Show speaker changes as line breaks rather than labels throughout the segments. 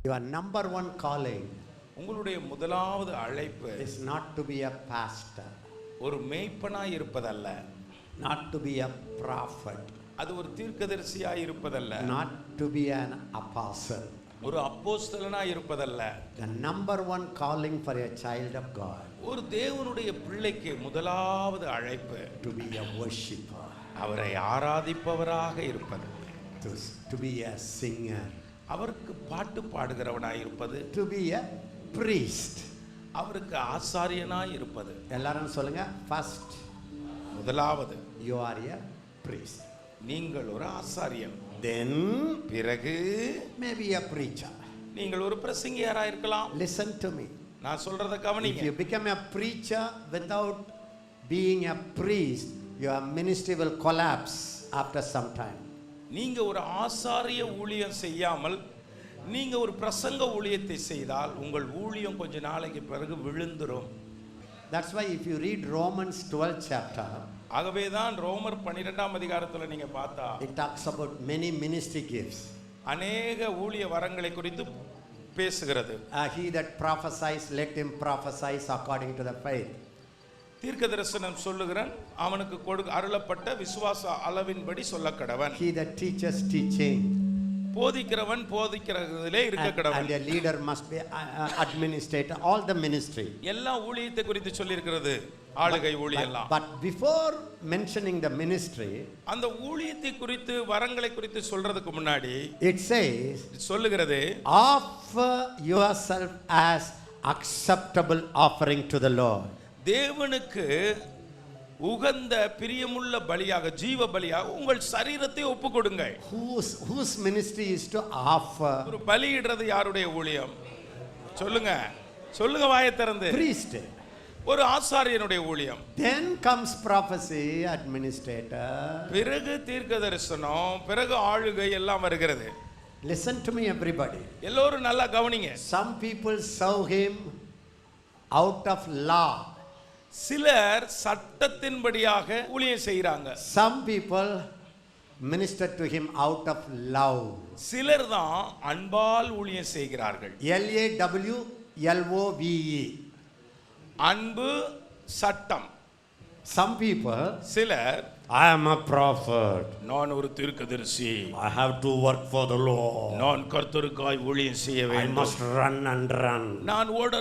Your number one calling
உங்களுடைய முதலாவது அழைப்பு
is not to be a pastor,
ஒரு மேய்ப்பனாய் இருப்பதல்ல,
not to be a prophet,
அது ஒரு தீர்க்கதரிசியாய் இருப்பதல்ல,
not to be an apostle.
ஒரு அப்போஸ்தலனாய் இருப்பதல்ல.
The number one calling for a child of God,
ஒரு தேவனுடைய பிள்ளைக்கு முதலாவது அழைப்பு
to be a worshipper,
அவரை ஆராதிப்பவராக இருப்பது,
to be a singer,
அவருக்கு பாட்டு பாடுகிறவனாய் இருப்பது,
to be a priest.
அவருக்கு ஆசாரியனாய் இருப்பது.
எல்லாரும் சொல்லுங்க, first
முதலாவது
you are a priest,
நீங்கள் ஒரு ஆசாரியன்,
then
பிறகு
maybe a preacher.
நீங்கள் ஒரு பிரசங்கியாராய் இருக்கலாம்.
Listen to me.
நான் சொல்றத
If
கவனிங்க.
you become a preacher without being a priest, your ministry will collapse after some time.
நீங்க ஒரு ஆசாரிய ஊழியம் செய்யாமல் நீங்க ஒரு பிரசங்க ஊழியத்தை செய்தால் உங்கள் ஊழியம் கொஞ்ச நாளைக்கு பிறகு விழுந்துரும்.
That's why if you read Romans 12th chapter,
ஆகவே தான் ரோமர் 12ஆம் அதிகாரத்துல நீங்க பார்த்தா
it talks about many ministry gifts.
அநேக ஊழிய வரங்களை குறித்து பேசுகிறது.
He that prophesies, let him prophesy according to the faith.
தீர்க்க தரிசனம் சொல்லுகிறன் அவனுக்கு அருளப்பட்ட விசுவாச அளவின்படி சொல்லக்கடவன்.
He that teaches, teaching.
போதிக்கிறவன் போதிக்கிறதிலே இருக்க கடவன்.
And a leader must be administrator, all the ministry.
எல்லா ஊழியத்தை குறித்து சொல்லி இருக்கிறது, ஆளுகை ஊழியெல்லாம்.
But before mentioning the ministry,
அந்த ஊழியத்தை குறித்து வரங்களை குறித்து சொல்றதுக்கு முன்னாடி
it says,
சொல்லுகிறது,
offer yourself as acceptable offering to the Lord.
தேவனுக்கு உகந்த பிரியமுள்ள பலியாக, ஜீவ பலியாக உங்கள் சரீரத்தை ஒப்பு கொடுங்கள்.
Whose ministry is to offer?
ஒரு பலியிடுறது யாருடைய ஊழியம்? சொல்லுங்க, சொல்லுங்க வாயை திறந்து.
Priest.
ஒரு ஆசாரியனுடைய ஊழியம்.
Then comes prophecy, administrator.
பிறகு தீர்க்க தரிசனம், பிறகு ஆளுகை எல்லாம் வருகிறது.
Listen to me everybody.
எல்லோரும் நல்லா கவனிங்க.
Some people serve him out of law.
சிலர் சட்டத்தின்படியாக ஊழியம் செய்றாங்க.
Some people minister to him out of love.
சிலர் தான் அன்பால் ஊழியம் செய்கிறார்கள்.
LAWLOVE.
அன்பு சட்டம்.
Some people,
சிலர்
I am a prophet,
நான் ஒரு தீர்க்கதரிசி,
I have to work for the Lord,
நான் கர்த்தருக்காய் ஊழியம் செய்ய
I
வேண்டும்,
must run and run,
நான் ஓட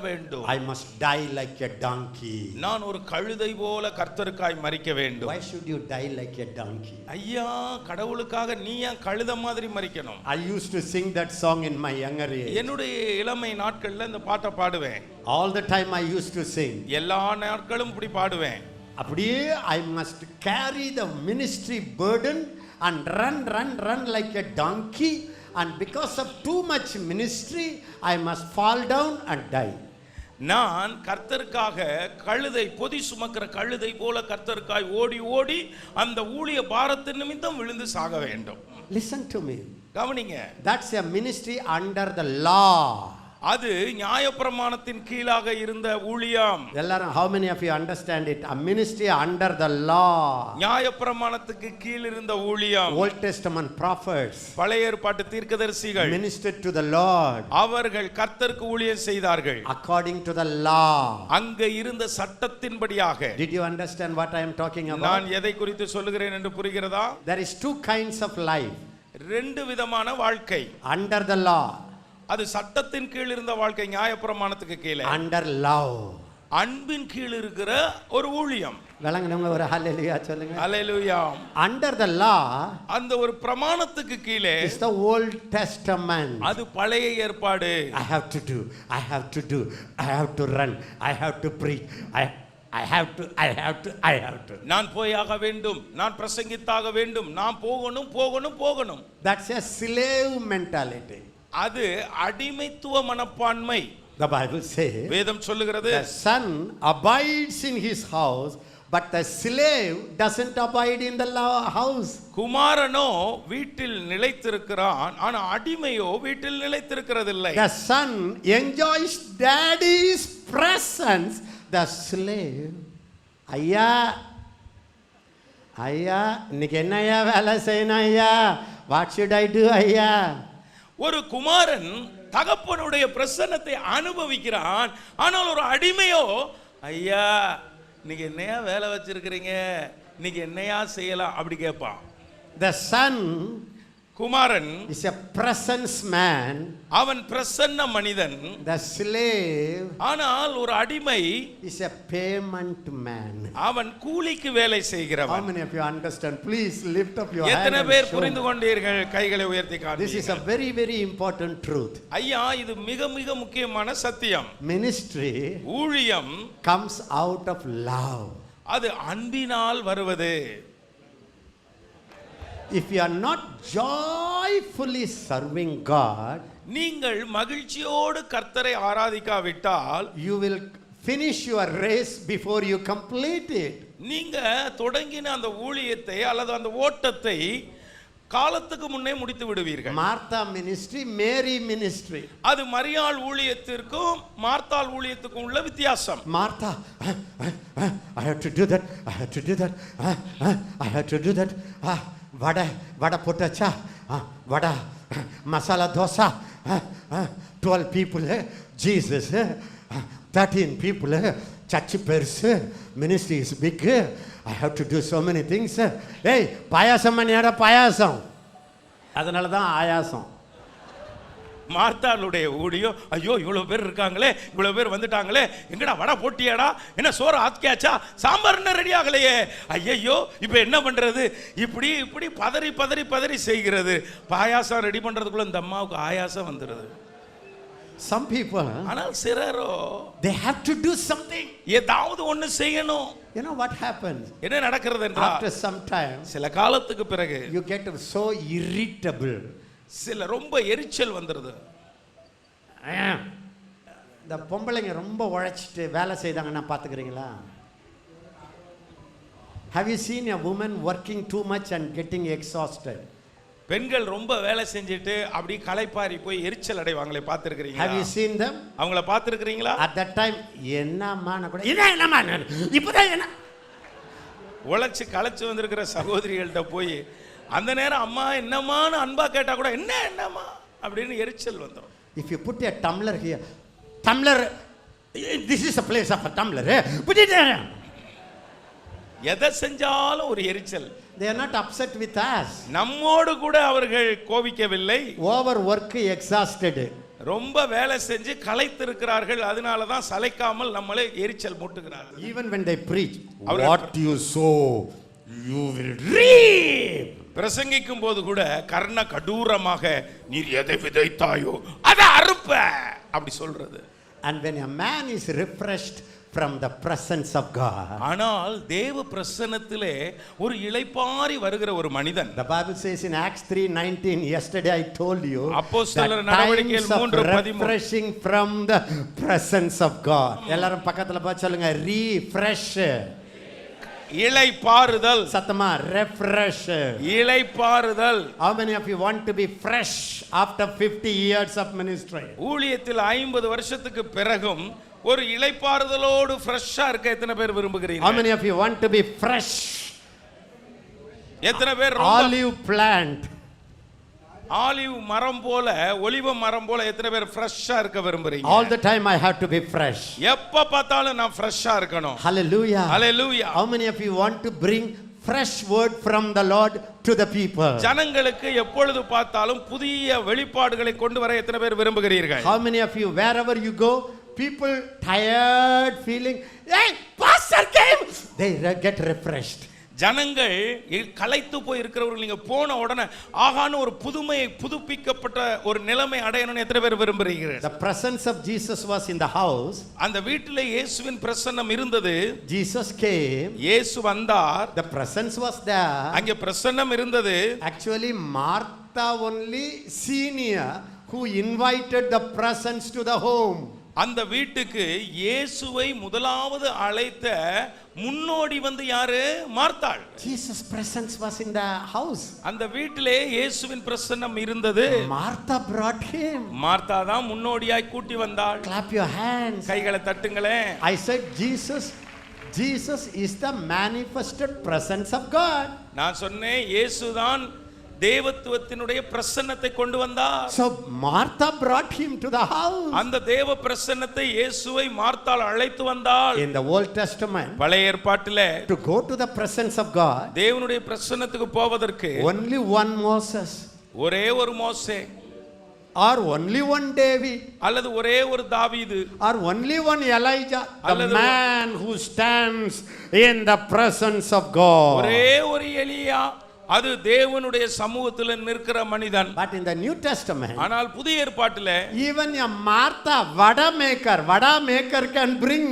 வேண்டும்,
I must die like a donkey.
நான் ஒரு கழுதை போல கர்த்தருக்காய் மரிக்க வேண்டும்.
Why should you die like a donkey?
ஐயா, கடவுளுக்காக நீ ஏன் கழுதை மாதிரி மரிக்கணும்?
I used to sing that song in my younger age.
என்னுடைய இளமை நாட்கள்ல இந்த பாட்டை பாடுவேன்.
All the time I used to sing.
எல்லா நாட்களும் இப்படி பாடுவேன்.
அப்படியே I must carry the ministry burden and run like a donkey, and because of too much ministry I must fall down and die.
நான் கர்த்தருக்காக கழுதை, பொதி சுமக்கிற கழுதை போல கர்த்தருக்காய் ஓடி ஓடி அந்த ஊழிய பாரத்தின் நிமித்தம் விழுந்து சாக வேண்டும்.
Listen to me.
கவனிங்க.
That's a ministry under the law.
அது நியாயப்பிரமாணத்தின் கீழாக இருந்த ஊழியம்.
எல்லாரும், how many of you understand it? A ministry under the law.
நியாயப்பிரமாணத்துக்கு கீழ் இருந்த ஊழியம்.
Old Testament prophets,
பழைய ஏற்பாட்டு தீர்க்கதரிசிகள்
ministered to the Lord,
அவர்கள் கர்த்தருக்கு ஊழியம் செய்தார்கள்
according to the law.
அங்க இருந்த சட்டத்தின்படியாக.
Did you understand what I am talking about?
நான் எதை குறித்து சொல்லுகிறேன் என்று புரிகிறதா?
There is two kinds of life.
ரெண்டு விதமான வாழ்க்கை.
Under the law,
அது சட்டத்தின் கீழ் இருந்த வாழ்க்கை, நியாயப்பிரமாணத்துக்கு கீழே.
under love,
அன்பின் கீழ் இருக்கிற ஒரு ஊழியம்.
விளங்குனவங்க ஒரு ஹalleluya சொல்லுங்க.
ஹalleluya.
Under the law,
அந்த ஒரு பிரமாணத்துக்கு கீழே
is the Old Testament.
அது பழைய ஏற்பாடு.
I have to do, I have to do, I have to run, I have to preach, I have to.
நான் போயாக வேண்டும், நான் பிரசங்கித்தாக வேண்டும், நான் போகணும்.
That's a slave mentality.
அது அடிமைத்துவ மனப்பான்மை.
The Bible says,
வேதம் சொல்லுகிறது,
the son abides in his house, but the slave doesn't abide in the house.
குமாரனோ வீட்டில் நிலைத்திருக்கிறான், ஆனா அடிமையோ வீட்டில் நிலைத்திருக்கிறதில்லை.
The son enjoys daddy's presence. The slave, ஐயா இன்னைக்கு என்னையா வேலை செய்யணும் ஐயா, what should I do ஐயா?
ஒரு குமாரன் தகப்பனுடைய பிரசன்னத்தை அனுபவிக்கிறான். ஆனால் ஒரு அடிமையோ, ஐயா இன்னைக்கு என்னையா வேலை வச்சிருக்கிறீங்க, இன்னைக்கு என்னையா செய்யலாம் அப்படி கேட்பான்.
The son
Kumaran
is a presence man.
அவன் பிரசன்ன மனிதன்.
The slave
ஆனால் ஒரு அடிமை
is a payment man.
அவன் கூலிக்கு வேலை
How
செய்கிறவன்.
many of you understand? Please lift up your hand.
எத்தனை
and
பேர்
show.
புரிந்து கொண்டீர்கள்? கைகளை உயர்த்தி
This is a
காண்பீர்கள்.
very, very important truth.
ஐயா இது மிக மிக முக்கியமான சத்தியம்.
Ministry
ஊழியம்
comes out of love.
அது அன்பினால் வருவது.
If you are not joyfully serving God,
நீங்கள் மகிழ்ச்சியோடு கர்த்தரை ஆராதிக்காவிட்டால்
you will finish your race before you complete it.
நீங்க தொடங்கின அந்த ஊழியத்தை அல்லது அந்த ஓட்டத்தை காலத்துக்கு முன்னே முடித்து விடுவீர்கள்.
Martha ministry, Mary ministry.
அது மரியாள் ஊழியத்திற்கும் மார்த்தாள் ஊழியத்துக்கும் உள்ள வித்தியாசம்.
Martha, I have to do that. I have to do that. I have to do that. Vada potacha. Vada masala dosa. 12 people. Jesus. 13 people. Church pairs. Ministry is big. I have to do so many things. Hey, payasam maniyada payasam. அதனால தான் ஆயாசம்.
மார்த்தாளுடைய ஊழியம், ஐயோ இவ்வளவு பேர் இருக்காங்களே, இவ்வளவு பேர் வந்துட்டாங்களே, எங்கடா வடை போட்டியாடா, என்ன சோறு ஆக்கியாச்சா, சாம்பார் என்ன ரெடி ஆகலையே, ஐயோ இப்போ என்ன பண்றது, இப்படி இப்படி பதறி பதறி பதறி செய்கிறது. பாயாசம் ரெடி பண்றதுக்குள்ள இந்த அம்மாவுக்கு ஆயாசம் வந்துடுது.
Some people,
ஆனால் சிலரோ
they have to do something.
ஏதாவது ஒண்ணு செய்யணும்.
You know what happens?
என்ன நடக்கிறது என்றால்
After some time,
சில காலத்துக்கு பிறகு
you get so irritable.
சில ரொம்ப எரிச்சல் வந்துடுது.
இந்த பொம்பளைங்க ரொம்ப உழைச்சிட்டு வேலை செய்தாங்கன்னா பார்த்துக்கிறீங்களா? Have you seen a woman working too much and getting exhausted?
பெண்கள் ரொம்ப வேலை செஞ்சுட்டு அப்படி களைப்பாரி போய் எரிச்சல் அடைவாங்களே, பார்த்திருக்கிறீங்களா?
Have you seen them?
அவங்கள பார்த்திருக்கிறீங்களா?
At that time என்னம்மா கூட என்னம்மா இப்போதான் என்ன
உழைச்சு களைச்சு வந்திருக்கிற சகோதரிகள்கிட்ட போய் அந்த நேரம் அம்மா என்னம்மான்னு அன்பா கேட்டா கூட என்னம்மா அப்படின்னு எரிச்சல் வந்துடும்.
If you put a tumbler here, tumbler, this is a place of a tumbler. Put it there.
எதை செஞ்சாலும் ஒரு எரிச்சல்.
They are not upset with us.
நம்மோடு கூட அவர்கள் கோபிக்கவில்லை.
Overwork, exhausted.
ரொம்ப வேலை செஞ்சு களைத்திருக்கிறார்கள், அதனால தான் சளைக்காமல் நம்மளை எரிச்சல் மூட்டுகிறார்கள்.
Even when they preach, what you sow, you will reap.
பிரசங்கிக்கும் போது கூட கர்ண கடூரமாக நீர் எதை விதைத்தாயோ அதை அறுப்ப அப்படி சொல்றது.
And when a man is refreshed from the presence of God,
ஆனால் தேவ பிரசன்னத்திலே ஒரு இளைப்பாறி வருகிற ஒரு மனிதன்,
the Bible says in Acts 3:19, yesterday I told you,
அப்போஸ்தலர் நடவடிக்கைகள் 3:13,
refreshing from the presence of God. எல்லாரும் பக்கத்துல பார்த்து சொல்லுங்க, refresh.
இளைப்பாறுதல்.
சத்தமா, refresh.
இளைப்பாறுதல்.
How many of you want to be fresh after 50 years of ministry?
ஊழியத்தில் 50 வருஷத்துக்கு பிறகும் ஒரு இளைப்பாறுதலோடு ஃப்ரெஷ்ஷா இருக்க எத்தனை பேர் விரும்புகிறீங்க?
How many of you want to be fresh?
எத்தனை பேர்
Olive plant,
ஆலிவ் மரம் போல, ஒலிவ மரம் போல எத்தனை பேர் ஃப்ரெஷ்ஷா இருக்க விரும்புறீங்க?
all the time I have to be fresh.
எப்ப பார்த்தாலும் நான் ஃப்ரெஷ்ஷா இருக்கணும்.
Hallelujah.
Hallelujah.
How many of you want to bring fresh word from the Lord to the people?
ஜனங்களுக்கு எப்பொழுது பார்த்தாலும் புதிய வெளிப்பாடுகளை கொண்டு வர எத்தனை பேர் விரும்புகிறீர்கள்?
How many of you, wherever you go, people tired feeling, hey, pastor came, they get refreshed.
ஜனங்கள் களைத்து போய் இருக்கிறவர்கள் நீங்க போன உடனே ஆகான ஒரு புதுமையை, புதுப்பிக்கப்பட்ட ஒரு நிலைமை அடையணும்னு எத்தனை பேர் விரும்புகிறீர்கள்?
The presence of Jesus was in the house.
அந்த வீட்டிலே இயேசுவின் பிரசன்னம் இருந்தது.
Jesus came,
இயேசு வந்தார்.
the presence was there.
அங்கே பிரசன்னம் இருந்தது.
Actually Martha only senior who invited the presence to the home.
அந்த வீட்டுக்கு இயேசுவை முதலாவது அழைத்த முன்னோடி வந்து யாரு? மார்த்தாள்.
Jesus presence was in the house.
அந்த வீட்டிலே இயேசுவின் பிரசன்னம் இருந்தது.
Martha brought him.
மார்த்தா தான் முன்னோடியாய் கூட்டி வந்தாள்.
Clap your hands.
கைகளை தட்டுங்களே.
I said Jesus is the manifested presence of God.
நான் சொன்னேன் இயேசுதான் தேவத்துவத்தினுடைய பிரசன்னத்தை கொண்டு வந்தார்.
So Martha brought him to the house.
அந்த தேவ பிரசன்னத்தை இயேசுவை மார்த்தாள் அழைத்து வந்தாள்.
In the Old Testament,
பழைய ஏற்பாட்டிலே
to go to the presence of God,
தேவனுடைய பிரசன்னத்துக்கு போவதற்கு
only one Moses
ஒரே ஒரு மோசே,
or only one David,
அல்லது ஒரே ஒரு தாவீது,
or only one Elijah, the
அல்லது
man who stands in the presence of God.
ஒரே ஒரு எலியா, அது தேவனுடைய சமூகத்தில் நிற்கிற மனிதன்.
But in the New Testament,
ஆனால் புதிய ஏற்பாட்டிலே
even a Martha, vada maker can bring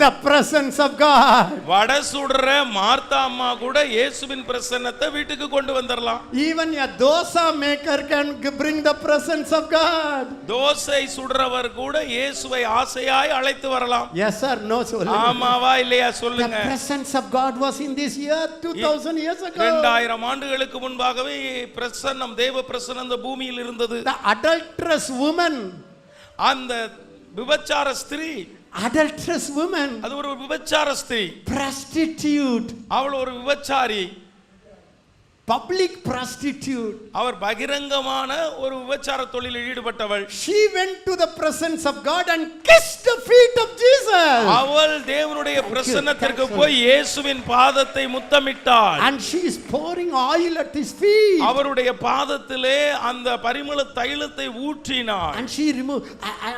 the presence of God.
வடை சுடுற மார்த்தா அம்மா கூட இயேசுவின் பிரசன்னத்தை வீட்டுக்கு கொண்டு வந்துடலாம்.
Even a dosa maker can bring the presence of God.
Dosa சுடுறவர் கூட இயேசுவை ஆசையாய் அழைத்து வரலாம்.
Yes sir, no சொல்லுங்க.
ஆமாவா இல்லையா
The
சொல்லுங்க.
presence of God was in this earth 2000 years ago.
2000 ஆண்டுகளுக்கு முன்பாகவே பிரசன்னம், தேவ பிரசன்னம் இந்த பூமியில் இருந்தது.
The adulterous woman,
அந்த விபச்சார ஸ்திரீ,
adulterous woman,
அது ஒரு விபச்சார ஸ்திரீ,
prostitute,
அவள் ஒரு விபச்சாரி,
public prostitute.
அவர் பகிரங்கமான ஒரு விபச்சார தொழிலில் ஈடுபட்டவள்.
She went to the presence of God and kissed the feet of Jesus.
அவள் தேவனுடைய பிரசன்னத்திற்கு போய் இயேசுவின் பாதத்தை முத்தமிட்டாள்.
And she is pouring oil at his feet.
அவருடைய பாதத்திலே அந்த பரிமள தைலத்தை ஊற்றினாள்.
And she removed,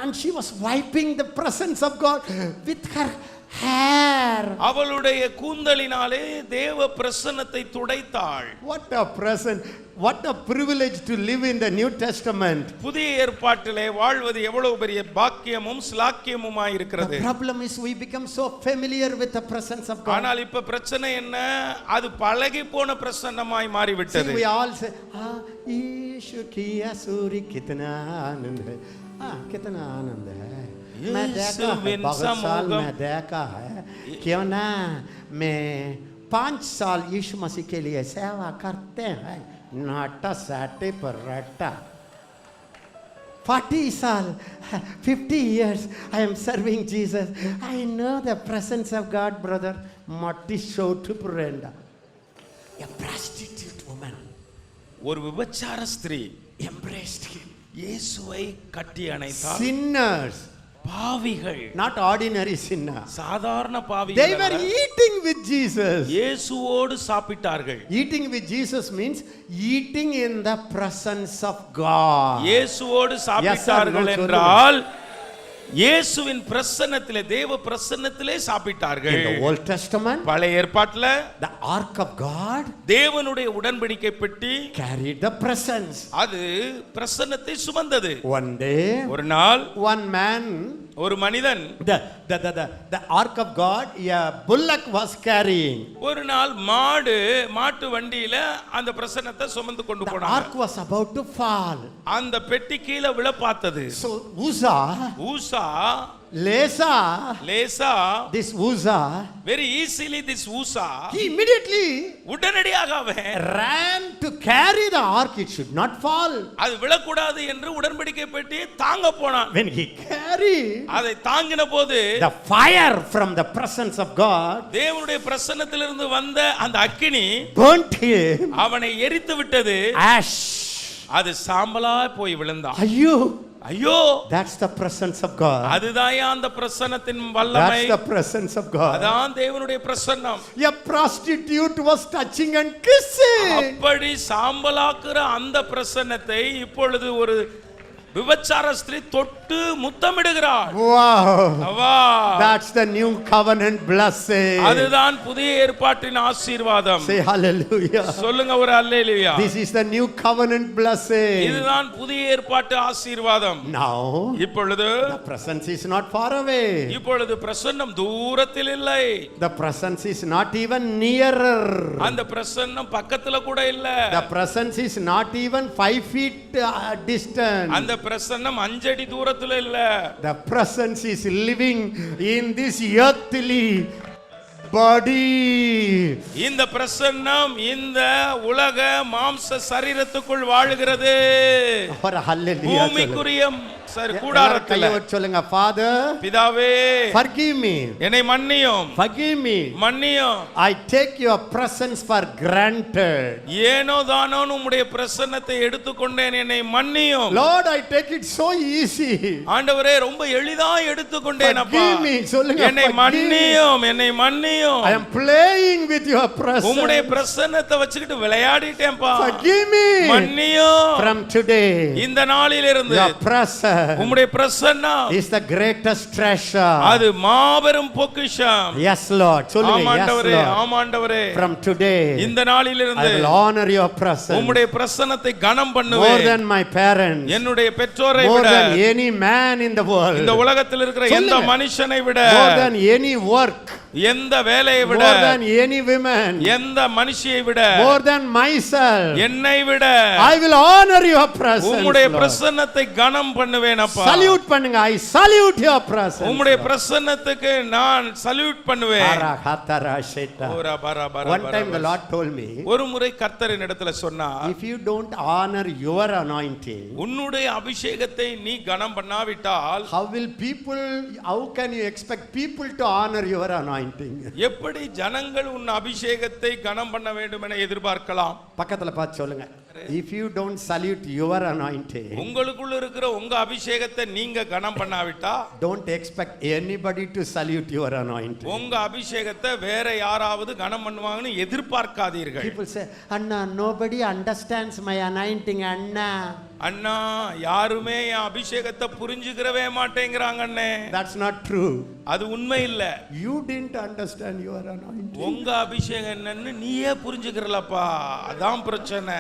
and she was wiping the presence of God with her hair.
அவளுடைய கூந்தலினாலே தேவ பிரசன்னத்தை துடைத்தாள்.
What a present, what a privilege to live in the New Testament.
புதிய ஏற்பாட்டிலே வாழ்வது எவ்வளவு பெரிய பாக்கியமும் ஸ்லாக்கியமுமாய் இருக்கிறது.
The problem is we become so familiar with the presence of God.
ஆனால் இப்ப பிரச்சனை என்ன? அது பழகி போன பிரசன்னமாய் மாறிவிட்டது.
See, we all say, Ishu की आसुरी कितना आनंद है, कितना आनंद है, मैं देखा है, बहुत साल मैं देखा है, क्यों ना मैं 5 साल यीशु मसीह के लिए सेवा करते हैं, नाटा साटे पर रट्टा 40 साल 50 years I am serving Jesus. I know the presence of God, brother. Matti show to Brenda, a prostitute woman,
ஒரு விபச்சார ஸ்திரீ
embraced him.
இயேசுவை கட்டி அணைத்தாள்.
Sinners,
பாவிகள்,
not ordinary sinners,
சாதாரண
they
பாவிகள்
were eating with Jesus.
இயேசுவோடு சாப்பிட்டார்கள்.
Eating with Jesus means eating in the presence of God.
இயேசுவோடு சாப்பிட்டார்கள் என்றால் இயேசுவின் பிரசன்னத்திலே, தேவ பிரசன்னத்திலே சாப்பிட்டார்கள்.
In the Old Testament,
பழைய ஏற்பாட்டிலே
the ark of God
தேவனுடைய உடன்படிக்கை பெட்டி
carried the presence.
அது பிரசன்னத்தை சுமந்தது.
One day,
ஒரு நாள்
one man,
ஒரு மனிதன்
the ark of God, a bullock was carrying.
ஒரு நாள் மாட்டு வண்டியில அந்த பிரசன்னத்தை சுமந்து கொண்டு
The
போனாங்க.
ark was about to fall.
அந்த பெட்டி கீழே விழ பார்த்தது.
So Uzzah, Lesa, this Uzzah,
very easily this Uzzah,
he immediately
உடனடியாக அவன்
ran to carry the ark. It should not fall.
அது விழக்கூடாது என்று உடன்படிக்கை பெட்டி தாங்க போனான்.
When he carried,
அதை தாங்கின போது
the fire from the presence of God
தேவனுடைய பிரசன்னத்திலிருந்து வந்த அந்த அக்கினி
burnt him.
அவனை எரித்து விட்டது.
Ash.
அது சாம்பலா போய் விழுந்தான். ஐயோ,
that's the presence of God.
அதுதான் அந்த பிரசன்னத்தின் வல்லமை.
That's the presence of God.
அதான் தேவனுடைய பிரசன்னம்.
A prostitute was touching and kissing.
அப்படி சாம்பலாக்குற அந்த பிரசன்னத்தை இப்பொழுது ஒரு விபச்சார ஸ்திரீ தொட்டு முத்தமிடுகிறாள்.
Wow. That's the new covenant blessing.
அதுதான் புதிய ஏற்பாட்டின் ஆசீர்வாதம்.
Say hallelujah.
சொல்லுங்க ஒரு அல்லேலூயா.
This is the new covenant blessing.
இதுதான் புதிய ஏற்பாட்டு ஆசீர்வாதம்.
Now,
இப்பொழுது
the presence is not far away.
இப்பொழுது பிரசன்னம் தூரத்தில் இல்லை.
The presence is not even nearer.
அந்த பிரசன்னம் பக்கத்துல கூட இல்ல.
The presence is not even 5 feet distant.
அந்த பிரசன்னம் 5 அடி தூரத்துல இல்ல.
The presence is living in this earthly body.
இந்த பிரசன்னம் இந்த உலக மாம்ச சரீரத்துக்குள் வாழுகிறது.
ஒரு ஹல்லேலூயா.
பூமிக்குரிய கூடாரத்தில்
சொல்லுங்க, Father,
பிதாவே,
forgive me.
என்னை மன்னியும்.
Forgive me.
மன்னியும்.
I take your presence for granted.
ஏனோ தானோ உம்முடைய பிரசன்னத்தை எடுத்துக்கொண்டேன், என்னை மன்னியும்.
Lord, I take it so easy.
ஆண்டவரே, ரொம்ப எளிதா எடுத்துக்கொண்டேன் அப்பா.
Forgive me. சொல்லுங்க,
என்னை மன்னியும், என்னை மன்னியும்.
I am playing with your presence.
உம்முடைய பிரசன்னத்தை வச்சுக்கிட்டு விளையாடிட்டேன்ப்பா.
Forgive me.
மன்னியும்.
From today,
இந்த நாளிலிருந்து
your presence
உம்முடைய பிரசன்னம்
is the greatest treasure.
அது மாபெரும் பொக்கிஷம்.
Yes, Lord. சொல்லுங்க, yes,
ஆமாண்டவரே,
Lord.
ஆமாண்டவரே.
From today,
இந்த நாளிலிருந்து
I will honor your presence
உம்முடைய பிரசன்னத்தை கனம்
more
பண்ணுவேன்.
than my parents,
என்னுடைய பெற்றோரை
more
விட,
than any man in the world,
இந்த உலகத்தில் இருக்கிற எந்த
சொல்லுங்க.
மனுஷனை விட,
more than any work,
எந்த வேலையை விட,
more than any woman,
எந்த மனுஷியை விட,
more than myself,
என்னை விட
I will honor your presence.
உம்முடைய
Lord.
பிரசன்னத்தை கனம் பண்ணுவேன் அப்பா.
Salute பண்ணுங்க, I salute your presence.
உம்முடைய பிரசன்னத்துக்கு நான் சல்யூட் பண்ணுவேன்.
Ara hatara sheta.
ஓரா பரா பரா
One time the Lord told me,
ஒரு முறை கர்த்தரின் இடத்துல சொன்னார்,
if you don't honor your anointing,
உன்னுடைய அபிஷேகத்தை நீ கனம் பண்ணாவிட்டால்
how can you expect people to honor your anointing?
எப்படி ஜனங்கள் உன் அபிஷேகத்தை கனம் பண்ண வேண்டும் என எதிர்பார்க்கலாம்?
பக்கத்துல பார்த்து சொல்லுங்க, if you don't salute your anointing,
உங்களுக்குள்ள இருக்கிற உங்க அபிஷேகத்தை நீங்க கனம் பண்ணாவிட்டா,
don't expect anybody to salute your anointing.
உங்க அபிஷேகத்தை வேற யாராவது கனம் பண்ணுவாங்கன்னு எதிர்பார்க்காதீர்கள்.
People say, Anna, nobody understands my anointing, Anna.
அண்ணா, யாருமே என் அபிஷேகத்தை புரிஞ்சுக்கிறவே மாட்டேங்கிறாங்க அண்ணே.
That's not true.
அது உண்மை இல்ல.
You didn't understand your anointing.
உங்க அபிஷேகம் என்னன்னு நீயே புரிஞ்சுக்கிறலப்பா, அதான் பிரச்சனை.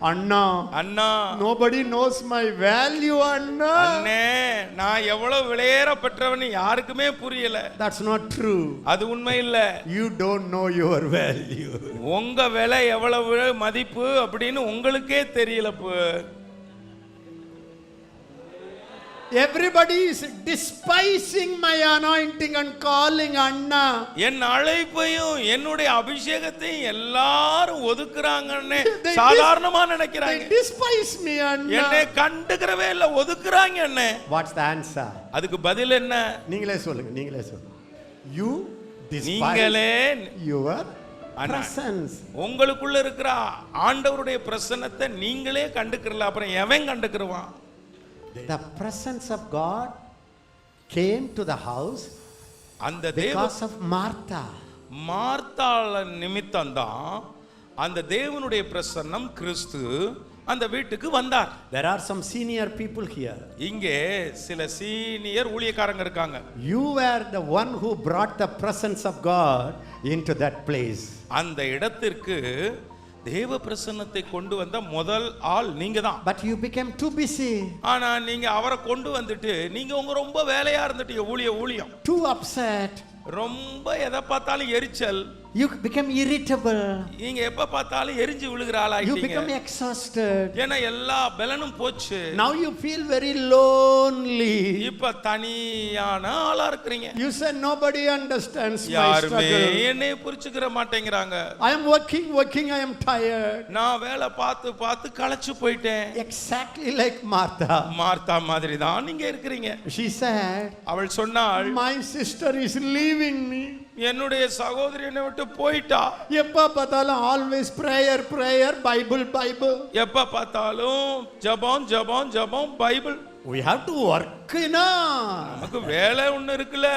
அண்ணா,
அண்ணா,
nobody knows my value, அண்ணா.
அண்ணே, நான் எவ்வளவு விலையேற பெற்றவன்னு யாருக்குமே புரியல.
That's not true.
அது உண்மை இல்ல.
You don't know your value.
உங்க விலை எவ்வளவு மதிப்பு அப்படின்னு உங்களுக்கே தெரியலப்பு.
Everybody is despising my anointing and calling Anna.
என் அழைப்பையும் என்னுடைய அபிஷேகத்தையும் எல்லாரும் ஒதுக்குறாங்கன்னு சாதாரணமா நினைக்கிறாங்க.
They despise me, Anna.
என்னை கண்டுக்கிறவே இல்ல, ஒதுக்குறாங்க என்ன.
What's the answer?
அதுக்கு பதில் என்ன?
நீங்களே சொல்லுங்க, நீங்களே சொல்லுங்க. You despise
நீங்களே
your presence.
உங்களுக்குள்ள இருக்கிற ஆண்டவருடைய பிரசன்னத்தை நீங்களே கண்டுக்கிறல, அப்புறம் எவன் கண்டுக்குறான்?
The presence of God came to the house
அந்த
because of Martha.
மார்த்தாள நிமித்தம் தான் அந்த தேவனுடைய பிரசன்னம் கிறிஸ்து அந்த வீட்டுக்கு வந்தார்.
There are some senior people here.
இங்கே சில சீனியர் ஊழியக்காரங்க இருக்காங்க.
You were the one who brought the presence of God into that place.
அந்த இடத்திற்கு தேவ பிரசன்னத்தை கொண்டு வந்த முதல் ஆள் நீங்க தான்.
But you became too busy.
ஆனா நீங்க அவரை கொண்டு வந்துட்டு நீங்க உங்க ரொம்ப வேலையா இருந்துட்டீங்க. ஊழியம்
too upset.
ரொம்ப எதை பார்த்தாலும் எரிச்சல்.
You become irritable.
நீங்க எப்ப பார்த்தாலும் எரிஞ்சு விழுகிற ஆளாயிட்டீங்க.
You become exhausted.
ஏன்னா எல்லா பலனும் போச்சு.
Now you feel very lonely.
இப்ப தனியான ஆளா இருக்கீங்க.
You say nobody understands my
யாருமே
struggle.
என்னை புரிஞ்சுக்கிற மாட்டேங்கிறாங்க.
I am working, I am tired.
நான் வேலை பார்த்து களைச்சு போயிட்டேன்.
Exactly like Martha.
மார்த்தா மாதிரி தான் நீங்க இருக்கிறீங்க.
She said,
அவள் சொன்னாள்,
my sister is leaving me.
என்னுடைய சகோதரி என்னை விட்டு போயிட்டா.
எப்ப பார்த்தாலும் always prayer, Bible.
எப்ப பார்த்தாலும் ஜெபம் Bible.
We have to work, na.
நமக்கு வேலை ஒண்ணு இருக்குல்ல.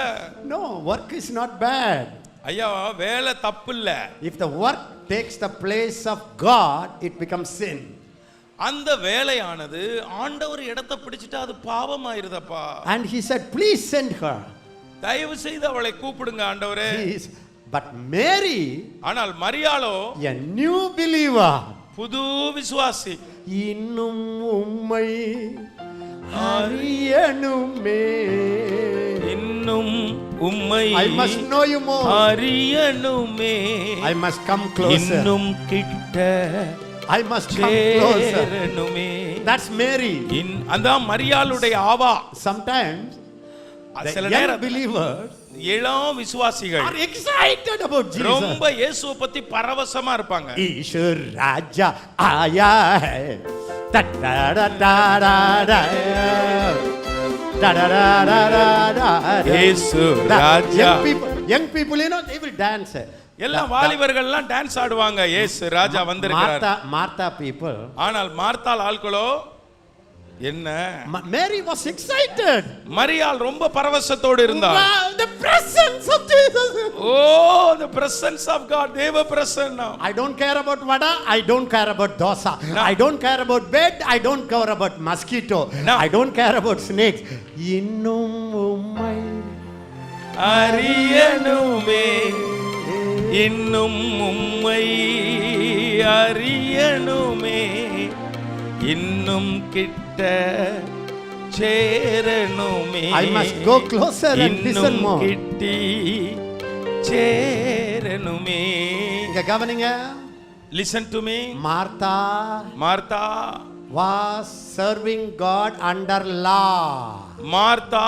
No, work is not bad.
ஐயா, வேலை தப்பு இல்ல.
If the work takes the place of God, it becomes sin.
அந்த வேலையானது ஆண்டவர் இடத்தை பிடிச்சிட்டா அது பாவமாயிருதப்பா.
And he said, please send her.
தயவு செய்து அவளை கூப்பிடுங்க ஆண்டவரே.
But Mary,
ஆனால் மரியாளோ
a new believer,
புது விசுவாசி.
இன்னும் உம்மை அறியணுமே.
இன்னும் உம்மை
I must know you more.
அறியணுமே.
I must come closer.
இன்னும் கிட்ட
I must come closer. That's Mary.
அதான் மரியாளுடைய ஆவா.
Sometimes the
சில
young
நேரம்
believers
இளம் விசுவாசிகள்
are excited about Jesus.
ரொம்ப இயேசுவை பத்தி பரவசமா இருப்பாங்க.
ईश्वर राजा आया है da da da da da da da da da da da
இயேசு ராஜா.
young people you know they will dance.
எல்லாம் வாலிபர்கள்லாம் டான்ஸ் ஆடுவாங்க. இயேசு ராஜா வந்திருக்கிறார்.
Martha people.
ஆனால் மார்த்தாள் ஆட்களோ என்ன?
Mary was excited.
மரியாள் ரொம்ப பரவசத்தோடு இருந்தாள்.
Wow, the presence of Jesus.
Oh, the presence of God. தேவ பிரசன்னம்.
I don't care about vada, I don't care about dosa.
No.
I don't care about bed, I don't care about mosquito.
No.
I don't care about snakes. இன்னும் உம்மை
அறியணுமே, இன்னும் உம்மை அறியணுமே, இன்னும் கிட்ட சேரணுமே.
I must go closer and listen
இன்னும்
more.
கிட்டி சேரணுமே.
இங்க கவனிங்க.
Listen to me.
Martha
Martha
was serving God under law.
Martha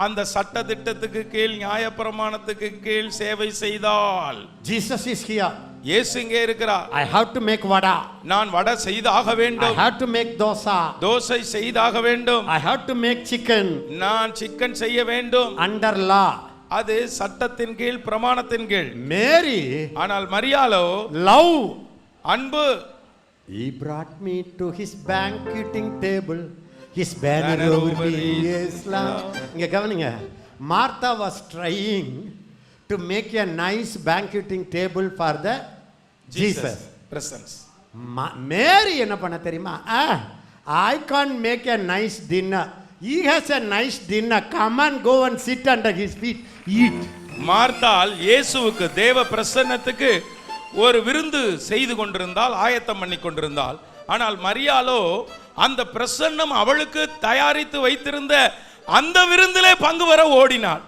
அந்த சட்ட திட்டத்துக்கு கீழ், நியாயப்பிரமாணத்துக்கு கீழ் சேவை செய்தாள்.
Jesus is here.
இயேசு இங்கே இருக்கிறார்.
I have to make vada.
நான் வடை செய்தாக
I
வேண்டும்.
have to make dosa.
Dosa செய்தாக வேண்டும்.
I have to make chicken.
நான் சிக்கன் செய்ய வேண்டும்.
Under law.
அது சட்டத்தின் கீழ், பிரமாணத்தின் கீழ்.
Mary,
ஆனால் மரியாளோ
love.
அன்பு.
He brought me to his banqueting table. His banner over me is love. இங்க கவனிங்க. Martha was trying to make a nice banqueting table for the Jesus.
Presence.
Mary என்ன பண்ண தெரியுமா? I can't make a nice dinner. He has a nice dinner. Come and go and sit under his feet. Eat.
மார்த்தாள் இயேசுவுக்கு, தேவ பிரசன்னத்துக்கு ஒரு விருந்து செய்து கொண்டிருந்தால், ஆயத்தம் பண்ணி கொண்டிருந்தால். ஆனால் மரியாளோ அந்த பிரசன்னம் அவளுக்கு தயாரித்து வைத்திருந்த அந்த விருந்திலே பங்கு வர ஓடினாள்.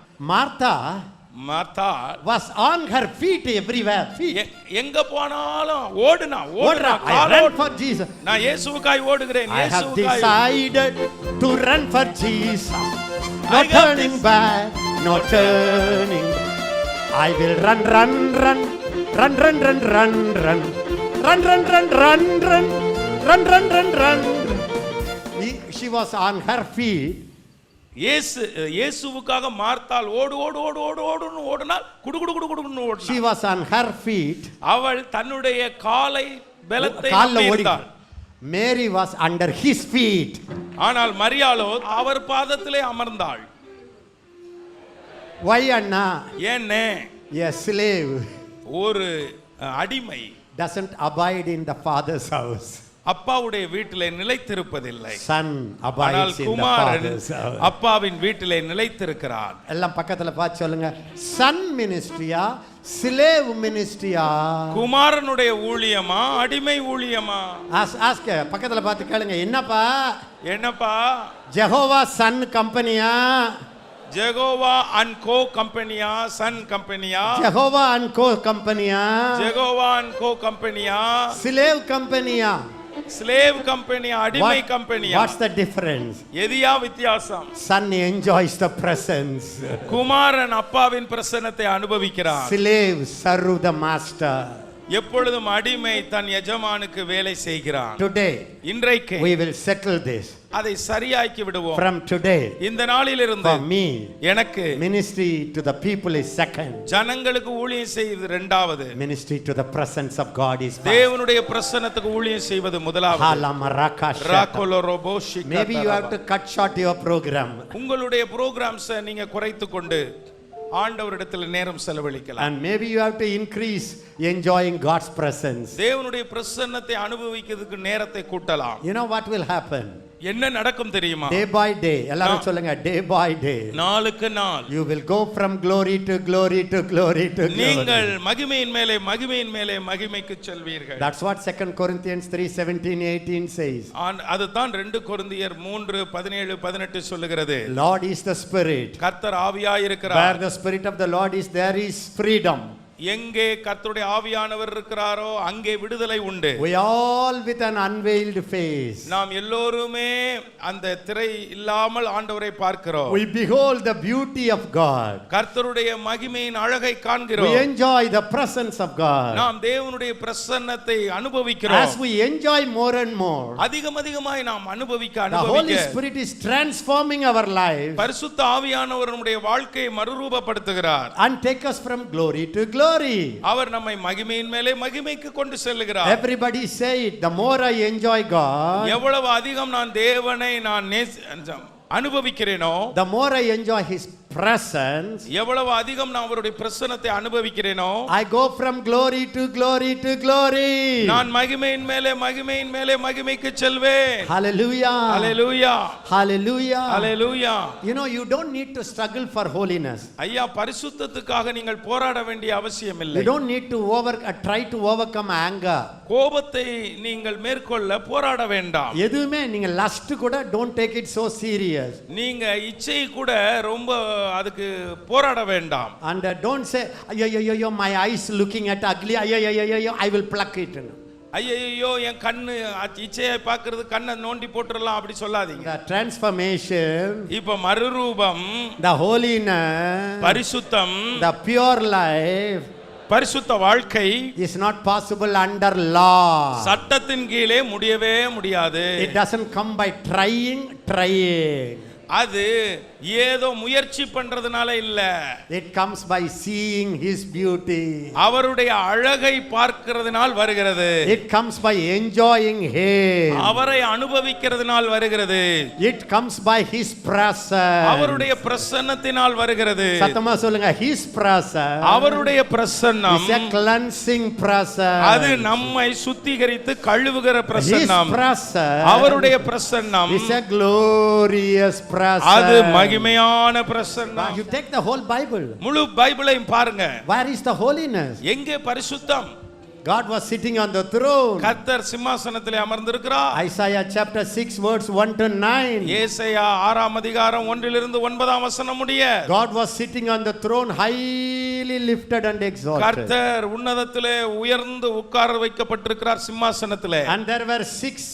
Martha was on her feet everywhere.
எங்க போனாலும் ஓடுனா.
I ran for Jesus.
நான் இயேசுவுக்காய் ஓடுகிறேன்.
I have decided to run for Jesus. No turning back, no turning. I will run, run, run, run, run, run, run, run, run, run, run, run, run, run, run, run, run. She was on her feet.
இயேசுவுக்காக மார்த்தாள் ஓடு ஓடு ஓடு ஓடு ஓடுன்னு ஓடினாள். குடு குடு குடு குடுன்னு ஓடினாள்.
She was on her feet.
அவள் தன்னுடைய காலை பலத்தை
ஓடினாள். Mary was under his feet.
ஆனால் மரியாளோ அவர் பாதத்திலே அமர்ந்தாள்.
Why Anna?
ஏன்னே?
A slave.
ஒரு அடிமை
doesn't abide in the father's house.
அப்பாவுடைய வீட்டிலே நிலைத்திருப்பதில்லை.
Son abides in the father's house.
அப்பாவின் வீட்டிலே நிலைத்திருக்கிறார்.
எல்லாம் பக்கத்துல பார்த்து சொல்லுங்க. son ministryயா, slave ministryயா?
குமாரனுடைய ஊழியமா, அடிமை ஊழியமா?
ask பக்கத்துல பார்த்து கேளுங்க. என்னப்பா?
ஜெகோவா
son கம்பெனியா?
ஜெகோவா அண்ட் கோ கம்பெனியா, சன் கம்பெனியா?
ஜெகோவா அண்ட் கோ கம்பெனியா?
ஜெகோவா அண்ட் கோ கம்பெனியா?
slave கம்பெனியா?
slave கம்பெனியா, அடிமை கம்பெனியா?
What's the difference?
எதியா வித்தியாசம்?
son enjoys the presence.
குமாரன் அப்பாவின் பிரசன்னத்தை அனுபவிக்கிறார்.
slave serve the master.
எப்பொழுதும் அடிமை தன் எஜமானுக்கு வேலை செய்கிறான்.
today
இன்றைக்கு
we will settle this.
அதை சரியாக்கி விடுவோம்.
from today
இந்த நாளிலிருந்து
for me
எனக்கு
ministry to the people is second.
ஜனங்களுக்கு ஊழியம் செய்வது இரண்டாவது.
ministry to the presence of God is first.
தேவனுடைய பிரசன்னத்துக்கு ஊழியம் செய்வது முதலாவது.
maybe you have to cut short your program.
உங்களுடைய புரோகிராம்ஸ் நீங்க குறைத்து கொண்டு ஆண்டவரிடத்தில் நேரம் செலவழிக்கலாம்.
and maybe you have to increase enjoying God's presence.
தேவனுடைய பிரசன்னத்தை அனுபவிக்கிறதுக்கு நேரத்தை கூட்டலாம்.
you know what will happen?
என்ன நடக்கும் தெரியுமா?
day by day எல்லாரும் சொல்லுங்க. day by day
நாளுக்கு நாள்
you will go from glory to glory to glory to glory.
நீங்கள் மகிமையின் மேலே மகிமையின் மேலே மகிமைக்கு செல்வீர்கள்.
that's what 2 Corinthians 3:17-18 says.
அதுதான் 2 கொரிந்தியர் 3:17-18 சொல்லுகிறது.
Lord is the spirit.
கர்த்தர் ஆவியாய் இருக்கிறார்.
where the spirit of the Lord is, there is freedom.
எங்கே கர்த்தருடைய ஆவியானவர் இருக்கிறாரோ அங்கே விடுதலை உண்டு.
We all with an unveiled face.
நாம் எல்லோருமே அந்த திரை இல்லாமல் ஆண்டவரை பார்க்கிறோம்.
We behold the beauty of God.
கர்த்தருடைய மகிமையின் அழகை காண்கிறோம்.
We enjoy the presence of God.
நாம் தேவனுடைய பிரசன்னத்தை அனுபவிக்கிறோம்.
As we enjoy more and more,
அதிகமாய் நாம் அனுபவிக்க
the Holy Spirit is transforming our life
பரிசுத்த ஆவியானவர் நம்முடைய வாழ்க்கையை மறுரூபப்படுத்துகிறார்.
and take us from glory to glory.
அவர் நம்மை மகிமையின் மேலே மகிமைக்கு கொண்டு செல்லுகிறார்.
Everybody say it, the more I enjoy God,
எவ்வளவு அதிகம் நான் தேவனை நான் அனுபவிக்கிறேனோ,
the more I enjoy his presence,
எவ்வளவு அதிகம் நான் அவருடைய பிரசன்னத்தை அனுபவிக்கிறேனோ,
I go from glory to glory to glory.
நான் மகிமையின் மேலே மகிமைக்கு செல்வேன்.
Hallelujah,
hallelujah,
hallelujah,
hallelujah.
You know, you don't need to struggle for holiness.
ஐயா, பரிசுத்தத்துக்காக நீங்கள் போராட வேண்டிய அவசியம் இல்லை.
You don't need to try to overcome anger.
கோபத்தை நீங்கள் மேற்கொள்ள போராட வேண்டாம்.
எதுவுமே நீங்க lust கூட don't take it so serious.
நீங்க இச்சை கூட ரொம்ப அதுக்கு போராட வேண்டாம்.
And don't say ஐயோ my eyes looking at ugly, ஐயோ I will pluck it.
ஐயோ என் கண்ணு இச்சையை பார்க்கிறது, கண்ணை நோண்டி போட்டுறலாம் அப்படி சொல்லாதீங்க.
The transformation,
இப்ப மறுரூபம்,
the holiness,
பரிசுத்தம்,
the pure life,
பரிசுத்த வாழ்க்கை
is not possible under law.
சட்டத்தின் கீழே முடியவே முடியாது.
It doesn't come by trying.
அது ஏதோ முயற்சி பண்றதுனால இல்ல.
It comes by seeing his beauty.
அவருடைய அழகை பார்க்கிறதுனால் வருகிறது.
It comes by enjoying him.
அவரை அனுபவிக்கிறதுனால் வருகிறது.
It comes by his presence.
அவருடைய பிரசன்னத்தினால் வருகிறது.
சத்தமா சொல்லுங்க, his presence.
அவருடைய பிரசன்னம்
is a cleansing presence.
அது நம்மை சுத்திகரித்து கழுவுகிற பிரசன்னம்.
His presence.
அவருடைய பிரசன்னம்
is a glorious presence.
அது மகிமையான பிரசன்னம்.
You take the whole Bible.
முழு பைபிளையும் பாருங்க.
Where is the holiness?
எங்கே பரிசுத்தம்?
God was sitting on the throne.
கர்த்தர் சிம்மாசனத்திலே அமர்ந்திருக்கிறார்.
Isaiah chapter 6 verse 1 to 9.
ஏசாயா 6ஆம் அதிகாரம் 1 to 9 முடிய.
God was sitting on the throne, highly lifted and exalted.
கர்த்தர் உன்னதத்திலே உயர்ந்து உட்கார வைக்கப்பட்டிருக்கிறார் சிம்மாசனத்திலே.
And there were 6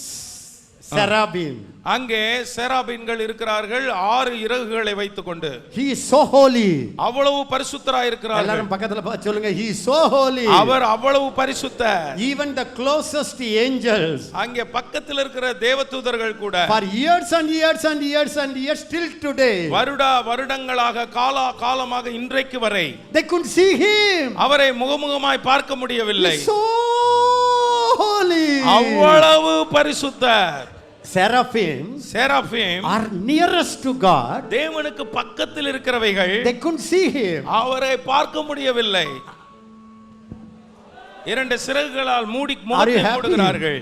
cherubim.
அங்கே செராபீன்கள் இருக்கிறார்கள், 6 இறகுகளை வைத்துக்கொண்டு.
He is so holy.
அவ்வளவு பரிசுத்தராய் இருக்கிறார்கள்.
எல்லாரும் பக்கத்துல பார்த்து சொல்லுங்க, he is so holy.
அவர் அவ்வளவு பரிசுத்தர்.
Even the closest angels,
அங்கே பக்கத்தில் இருக்கிற தேவதூதர்கள் கூட
for years and years and years and years till today,
வருடங்களாக காலமாக இன்றைக்கு வரை
they couldn't see him.
அவரை முகமுகமாய் பார்க்க முடியவில்லை.
He is so holy.
அவ்வளவு பரிசுத்தர்.
Seraphim are nearest to God.
தேவனுக்கு பக்கத்தில் இருக்கிறவைகள்
They couldn't see him.
அவரை பார்க்க முடியவில்லை. 2 சிறகுகளால் மூடுகிறார்கள்.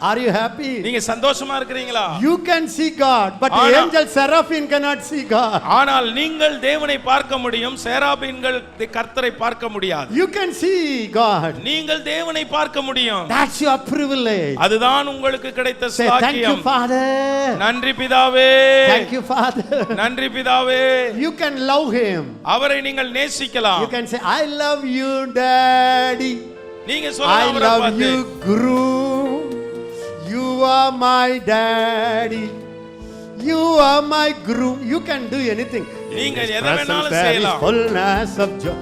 Are you happy?
நீங்க சந்தோஷமா இருக்கிறீங்களா?
You can see God, but angel seraphim cannot see God.
ஆனால் நீங்கள் தேவனை பார்க்க முடியும், சேராபீன்கள் கர்த்தரை பார்க்க முடியாது.
You can see God.
நீங்கள் தேவனை பார்க்க முடியும்.
That's your privilege.
அதுதான் உங்களுக்கு கிடைத்த சாக்கியம்.
Thank you Father.
நன்றி பிதாவே.
Thank you Father.
நன்றி பிதாவே.
You can love him.
அவரை நீங்கள் நேசிக்கலாம்.
You can say I love you Daddy.
நீங்க சொல்லலாம்,
I love you Guru. You are my daddy. You are my guru. You can do anything.
நீங்கள் எதை வேணாலும் செய்யலாம்.
Fullness of joy.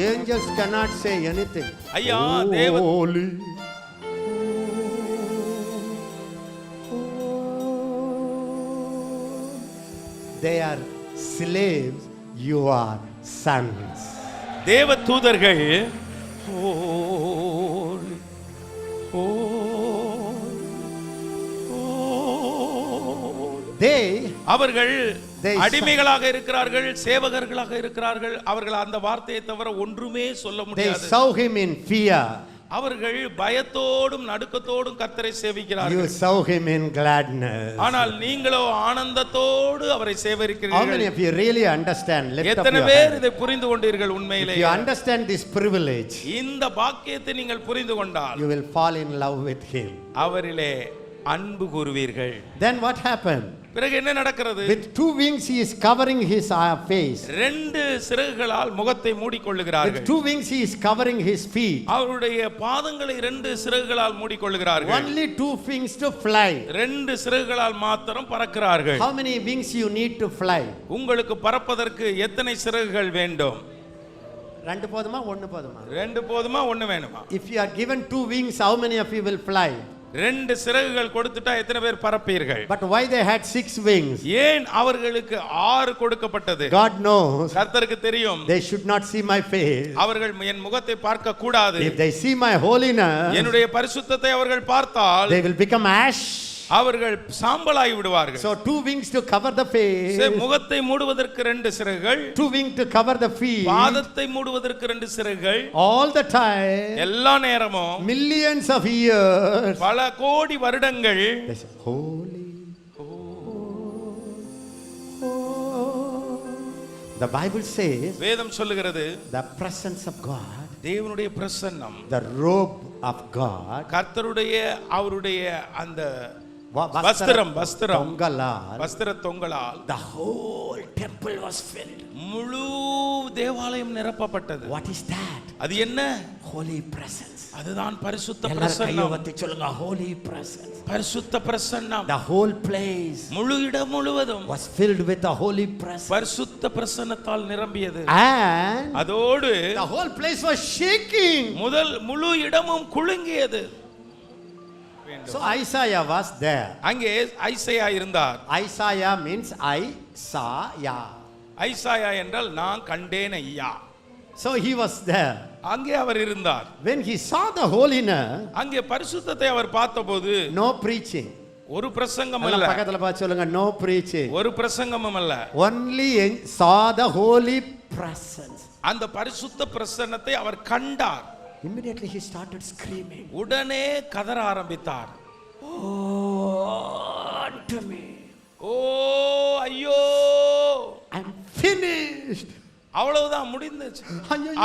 Angels cannot say anything.
ஐயா, தேவன்
holy. They are slaves. You are sons.
தேவதூதர்கள் அவர்கள் அடிமைகளாக இருக்கிறார்கள், சேவகர்களாக இருக்கிறார்கள். அவர்கள் அந்த வார்த்தையை தவிர ஒன்றுமே சொல்ல முடியாது.
They serve him in fear.
அவர்கள் பயத்தோடும் நடுக்கத்தோடும் கர்த்தரை சேவிக்கிறார்கள்.
You serve him in gladness.
ஆனால் நீங்களோ ஆனந்தத்தோடு அவரை சேவிக்கிறீர்கள்.
How many of you really understand? Lift up your hand.
எத்தனை பேர் இதை புரிந்து கொண்டீர்கள் உண்மையிலே?
If you understand this privilege,
இந்த பாக்கியத்தை நீங்கள் புரிந்து கொண்டால்
you will fall in love with him.
அவரிலே அன்பு கூறுவீர்கள்.
Then what happened?
பிறகு என்ன நடக்கிறது?
With 2 wings he is covering his face.
2 சிறகுகளால் முகத்தை மூடிக்கொள்ளுகிறார்கள்.
With 2 wings he is covering his feet.
அவருடைய பாதங்களை 2 சிறகுகளால் மூடிக்கொள்ளுகிறார்கள்.
Only 2 wings to fly.
2 சிறகுகளால் மாத்திரம் பறக்கிறார்கள்.
How many wings you need to fly?
உங்களுக்கு பறப்பதற்கு எத்தனை சிறகுகள் வேண்டும்?
2 போதுமா 1 போதுமா?
2 போதுமா 1 வேணுமா?
If you are given 2 wings, how many of you will fly?
2 சிறகுகள் கொடுத்துட்டா எத்தனை பேர் பறப்பீர்கள்?
But why they had 6 wings?
ஏன் அவர்களுக்கு 6 கொடுக்கப்பட்டது?
God knows.
கர்த்தருக்கு தெரியும்.
They should not see my face.
அவர்கள் என் முகத்தை பார்க்க கூடாது.
If they see my holiness,
என்னுடைய பரிசுத்தத்தை அவர்கள் பார்த்தால்
they will become ash.
அவர்கள் சாம்பலாகி விடுவார்கள்.
So 2 wings to cover the face.
முகத்தை மூடுவதற்கு 2 சிறகுகள்.
2 wings to cover the feet.
பாதத்தை மூடுவதற்கு 2 சிறகுகள்.
All the time.
எல்லா நேரமும்.
Millions of years.
பல கோடி வருடங்கள்.
Holy. The Bible says.
வேதம் சொல்லுகிறது.
The presence of God.
தேவனுடைய பிரசன்னம்.
The robe of God.
கர்த்தருடைய அவருடைய அந்த வஸ்திரம் வஸ்திர தொங்கலால்
the whole temple was filled.
முழு தேவாலயம் நிரப்பப்பட்டது.
What is that?
அது என்ன?
Holy presence.
அதுதான் பரிசுத்த பிரசன்னம்.
சொல்லுங்க holy presence.
பரிசுத்த பிரசன்னம்.
The whole place
முழு இடம் முழுவதும்
was filled with the holy presence.
பரிசுத்த பிரசன்னத்தால் நிரம்பியது.
And
அதோடு
the whole place was shaking.
முழு இடமும் குலுங்கியது.
So Isaiah was there.
அங்கே ஐசாயா இருந்தார்.
Isaiah means I saw ya.
Isaiah என்றால் நான் கண்டேன் ஐயா.
So he was there.
அங்கே அவர் இருந்தார்.
When he saw the holiness,
அங்கே பரிசுத்தத்தை அவர் பார்த்தபோது
no preaching.
ஒரு பிரசங்கம் அல்ல.
பக்கத்துல பார்த்து சொல்லுங்க no preaching.
ஒரு பிரசங்கமும் அல்ல.
Only saw the holy presence.
அந்த பரிசுத்த பிரசன்னத்தை அவர் கண்டார்.
Immediately he started screaming.
உடனே கதற ஆரம்பித்தார்.
Oh, to me.
ஓ ஐயோ,
I'm finished.
அவ்வளவுதான் முடிந்துச்சு.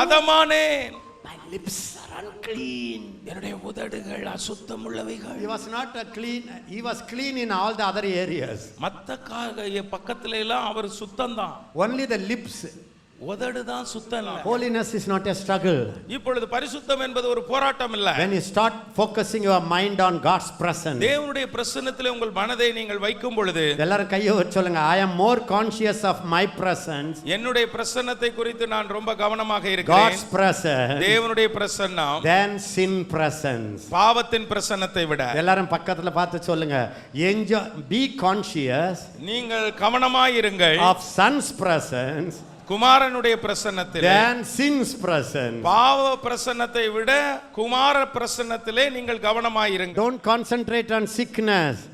அதமானேன்.
My lips are unclean.
என்னுடைய உதடுகள் அசுத்தம் உள்ளவைகள்.
He was not a clean. He was clean in all the other areas.
மத்த பக்கத்துல எல்லாம் அவர் சுத்தம் தான்.
Only the lips.
உதடு தான் சுத்தம் இல்ல.
Holiness is not a struggle.
இப்பொழுது பரிசுத்தம் என்பது ஒரு போராட்டம் இல்ல.
When you start focusing your mind on God's presence,
தேவனுடைய பிரசன்னத்திலே உங்கள் மனதை நீங்கள் வைக்கும் பொழுது,
எல்லாரும் கையை வச்சு சொல்லுங்க, I am more conscious of my presence.
என்னுடைய பிரசன்னத்தை குறித்து நான் ரொம்ப கவனமாக இருக்கிறேன்.
God's presence.
தேவனுடைய பிரசன்னம்
than sin presence.
பாவத்தின் பிரசன்னத்தை விட.
எல்லாரும் பக்கத்துல பார்த்து சொல்லுங்க, enjoy, be conscious.
நீங்கள் கவனமாய் இருங்கள்.
of son's presence.
குமாரனுடைய பிரசன்னத்திலே
than sin's presence.
பாவ பிரசன்னத்தை விட குமார பிரசன்னத்திலே நீங்கள் கவனமாயிருங்க.
Don't concentrate on sickness.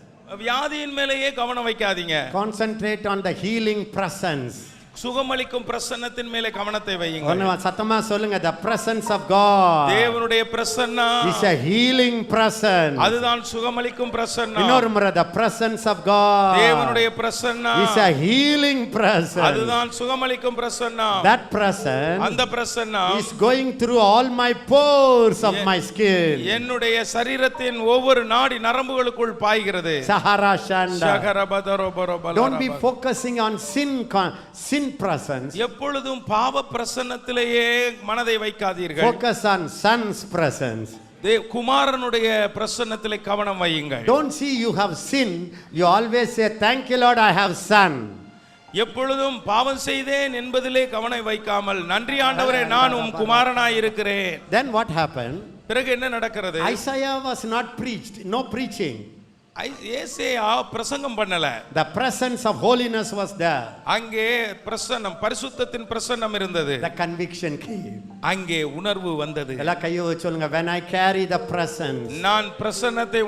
வியாதியின் மேலேயே கவனம் வைக்காதீங்க.
Concentrate on the healing presence.
சுகமளிக்கும் பிரசன்னத்தின் மேலே கவனத்தை வையுங்க.
சத்தமா சொல்லுங்க, the presence of God.
தேவனுடைய பிரசன்னம்
is a healing presence.
அதுதான் சுகமளிக்கும் பிரசன்னம்.
இன்னொரு முறை, the presence of God.
தேவனுடைய பிரசன்னம்
is a healing presence.
அதுதான் சுகமளிக்கும் பிரசன்னம்.
that presence
அந்த பிரசன்னம்
is going through all my pores of my skin.
என்னுடைய சரீரத்தின் ஒவ்வொரு நாடி நரம்புகளுக்குள் பாய்கிறது.
சஹரா ஷண்டா.
ஷகரபதரோபரோபலரப.
Don't be focusing on sin presence.
எப்பொழுதும் பாவ பிரசன்னத்திலேயே மனதை வைக்காதீர்கள்.
focus on son's presence.
குமாரனுடைய பிரசன்னத்திலே கவனம் வையுங்கள்.
Don't see you have sinned, you always say thank you Lord I have son.
எப்பொழுதும் பாவம் செய்தேன் என்பதிலே கவனம் வைக்காமல், நன்றி ஆண்டவரே நான் உம் குமாரனாய் இருக்கிறேன்.
Then what happened?
பிறகு என்ன நடக்கிறது?
Isaiah was not preached, no preaching.
ஏசாயா பிரசங்கம் பண்ணல.
The presence of holiness was there.
அங்கே பிரசன்னம், பரிசுத்தத்தின் பிரசன்னம் இருந்தது.
The conviction came.
அங்கே உணர்வு வந்தது.
எல்லாம் கையை வச்சு சொல்லுங்க, when I carry the presence.
நான் பிரசன்னத்தை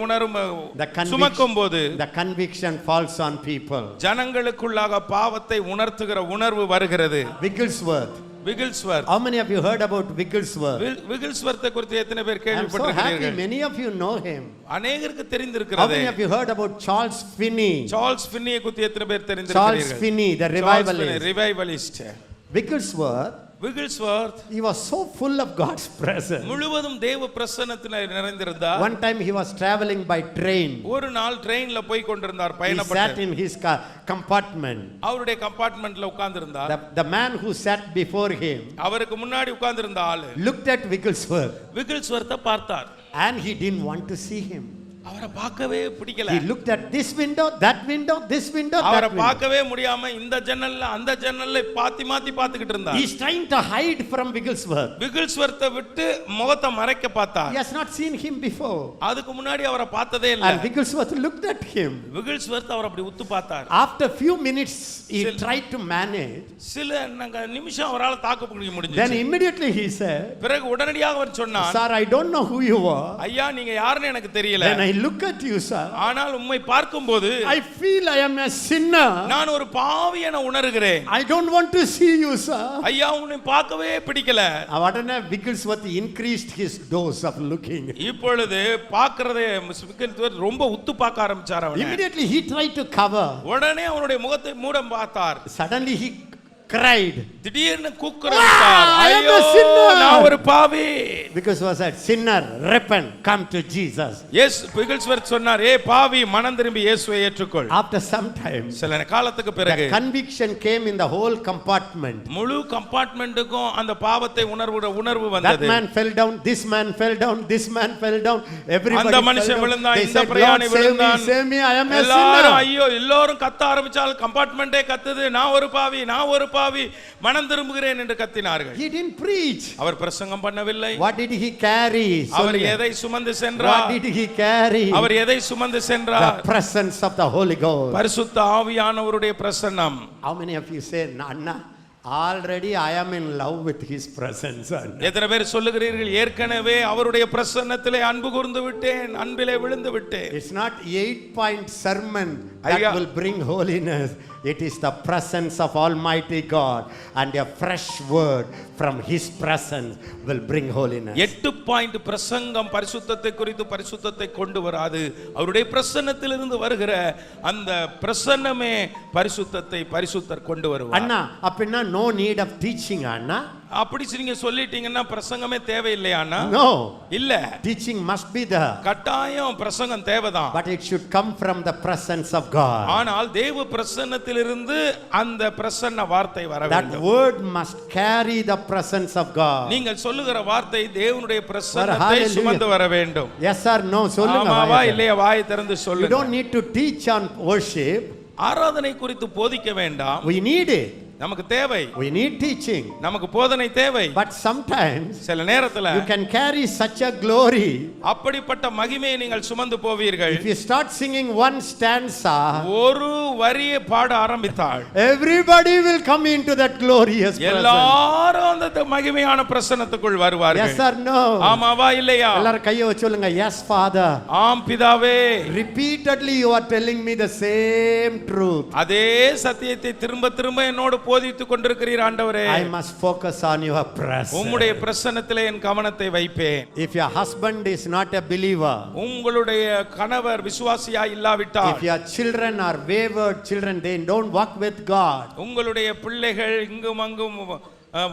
சுமக்கும் போது
the conviction falls on people.
ஜனங்களுக்குள்ளாக பாவத்தை உணர்த்துகிற உணர்வு வருகிறது.
Wigglesworth.
How
many of you heard about Wigglesworth?
Wigglesworth குறித்து எத்தனை பேர்
கேள்விப்பட்டிருக்கிறீர்கள்? I'm so happy many of you know him.
அநேகருக்கு தெரிந்திருக்கிறது.
How many of you heard about Charles Finney?
Charles Finney குறித்து எத்தனை பேர் தெரிந்திருக்கிறீர்கள்?
Charles Finney, the revivalist.
Revivalist. விகில்ஸ்வர்த்
he was so full of God's presence.
முழுவதும் தேவ பிரசன்னத்தில் நிறைந்திருந்தார்.
One time he was traveling by train.
ஒரு நாள் ட்ரெயின்ல போய் கொண்டிருந்தார்
He
பயணப்பட்டு.
sat in his compartment.
அவருடைய கம்பார்ட்மெண்ட்ல உட்கார்ந்திருந்தார்.
The man who sat before him
அவருக்கு முன்னாடி உட்கார்ந்திருந்த ஆளு
looked at Wigglesworth
விகில்ஸ்வர்த்தை பார்த்தார்.
and he didn't want to see him.
அவரை பார்க்கவே பிடிக்கல.
He looked at this window, that window, this window,
அவரை
that window.
பார்க்கவே முடியாம இந்த ஜன்னல்ல அந்த ஜன்னல்ல மாத்தி பார்த்துக்கிட்டு இருந்தார்.
He is trying to hide from Wigglesworth.
விகில்ஸ்வர்த்தை விட்டு முகத்தை மறைக்க பார்த்தார்.
He has not seen him before.
அதுக்கு முன்னாடி அவரை பார்த்ததே இல்ல.
And Wigglesworth looked at him.
விகில்ஸ்வர்த் அவர் அப்படி உத்து பார்த்தார்.
After few minutes he tried to manage.
சில நிமிஷம் அவரால் தாக்கு பிடிக்க முடிஞ்சது.
Then immediately he said,
பிறகு உடனடியாக அவர் சொன்னார்,
"Sir, I don't know who you are."
ஐயா நீங்க யாருன்னு எனக்கு தெரியல.
Then I look at you, sir.
ஆனால் உம்மை பார்க்கும்போது
I feel I am a sinner.
நான் ஒரு பாவி என உணர்கிறேன்.
I don't want to see you, sir.
ஐயா உன்னை பார்க்கவே பிடிக்கல.
Avadana Wigglesworth increased his dose of looking.
இப்பொழுது பார்க்கிறதே விகில்ஸ்வர்த் ரொம்ப உத்து பார்க்க ஆரம்பிச்சார் அவனை.
Immediately he tried to cover.
உடனே அவனுடைய முகத்தை மூட பார்த்தார்.
Suddenly he cried.
திடீர்னு கூக்குரலிட்டார்,
I am
ஐயோ
a sinner.
நான் ஒரு பாவி.
Because was said, "Sinner, repent, come to Jesus."
விகில்ஸ்வர்த் சொன்னார், ஏ பாவி மனம் திரும்பி இயேசுவை ஏற்றுக்கொள்.
After some time,
சில காலத்துக்கு பிறகு
the conviction came in the whole compartment.
முழு கம்பார்ட்மெண்ட்டுக்கும் அந்த பாவத்தை உணர்வு
That
வந்தது.
man fell down, this man fell down, this man fell down, everybody
அந்த
fell
மனுஷன்
down.
விழுந்தான்,
They
இந்த
said,
பிரயாணி
"Lord, save me,
விழுந்தான்."
save me, I am a
எல்லாரும்
sinner.
ஐயோ எல்லாரும் கத்த ஆரம்பிச்சால் கம்பார்ட்மெண்டே கத்துது, நான் ஒரு பாவி நான் ஒரு பாவி மனம் திரும்புகிறேன் என்று கத்தினார்கள்.
He didn't preach.
அவர் பிரசங்கம் பண்ணவில்லை.
What did he carry?
அவர் எதை சுமந்து சென்றார்?
What did he carry?
அவர் எதை சுமந்து சென்றார்?
The presence of the Holy Ghost.
பரிசுத்த ஆவியானவருடைய பிரசன்னம்.
How many of you say, "Anna, already I am in love with his presence"?
எத்தனை பேர் சொல்லுகிறீர்கள், ஏற்கனவே அவருடைய பிரசன்னத்திலே அன்பு கூர்ந்து விட்டேன், அன்பிலே விழுந்து விட்டேன்.
It's not 8-point sermon that
ஐயா.
will bring holiness. It is the presence of Almighty God, and a fresh word from his presence will bring holiness.
8 point பிரசங்கம் பரிசுத்தத்தை குறித்து பரிசுத்தத்தை கொண்டு வராது. அவருடைய பிரசன்னத்திலிருந்து வருகிற அந்த பிரசன்னமே பரிசுத்தத்தை பரிசுத்தர் கொண்டு வருவார்.
Anna, apna no need of teaching, Anna.
அப்படி நீங்க சொல்லிட்டீங்கன்னா பிரசங்கமே தேவையில்லையானா?
No.
இல்ல.
Teaching must be there.
கட்டாயம் பிரசங்கம் தேவைதான்.
But it should come from the presence of God.
ஆனால் தேவ பிரசன்னத்திலிருந்து அந்த பிரசன்ன வார்த்தை வர
That
வேண்டும்.
word must carry the presence of God.
நீங்கள் சொல்லுகிற வார்த்தை தேவனுடைய பிரசன்னத்தை
Hallelujah.
சுமந்து வர வேண்டும்.
Yes or no? சொல்லுங்க.
ஆமாவா இல்லையா? வாய் திறந்து
You
சொல்லுங்க.
don't need to teach on worship.
ஆராதனை குறித்து போதிக்க வேண்டாம்.
We need it.
நமக்கு தேவை.
We need teaching.
நமக்கு போதனை தேவை.
But sometimes
சில நேரத்துல
you can carry such a glory.
அப்படிப்பட்ட மகிமையை நீங்கள் சுமந்து போவீர்கள்.
If you start singing one stanza,
ஒரு வரியை பாட ஆரம்பித்தால்
everybody will come into that glorious presence.
எல்லாரும் அந்த மகிமையான பிரசன்னத்துக்குள் வருவார்கள்.
Yes or no?
ஆமாவா இல்லையா?
எல்லாரும் கையை வச்சு சொல்லுங்க. Yes, Father.
ஆம் பிதாவே.
Repeatedly you are telling me the same truth.
அதே சத்தியத்தை திரும்ப திரும்ப என்னோடு போதித்துக் கொண்டிருக்கிறீர் ஆண்டவரே.
I must focus on your presence.
உம்முடைய பிரசன்னத்திலே என் கவனத்தை வைப்பேன்.
If your husband is not a believer,
உங்களுடைய கணவர் விசுவாசியா இல்லாவிட்டால்,
if your children are wayward children, they don't walk with God,
உங்களுடைய பிள்ளைகள் இங்கும் அங்கும்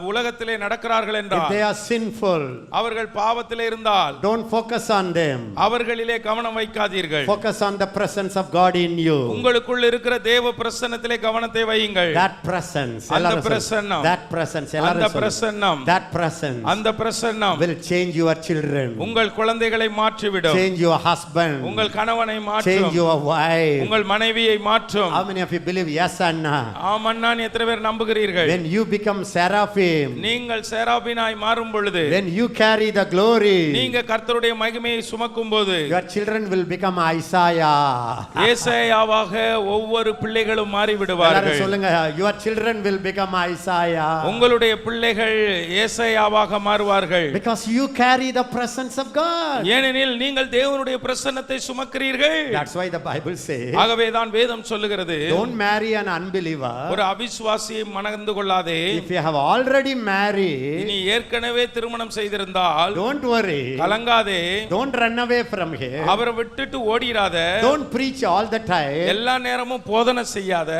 உலகத்திலே நடக்கிறார்கள்
if
என்றால்,
they are sinful,
அவர்கள் பாவத்திலே இருந்தால்
don't focus on them.
அவர்களிலே கவனம் வைக்காதீர்கள்.
Focus on the presence of God in you.
உங்களுக்குள் இருக்கிற தேவ பிரசன்னத்திலே கவனத்தை வையுங்கள்.
That presence,
அந்த பிரசன்னம்,
that presence,
அந்த பிரசன்னம்,
that presence
அந்த பிரசன்னம்
will change your children,
உங்கள் குழந்தைகளை மாற்றிவிடும்.
change your husband,
உங்கள் கணவனை
change
மாற்றும்.
your wife.
உங்கள் மனைவியை மாற்றும்.
How many of you believe? Yes, Anna.
ஆமண்ணான் எத்தனை பேர் நம்புகிறீர்கள்?
When you become seraphim,
நீங்கள் சேராபீனாய் மாறும் பொழுது,
when you carry the glory,
நீங்க கர்த்தருடைய மகிமையை சுமக்கும் போது,
your children will become Isaiah.
ஏசாயாவாக ஒவ்வொரு பிள்ளைகளும் மாறி விடுவார்கள்.
சொல்லுங்க, your children will become Isaiah.
உங்களுடைய பிள்ளைகள் ஏசாயாவாக மாறுவார்கள்.
Because you carry the presence of God.
ஏனெனில் நீங்கள் தேவனுடைய பிரசன்னத்தை சுமக்கிறீர்கள்.
That's why the Bible says,
ஆகவே தான் வேதம் சொல்லுகிறது,
don't marry an unbeliever.
ஒரு அவிசுவாசியை மணந்து கொள்ளாதே.
If you have already married,
நீ ஏற்கனவே திருமணம் செய்திருந்தால்
don't worry.
கலங்காதே.
Don't run away from here.
அவரை விட்டுட்டு ஓடிராத.
Don't preach all the time.
எல்லா நேரமும் போதனை செய்யாத.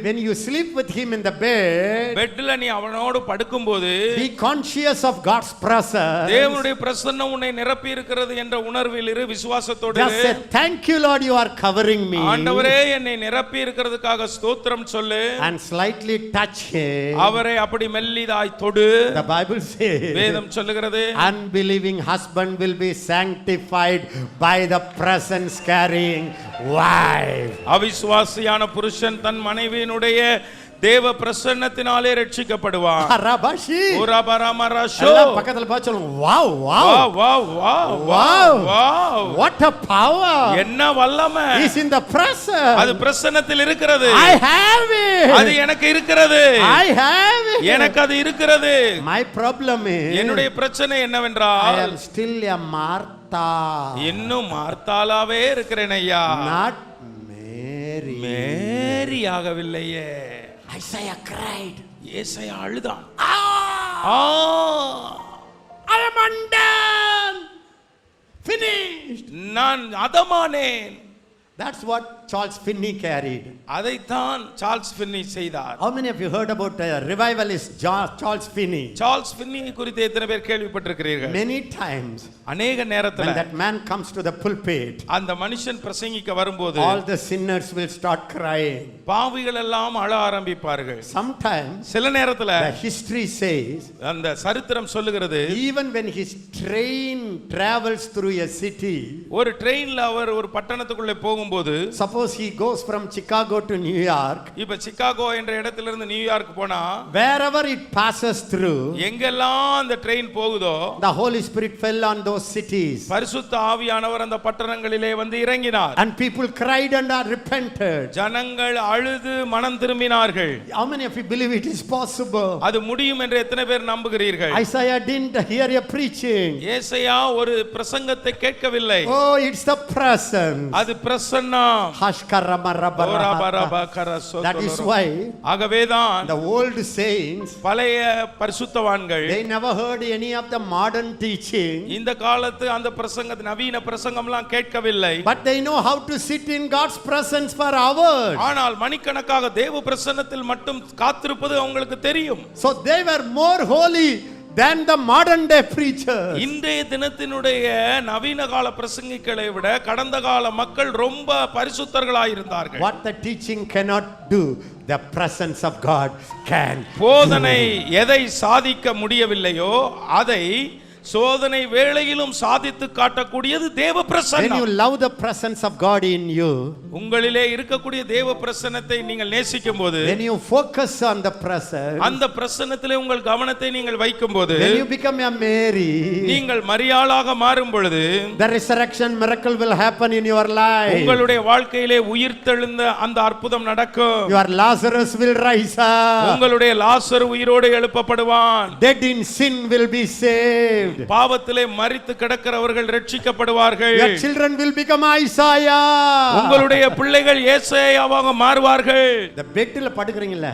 When you sleep with him in the bed,
பெட்ல நீ அவனோடு படுக்கும்போது
be conscious of God's presence.
தேவனுடைய பிரசன்னம் உன்னை நிரப்பி இருக்கிறது என்ற உணர்வில் இரு, விசுவாசத்தோடு
Just say, thank you Lord, you are covering me.
ஆண்டவரே என்னை நிரப்பி இருக்கிறதுக்காக ஸ்தோத்திரம் சொல்லு.
And slightly touch him.
அவரை அப்படி மெல்லிதாய் தொடு.
The Bible says,
வேதம் சொல்லுகிறது,
unbelieving husband will be sanctified by the presence carrying wife.
அவிசுவாசியான புருஷன் தன் மனைவியினுடைய தேவ பிரசன்னத்தினாலே ரட்சிக்கப்படுவான்.
அரபாஷி
ஓரபரமரஷோ.
எல்லாம் பக்கத்துல பார்த்து சொல்லுங்க, wow wow
wow wow
wow
wow,
what a power,
என்ன வல்லமை.
is in the presence.
அது பிரசன்னத்தில் இருக்கிறது.
I have it.
அது எனக்கு இருக்கிறது.
I have it.
எனக்கு அது இருக்கிறது.
My problem is,
என்னுடைய பிரச்சனை
I
என்னவென்றால்
am still a Martha,
இன்னும் மார்த்தாளாவே இருக்கிறேன் ஐயா,
not Mary.
Mary ஆகவில்லையே.
Isaiah cried,
ஏசாயா அழுதான்.
I am undone, finished.
நான் அதமானேன்.
That's what Charles Finney carried.
அதைத்தான் சார்ல்ஸ் ஃபின்னி செய்தார்.
How many of you heard about revivalist Charles Finney?
Charles Binny குறித்து எத்தனை பேர் கேள்விப்பட்டிருக்கிறீர்கள்?
Many times
அநேக நேரத்துல
when that man comes to the pulpit,
அந்த மனுஷன் பிரசங்கிக்க வரும்போது
all the sinners will start crying.
பாவிகள் எல்லாம் அழ ஆரம்பிப்பார்கள்.
Sometimes
சில நேரத்துல
the history says,
அந்த சரித்திரம் சொல்லுகிறது,
even when his train travels through a city,
ஒரு ட்ரெயின்ல அவர் ஒரு பட்டணத்துக்குள்ளே போகும்போது,
suppose he goes from Chicago to New York,
இப்ப சிகாகோ என்ற இடத்திலிருந்து நியூயார்க் போனா,
wherever it passes through,
எங்கெல்லாம் அந்த ட்ரெயின் போகுதோ,
the Holy Spirit fell on those cities,
பரிசுத்த ஆவியானவர் அந்த பட்டணங்களிலே வந்து இறங்கினார்.
and people cried and are repented.
ஜனங்கள் அழுது மனம் திரும்பினார்கள்.
How many of you believe it is possible?
அது முடியும் என்று எத்தனை பேர் நம்புகிறீர்கள்?
Isaiah didn't hear a preaching.
ஏசாயா ஒரு பிரசங்கத்தை கேட்கவில்லை.
Oh, it's the presence.
அது பிரசன்னம்.
That is why
ஆகவேதான்
the old saints,
பழைய பரிசுத்தவான்கள்,
they never heard any of the modern teaching,
இந்த காலத்து அந்த பிரசங்க நவீன பிரசங்கம்லாம் கேட்கவில்லை.
but they know how to sit in God's presence for hours.
ஆனால் மணிக்கணக்காக தேவ பிரசன்னத்தில் மட்டும் காத்திருப்பது அவங்களுக்கு தெரியும்.
So they were more holy than the modern day preacher.
இன்றைய தினத்தினுடைய நவீன கால பிரசங்கிகளை விட கடந்த கால மக்கள் ரொம்ப பரிசுத்தர்களாய் இருந்தார்கள்.
What the teaching cannot do, the presence of God can.
போதனை எதை சாதிக்க முடியவில்லையோ அதை சோதனை வேளையிலும் சாதித்து காட்டக்கூடியது தேவ
When
பிரசன்னம்.
you love the presence of God in you,
உங்களிலே இருக்கக்கூடிய தேவ பிரசன்னத்தை நீங்கள் நேசிக்கும்போது,
when you focus on the presence,
அந்த பிரசன்னத்திலே உங்கள் கவனத்தை நீங்கள் வைக்கும்போது,
when you become a Mary,
நீங்கள் மரியாளாக மாறும் பொழுது,
the resurrection miracle will happen in your life.
உங்களுடைய வாழ்க்கையிலே உயிர்த்தெழுந்த அந்த அற்புதம் நடக்கும்.
Your Lazarus will rise up.
உங்களுடைய லாசர் உயிரோடு எழுப்பப்படுவான்.
Dead in sin will be saved.
பாவத்திலே மரித்து கிடக்கிறவர்கள் ரட்சிக்கப்படுவார்கள்.
Your children will become Isaiah.
உங்களுடைய பிள்ளைகள் ஏசாயாவாக மாறுவார்கள்.
The bedல படுக்கறீங்கல,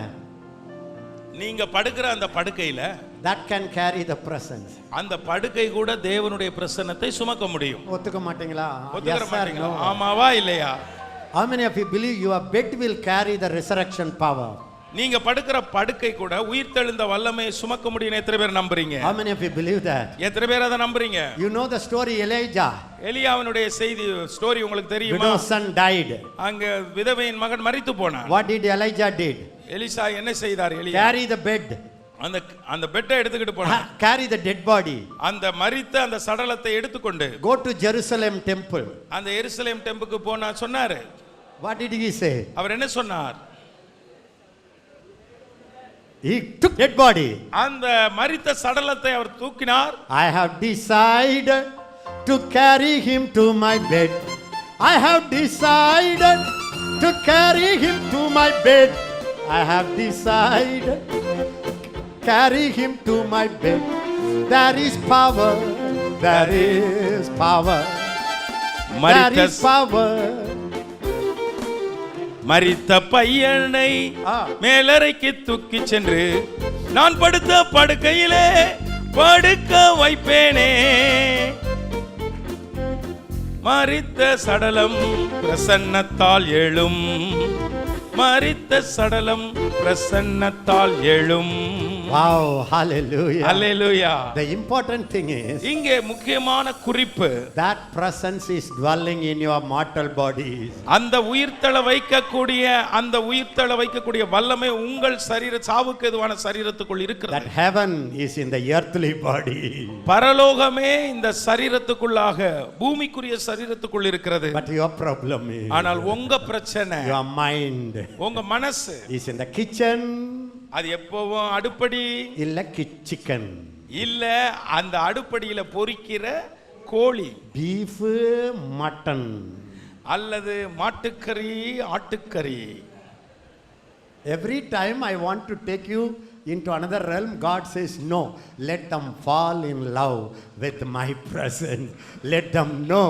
நீங்க படுக்கிற அந்த படுக்கையில,
that can carry the presence.
அந்த படுக்கை கூட தேவனுடைய பிரசன்னத்தை சுமக்க முடியும்.
ஒத்துக்க மாட்டீங்களா?
ஒத்துக்கற
Yes or
மாட்டீங்களா?
no?
ஆமாவா இல்லையா?
How many of you believe your bed will carry the resurrection power?
நீங்க படுக்கிற படுக்கை கூட உயிர்த்தெழுந்த வல்லமையை சுமக்க முடியும். எத்தனை பேர் நம்புறீங்க?
How many of you believe that?
எத்தனை பேர் அதை நம்புறீங்க?
You know the story Elijah.
எலியாவினுடைய செய்தி ஸ்டோரி உங்களுக்கு தெரியுமா?
Widow's son died.
அங்க விதவையின் மகன் மரித்து போனான்.
What did Elijah did?
Elisha என்ன செய்தார்? எலியா
Carry the bed.
அந்த பெட்டை எடுத்துக்கிட்டு போனான்.
Carry the dead body.
அந்த மரித்த அந்த சடலத்தை எடுத்துக்கொண்டு
Go to Jerusalem temple.
அந்த எருசலேம் டெம்பிளுக்கு போனா சொன்னாரு.
What did he say?
அவர் என்ன சொன்னார்?
He took dead body.
அந்த மரித்த சடலத்தை அவர் தூக்கினார்.
I have decided to carry him to my bed. I have decided to carry him to my bed. I have decided carry him to my bed. There is power. There is power. There is power.
மரித்த பையனை மேலறைக்கு தூக்கி சென்று நான் படுத்த படுக்கையிலே படுக்க வைப்பேனே. மரித்த சடலம் பிரசன்னத்தால் எழும், மரித்த சடலம் பிரசன்னத்தால் எழும்.
Wow, hallelujah.
Hallelujah.
The important thing is
இங்கே முக்கியமான குறிப்பு,
that presence is dwelling in your mortal bodies.
அந்த உயிர்த்தெழ வைக்கக்கூடிய வல்லமை உங்கள் சாவுக்கு எதுவான சரீரத்துக்குள் இருக்கிறது.
That heaven is in the earthly body.
பரலோகமே இந்த சரீரத்துக்குள்ளாக பூமிக்குரிய சரீரத்துக்குள் இருக்கிறது.
But your problem is,
ஆனால் உங்க பிரச்சனை,
your mind
உங்க மனசு
is in the kitchen.
அது எப்பவும் அடுப்படி
இல்ல chicken,
இல்ல அந்த அடுப்படியில பொரிக்கிற கோழி,
beef, mutton,
அல்லது மாட்டுக்கறி, ஆட்டுக்கறி.
Every time I want to take you into another realm, God says no, let them fall in love with my presence. Let them know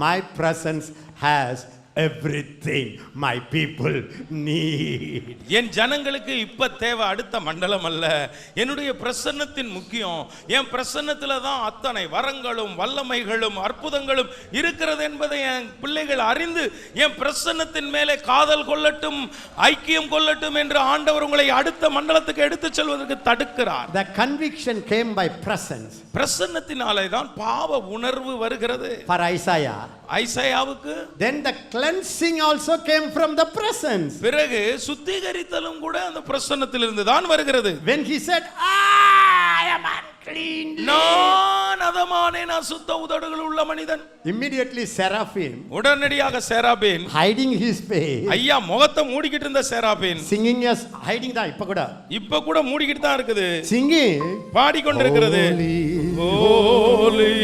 my presence has everything my people need.
என் ஜனங்களுக்கு இப்ப தேவை அடுத்த மண்டலம் அல்ல, என்னுடைய பிரசன்னத்தின் முக்கியம். என் பிரசன்னத்துல தான் அத்தனை வரங்களும் வல்லமைகளும் அற்புதங்களும் இருக்கிறது என்பதை என் பிள்ளைகள் அறிந்து என் பிரசன்னத்தின் மேலே காதல் கொள்ளட்டும், ஐக்கியம் கொள்ளட்டும் என்று ஆண்டவர் உங்களை அடுத்த மண்டலத்துக்கு எடுத்து செல்வதற்கு தடுக்கிறார்.
The conviction came by presence.
பிரசன்னத்தினாலே தான் பாவ உணர்வு வருகிறது.
For Isaiah,
ஐசாயாவுக்கு
then the cleansing also came from the presence.
பிறகு சுத்திகரித்தலும் கூட அந்த பிரசன்னத்திலிருந்து தான் வருகிறது.
When he said, I am unclean,
நான் அதமானேன், அசுத்த உதடுகள் உள்ள மனிதன்.
immediately seraphim,
உடனடியாக சேராபீன்
hiding his face,
ஐயா முகத்தை மூடிக்கிட்டு இருந்த சேராபீன்
singing as hiding தான்
இப்ப கூட மூடிக்கிட்டு தான் இருக்குது,
singing,
பாடிக்கொண்டிருக்கிறது.
holy,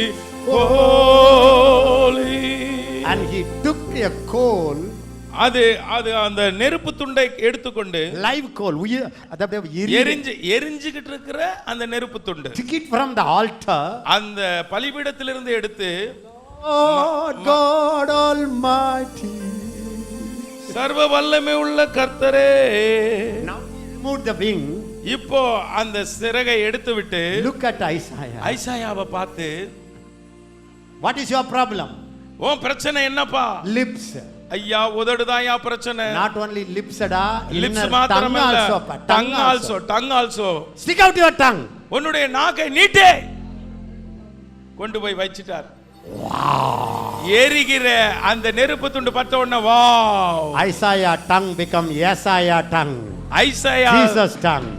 holy.
and he took a coal,
அது அந்த நெருப்பு துண்டை எடுத்துக்கொண்டு,
live coal,
எரிஞ்சுகிட்டு இருக்கிற அந்த நெருப்பு துண்டு,
took it from the altar,
அந்த பலிபீடத்திலிருந்து எடுத்து,
God Almighty,
சர்வ வல்லமை உள்ள கர்த்தரே.
now remove the wing,
இப்போ அந்த சிறகை எடுத்து விட்டு,
look at Isaiah.
ஐசாயாவை பார்த்து,
What is your problem?
உன் பிரச்சனை என்னப்பா?
Lips.
ஐயா உதடுதாயா பிரச்சனை.
Not only lips ada,
lips மாத்திரமல்ல, tongue also.
Stick out your tongue.
உன்னுடைய நாக்கை நீட்டே. கொண்டு போய் வச்சிட்டார். எரிகிற அந்த நெருப்பு துண்டு பட்ட உடனே wow,
Isaiah tongue become Yesaya tongue.
Isaiah
Jesus tongue.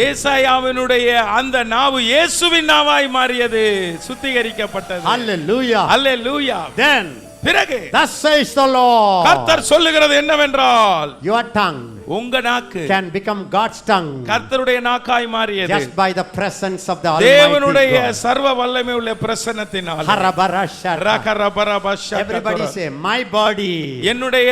ஏசாயாவினுடைய அந்த நாவு இயேசுவின் நாவாய் மாறியது, சுத்திகரிக்கப்பட்டது.
Hallelujah.
Hallelujah.
Then
பிறகு
thus says the Lord,
கர்த்தர் சொல்லுகிறது என்னவென்றால்,
your tongue
உங்க நாக்கு
can become God's tongue
கர்த்தருடைய நாக்காய் மாறியது,
just by the presence of the Almighty
தேவனுடைய
God.
சர்வ வல்லமை உள்ள பிரசன்னத்தினால்.
Everybody say, my body
என்னுடைய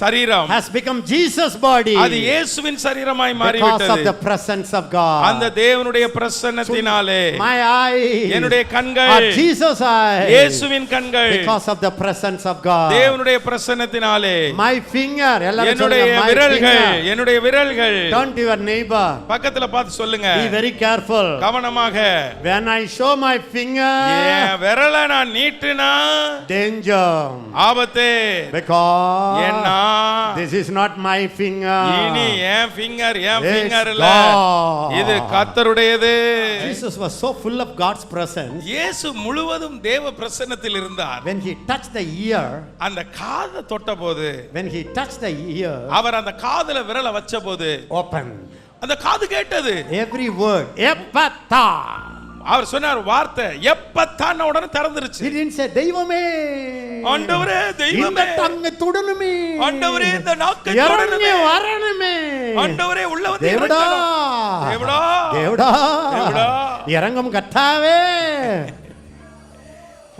சரீரம்
has become Jesus body
அது இயேசுவின் சரீரமாய்
because
மாறிவிட்டது,
of the presence of God.
அந்த தேவனுடைய பிரசன்னத்தினாலே.
My eyes
என்னுடைய கண்கள்
are Jesus eyes
இயேசுவின் கண்கள்
because of the presence of God.
தேவனுடைய பிரசன்னத்தினாலே.
My finger,
என்னுடைய விரல்கள், என்னுடைய விரல்கள்.
Turn to your neighbor,
பக்கத்துல பார்த்து சொல்லுங்க,
be very careful.
கவனமாக.
When I show my finger,
விரலை நான் நீட்டினா
danger,
ஆபத்து.
because
ஏன்னா
this is not my finger,
இனி என் ஃபிங்கர் இல்ல,
God.
இது கர்த்தருடையது.
Jesus was so full of God's presence.
இயேசு முழுவதும் தேவ பிரசன்னத்தில் இருந்தார்.
When he touched the ear,
அந்த காதை தொட்டபோது,
when he touched the ear,
அவர் அந்த காதுல விரலை வச்சபோது
open,
அந்த காது கேட்டது.
every word, ephphatha.
அவர் சொன்னார் வார்த்தை எப்பத்தான் உடனே திறந்துருச்சு.
He didn't say தெய்வமே,
ஆண்டவரே தெய்வமே,
இந்த டங்கை தொடணுமே,
ஆண்டவரே இந்த நாக்கை
தொடணுமே, வரணுமே,
ஆண்டவரே உள்ள வந்து
தேவடா,
தேவடா,
தேவடா,
தேவடா,
இறங்கும் கர்த்தாவே.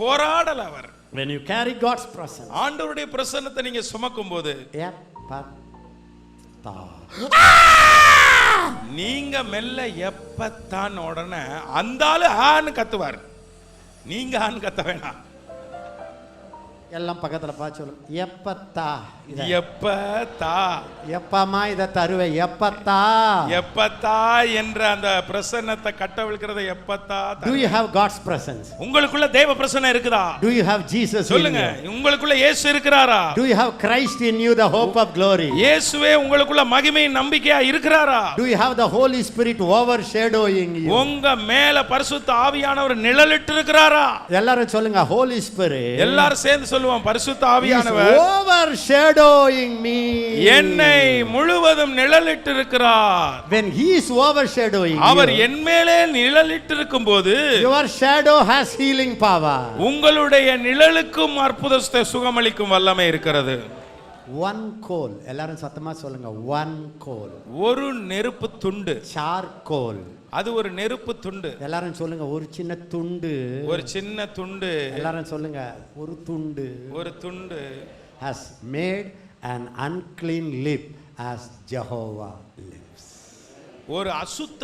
போராடல அவர்.
When you carry God's presence,
ஆண்டவருடைய பிரசன்னத்தை நீங்க சுமக்கும்போது,
எப்பத்தா,
நீங்க மெல்ல எப்பத்தான் உடனே அந்த ஆளு ஆன்னு கத்துவார், நீங்க ஆன்னு கத்த வேணாம்.
எல்லாம் பக்கத்துல பார்த்து சொல்லு. எப்பத்தா இத
எப்பத்தா
எப்பமா இத தருவே எப்பத்தா.
எப்பத்தா என்ற அந்த பிரசன்னத்தை கட்டவிழ்க்கிறத எப்பத்தா.
Do you have God's presence?
உங்களுக்குள்ள தேவ பிரசன்னம் இருக்குதா?
Do you have Jesus in
சொல்லுங்க.
you?
உங்களுக்குள்ள இயேசு இருக்கிறாரா?
Do you have Christ in you, the hope of glory?
இயேசுவே உங்களுக்குள்ள மகிமையின் நம்பிக்கையா இருக்கிறாரா?
Do you have the Holy Spirit overshadowing you?
உங்க மேல பரிசுத்த ஆவியானவர் நிழலிட்டு இருக்கிறாரா?
எல்லாரும் சொல்லுங்க. Holy Spirit
எல்லாரும் சேர்ந்து சொல்லுவோம். பரிசுத்த
is
ஆவியானவர்
overshadowing me.
என்னை முழுவதும் நிழலிட்டு இருக்கிறார்.
When he is overshadowing
our
you,
என் மேலே நிழலிட்டு இருக்கும்போது
your shadow has healing power.
உங்களுடைய நிழலுக்கும் அற்புதத்தை சுகமளிக்கும் வல்லமை இருக்கிறது.
One coal. எல்லாரும் சத்தமா சொல்லுங்க. One coal.
ஒரு நெருப்பு துண்டு.
Charcoal.
அது ஒரு நெருப்பு துண்டு.
எல்லாரும் சொல்லுங்க. ஒரு சின்ன துண்டு.
ஒரு சின்ன துண்டு.
எல்லாரும் சொல்லுங்க. ஒரு துண்டு.
ஒரு துண்டு
has made an unclean lip as Jehovah lives.
ஒரு அசுத்த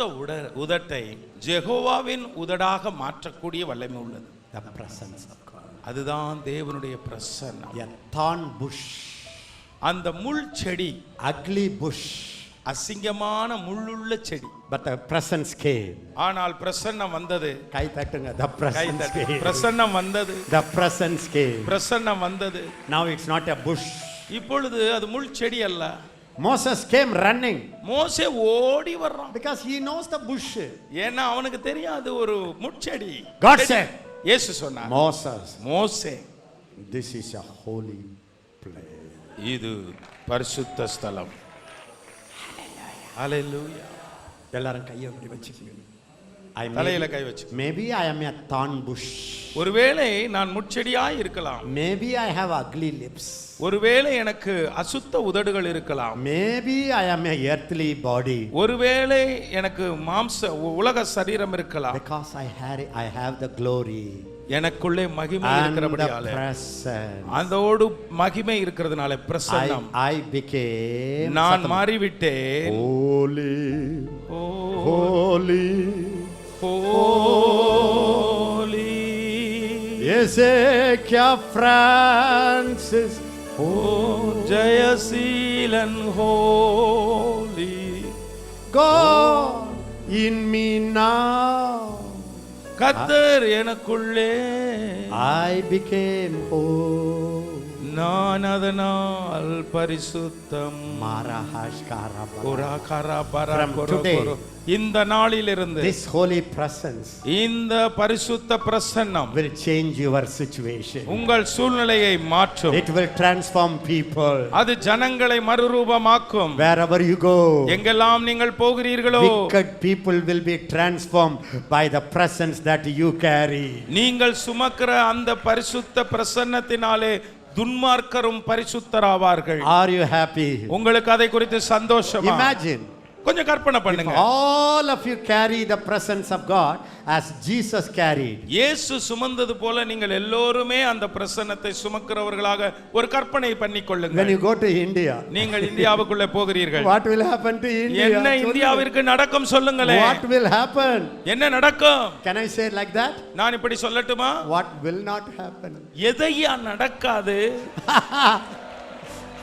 உதட்டை ஜெகோவாவின் உதடாக மாற்றக்கூடிய வல்லமை உள்ளது.
The presence of God.
அதுதான் தேவனுடைய பிரசன்னம்.
A thorn bush.
அந்த முள் செடி,
Ugly bush.
அசிங்கமான முள்ளுள்ள செடி.
But the presence came.
ஆனால் பிரசன்னம் வந்தது.
கை தட்டுங்க. The presence came.
பிரசன்னம் வந்தது.
The presence came.
பிரசன்னம் வந்தது.
Now it's not a bush.
இப்பொழுது அது முள் செடி அல்ல.
Moses came running.
மோசே ஓடி வர்றான்.
Because he knows the bush.
ஏன்னா அவனுக்கு தெரியாது ஒரு முட்செடி.
God said,
இயேசு சொன்னார்,
Moses,
மோசே,
this is a holy place.
இது பரிசுத்த ஸ்தலம். ஹalleluya.
எல்லாரும் கையை அப்படி வச்சுக்கோங்க.
தலையில கை வச்சு.
Maybe I am a thorn bush.
ஒருவேளை நான் முட்செடியாய் இருக்கலாம்.
Maybe I have ugly lips.
ஒருவேளை எனக்கு அசுத்த உதடுகள் இருக்கலாம்.
Maybe I am a earthly body.
ஒருவேளை எனக்கு மாம்ச உலக சரீரம் இருக்கலாம்.
Because I have the glory.
எனக்குள்ளே மகிமை இருக்கிறபடியாலே, அதோடு மகிமை இருக்கிறதுனால பிரசன்னம்.
I became,
நான் மாறிவிட்டேன்.
holy, holy,
holy.
Ezekiel Francis,
Jayaseelan holy.
God in me now.
கர்த்தர் எனக்குள்ளே,
I became whole.
நான் அதனால் பரிசுத்தம்.
From today,
இந்த நாளிலிருந்து
this holy presence
இந்த பரிசுத்த பிரசன்னம்
will change your situation.
உங்கள் சூழ்நிலையை மாற்றும்.
It will transform people.
அது ஜனங்களை மறுரூபமாக்கும்.
Wherever you go,
எங்கெல்லாம் நீங்கள் போகிறீர்களோ,
wicked people will be transformed by the presence that you carry.
நீங்கள் சுமக்கிற அந்த பரிசுத்த பிரசன்னத்தினாலே துன்மார்க்கரும் பரிசுத்தராவார்கள்.
Are you happy?
உங்களுக்கு அதை குறித்து சந்தோஷமா?
Imagine.
கொஞ்சம் கற்பனை பண்ணுங்க.
All of you carry the presence of God as Jesus carried.
இயேசு சுமந்தது போல நீங்கள் எல்லோருமே அந்த பிரசன்னத்தை சுமக்கிறவர்களாக ஒரு கற்பனை பண்ணிக்கொள்ளுங்கள்.
When you go to India,
நீங்கள் இந்தியாவுக்குள்ளே போகிறீர்கள்,
what will happen to India?
என்ன இந்தியாவிற்கு நடக்கும் சொல்லுங்களே.
What will happen?
என்ன நடக்கும்?
Can I say it like that?
நான் இப்படி சொல்லட்டுமா?
What will not happen?
எதையா நடக்காது?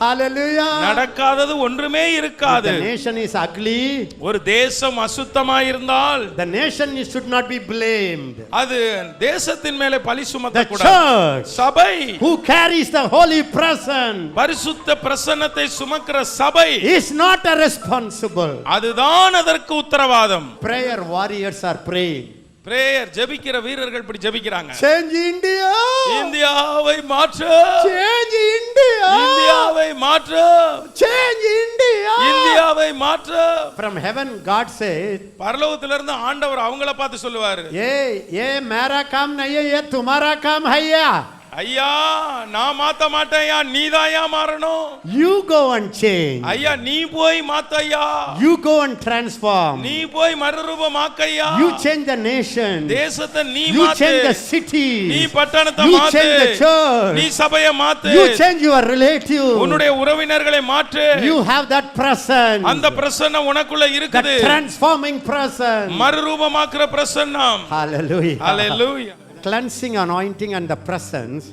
Hallelujah.
நடக்காதது ஒன்றுமே இருக்காது.
The nation is ugly.
ஒரு தேசம் அசுத்தமாய் இருந்தால்
the nation should not be blamed.
அது தேசத்தின் மேலே பழி சுமத்த
The
கூடாது.
church
சபை
who carries the holy presence
பரிசுத்த பிரசன்னத்தை சுமக்கிற சபை
is not a responsible.
அதுதான் அதற்கு உத்தரவாதம்.
Prayer warriors are praying.
Prayer ஜெபிக்கிற வீரர்கள் இப்படி ஜெபிக்கிறாங்க.
Change India.
இந்தியாவை மாற்று.
Change India.
இந்தியாவை மாற்று.
Change India.
இந்தியாவை மாற்று.
From heaven God said,
பரலோகத்திலிருந்து ஆண்டவர் அவங்கள பார்த்து சொல்லுவாரு,
ये मेरा काम नहीं है, ये तुम्हारा काम है या.
ஐயா நான் மாத்த மாட்டேயா, நீதாயா மாறணும்.
You go and change.
ஐயா நீ போய் Mahattaya.
You go and transform.
நீ போய் மறுரூபமாக்கையா.
You change the nation.
தேசத்தை நீ
You
மாத்து.
change the city.
நீ பட்டணத்தை
You
மாத்து.
change the church.
நீ சபையை மாத்து.
You change your relative.
உன்னுடைய உறவினர்களை மாற்று.
You have that presence.
அந்த பிரசன்னம் உனக்குள்ள இருக்குது.
The transforming presence.
மறுரூபமாக்குற பிரசன்னம்.
Hallelujah.
Hallelujah.
Cleansing anointing and the presence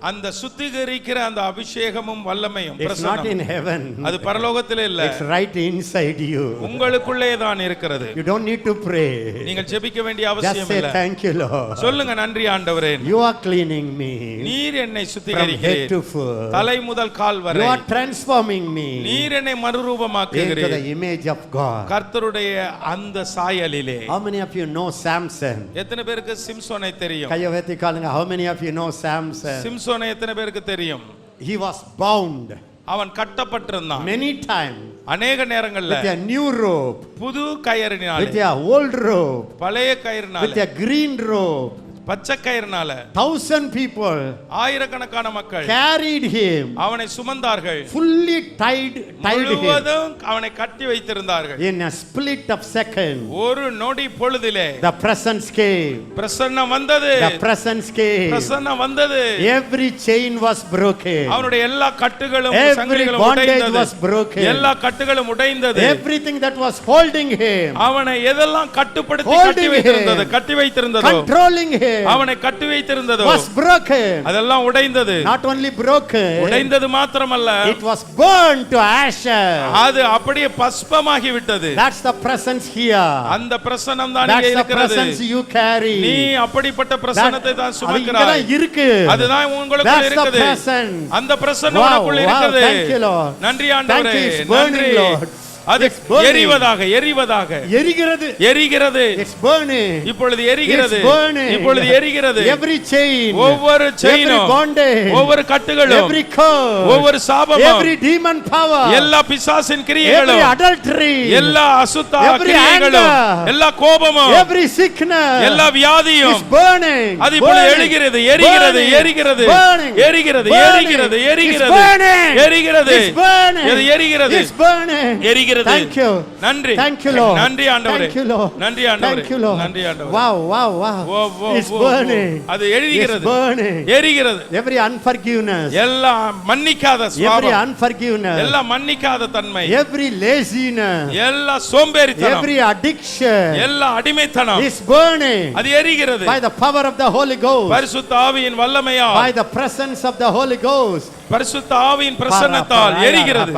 அந்த சுத்திகரிக்கிற அந்த அபிஷேகமும் வல்லமையும்
It's not in heaven.
அது பரலோகத்திலே இல்ல,
It's right inside you.
உங்களுக்குள்ளே தான் இருக்கிறது.
You don't need to pray.
நீங்கள் ஜெபிக்க வேண்டிய
Just
அவசியம்
say
இல்ல.
thank you, Lord.
சொல்லுங்க, நன்றி ஆண்டவரே,
You are cleaning me
நீர் என்னை
from head
சுத்திகரிக்கிறீர்,
to foot.
தலை முதல் கால்
You
வரை
are transforming me
நீர் என்னை
into
மறுரூபமாக்குகிறீர்
the image of God.
கர்த்தருடைய அந்த சாயலிலே.
How many of you know Samson?
எத்தனை பேருக்கு சிம்சோனை தெரியும்?
கையை வைத்து காலுங்க. How many of you know Samson?
சிம்சோனை எத்தனை பேருக்கு தெரியும்?
He was bound
அவன் கட்டப்பட்டிருந்தான்
many times
அநேக நேரங்கள்ல
with a new rope,
புது கயிறினால,
with a old rope,
பழைய கயிறினால,
with a green rope.
பச்சை கயிறினால
1,000 people
ஆயிரக்கணக்கான மக்கள்
carried him,
அவனை சுமந்தார்கள்,
fully tied him
முழுவதும் அவனை கட்டி வைத்திருந்தார்கள்.
in a split of second.
ஒரு நொடி பொழுதிலே
The presence came.
பிரசன்னம் வந்தது,
The presence came.
பிரசன்னம் வந்தது.
Every chain was broken.
அவனுடைய எல்லா கட்டுகளும்
Every
சங்கிலிகளும்
bondage
உடைந்தது,
was broken.
எல்லா கட்டுகளும் உடைந்தது.
Everything that was holding him,
அவனை எதெல்லாம் கட்டுப்படுத்தி
Holding
கட்டி வைத்திருந்தது,
him.
கட்டி வைத்திருந்ததோ,
controlling him,
அவனை கட்டி வைத்திருந்ததோ
was broken.
அதெல்லாம் உடைந்தது.
Not only broken,
உடைந்தது மாத்திரமல்ல,
it was burned to ashes.
அது அப்படியே பஸ்பமாகி விட்டது.
That's the presence here.
அந்த பிரசன்னம் தான் இங்கே
That's the
இருக்கிறது.
presence you carry.
நீ அப்படிப்பட்ட பிரசன்னத்தை தான்
அது
சுமக்கிறாய்.
இங்கதான் இருக்கு.
அதுதான் உங்களுக்குள்ள
That's the
இருக்குது.
presence.
அந்த பிரசன்னம்
Wow,
உனக்குள்ள
wow,
இருக்குது.
thank you, Lord.
நன்றி ஆண்டவரே,
Thank you, it's burning,
நன்றி.
Lord.
அது
It's burning.
எரிவதாக எரிவதாக
எரிகிறது.
எரிகிறது.
It's burning.
இப்பொழுது எரிகிறது.
It's burning.
இப்பொழுது எரிகிறது.
Every chain,
ஒவ்வொரு செயினும்,
every bondage,
ஒவ்வொரு கட்டுகளும்,
every curse,
ஒவ்வொரு சாபமும்,
every demon power,
எல்லா பிசாசின்
every
கிரியைகளும்,
adultery,
எல்லா அசுத்த
every
கிரியைகளும்,
anger,
எல்லா கோபமும்,
every sickness,
எல்லா வியாதியும்
is burning.
அது இப்பொழுது
burning,
எரிகிறது, எரிகிறது,
burning,
எரிகிறது,
burning,
எரிகிறது,
burning,
எரிகிறது,
it's
எரிகிறது,
burning,
எரிகிறது,
it's burning,
இது எரிகிறது,
it's burning.
எரிகிறது.
Thank you.
நன்றி,
Thank you, Lord.
நன்றி ஆண்டவரே,
Thank you, Lord.
நன்றி ஆண்டவரே,
Thank you, Lord.
நன்றி ஆண்டவரே.
Wow, wow, wow.
O, O,
It's
O, O.
burning.
அது
It's
எரிகிறது,
burning.
எரிகிறது.
Every unforgiveness,
எல்லா மன்னிக்காத
every
சுபாவம்,
unforgiveness,
எல்லா மன்னிக்காத தன்மை,
every laziness,
எல்லா சோம்பேறித்தனம்,
every addiction
எல்லா அடிமைத்தனம்
is burning
அது எரிகிறது.
by the power of the Holy Ghost,
பரிசுத்த ஆவியின் வல்லமையால்,
by the presence of the Holy Ghost.
பரிசுத்த ஆவியின் பிரசன்னத்தால் எரிகிறது,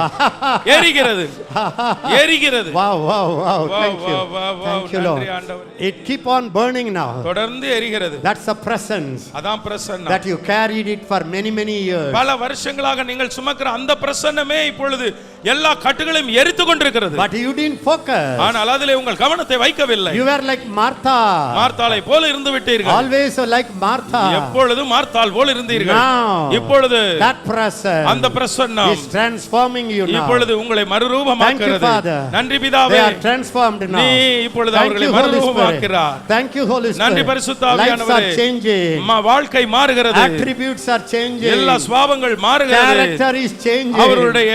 எரிகிறது, எரிகிறது.
Wow, wow, wow.
Wow,
Thank you.
wow, wow, wow.
Thank you,
நன்றி
Lord.
ஆண்டவரே.
It keep on burning now.
தொடர்ந்து எரிகிறது.
That's the presence
அதான் பிரசன்னம்.
that you carried it for many, many years.
பல வருஷங்களாக நீங்கள் சுமக்கிற அந்த பிரசன்னமே இப்பொழுது எல்லா கட்டுகளையும் எரித்து கொண்டிருக்கிறது.
But you didn't focus.
ஆனால் அதிலே உங்கள் கவனத்தை வைக்கவில்லை.
You were like Martha.
மார்த்தாளை போல இருந்து விட்டீர்கள்.
Always like Martha.
எப்பொழுதும் மார்த்தாள் போல இருந்தீர்கள்.
Now,
இப்பொழுது
that presence
அந்த பிரசன்னம்
is transforming you now.
இப்பொழுது உங்களை மறுரூபமாக்குகிறது.
Thank you, Father.
நன்றி
They
பிதாவே,
are transformed now.
நீ இப்பொழுது
Thank
அவர்களை
you, Holy Spirit.
மறுரூபமாக்குகிறார்.
Thank you, Holy
நன்றி
Spirit.
பரிசுத்த
Lives
ஆவியானவரே.
are changing.
வாழ்க்கை மாறுகிறது.
Attributes are changing.
எல்லா சுபாவங்கள் மாறுகிறது.
Character is changing.
அவருடைய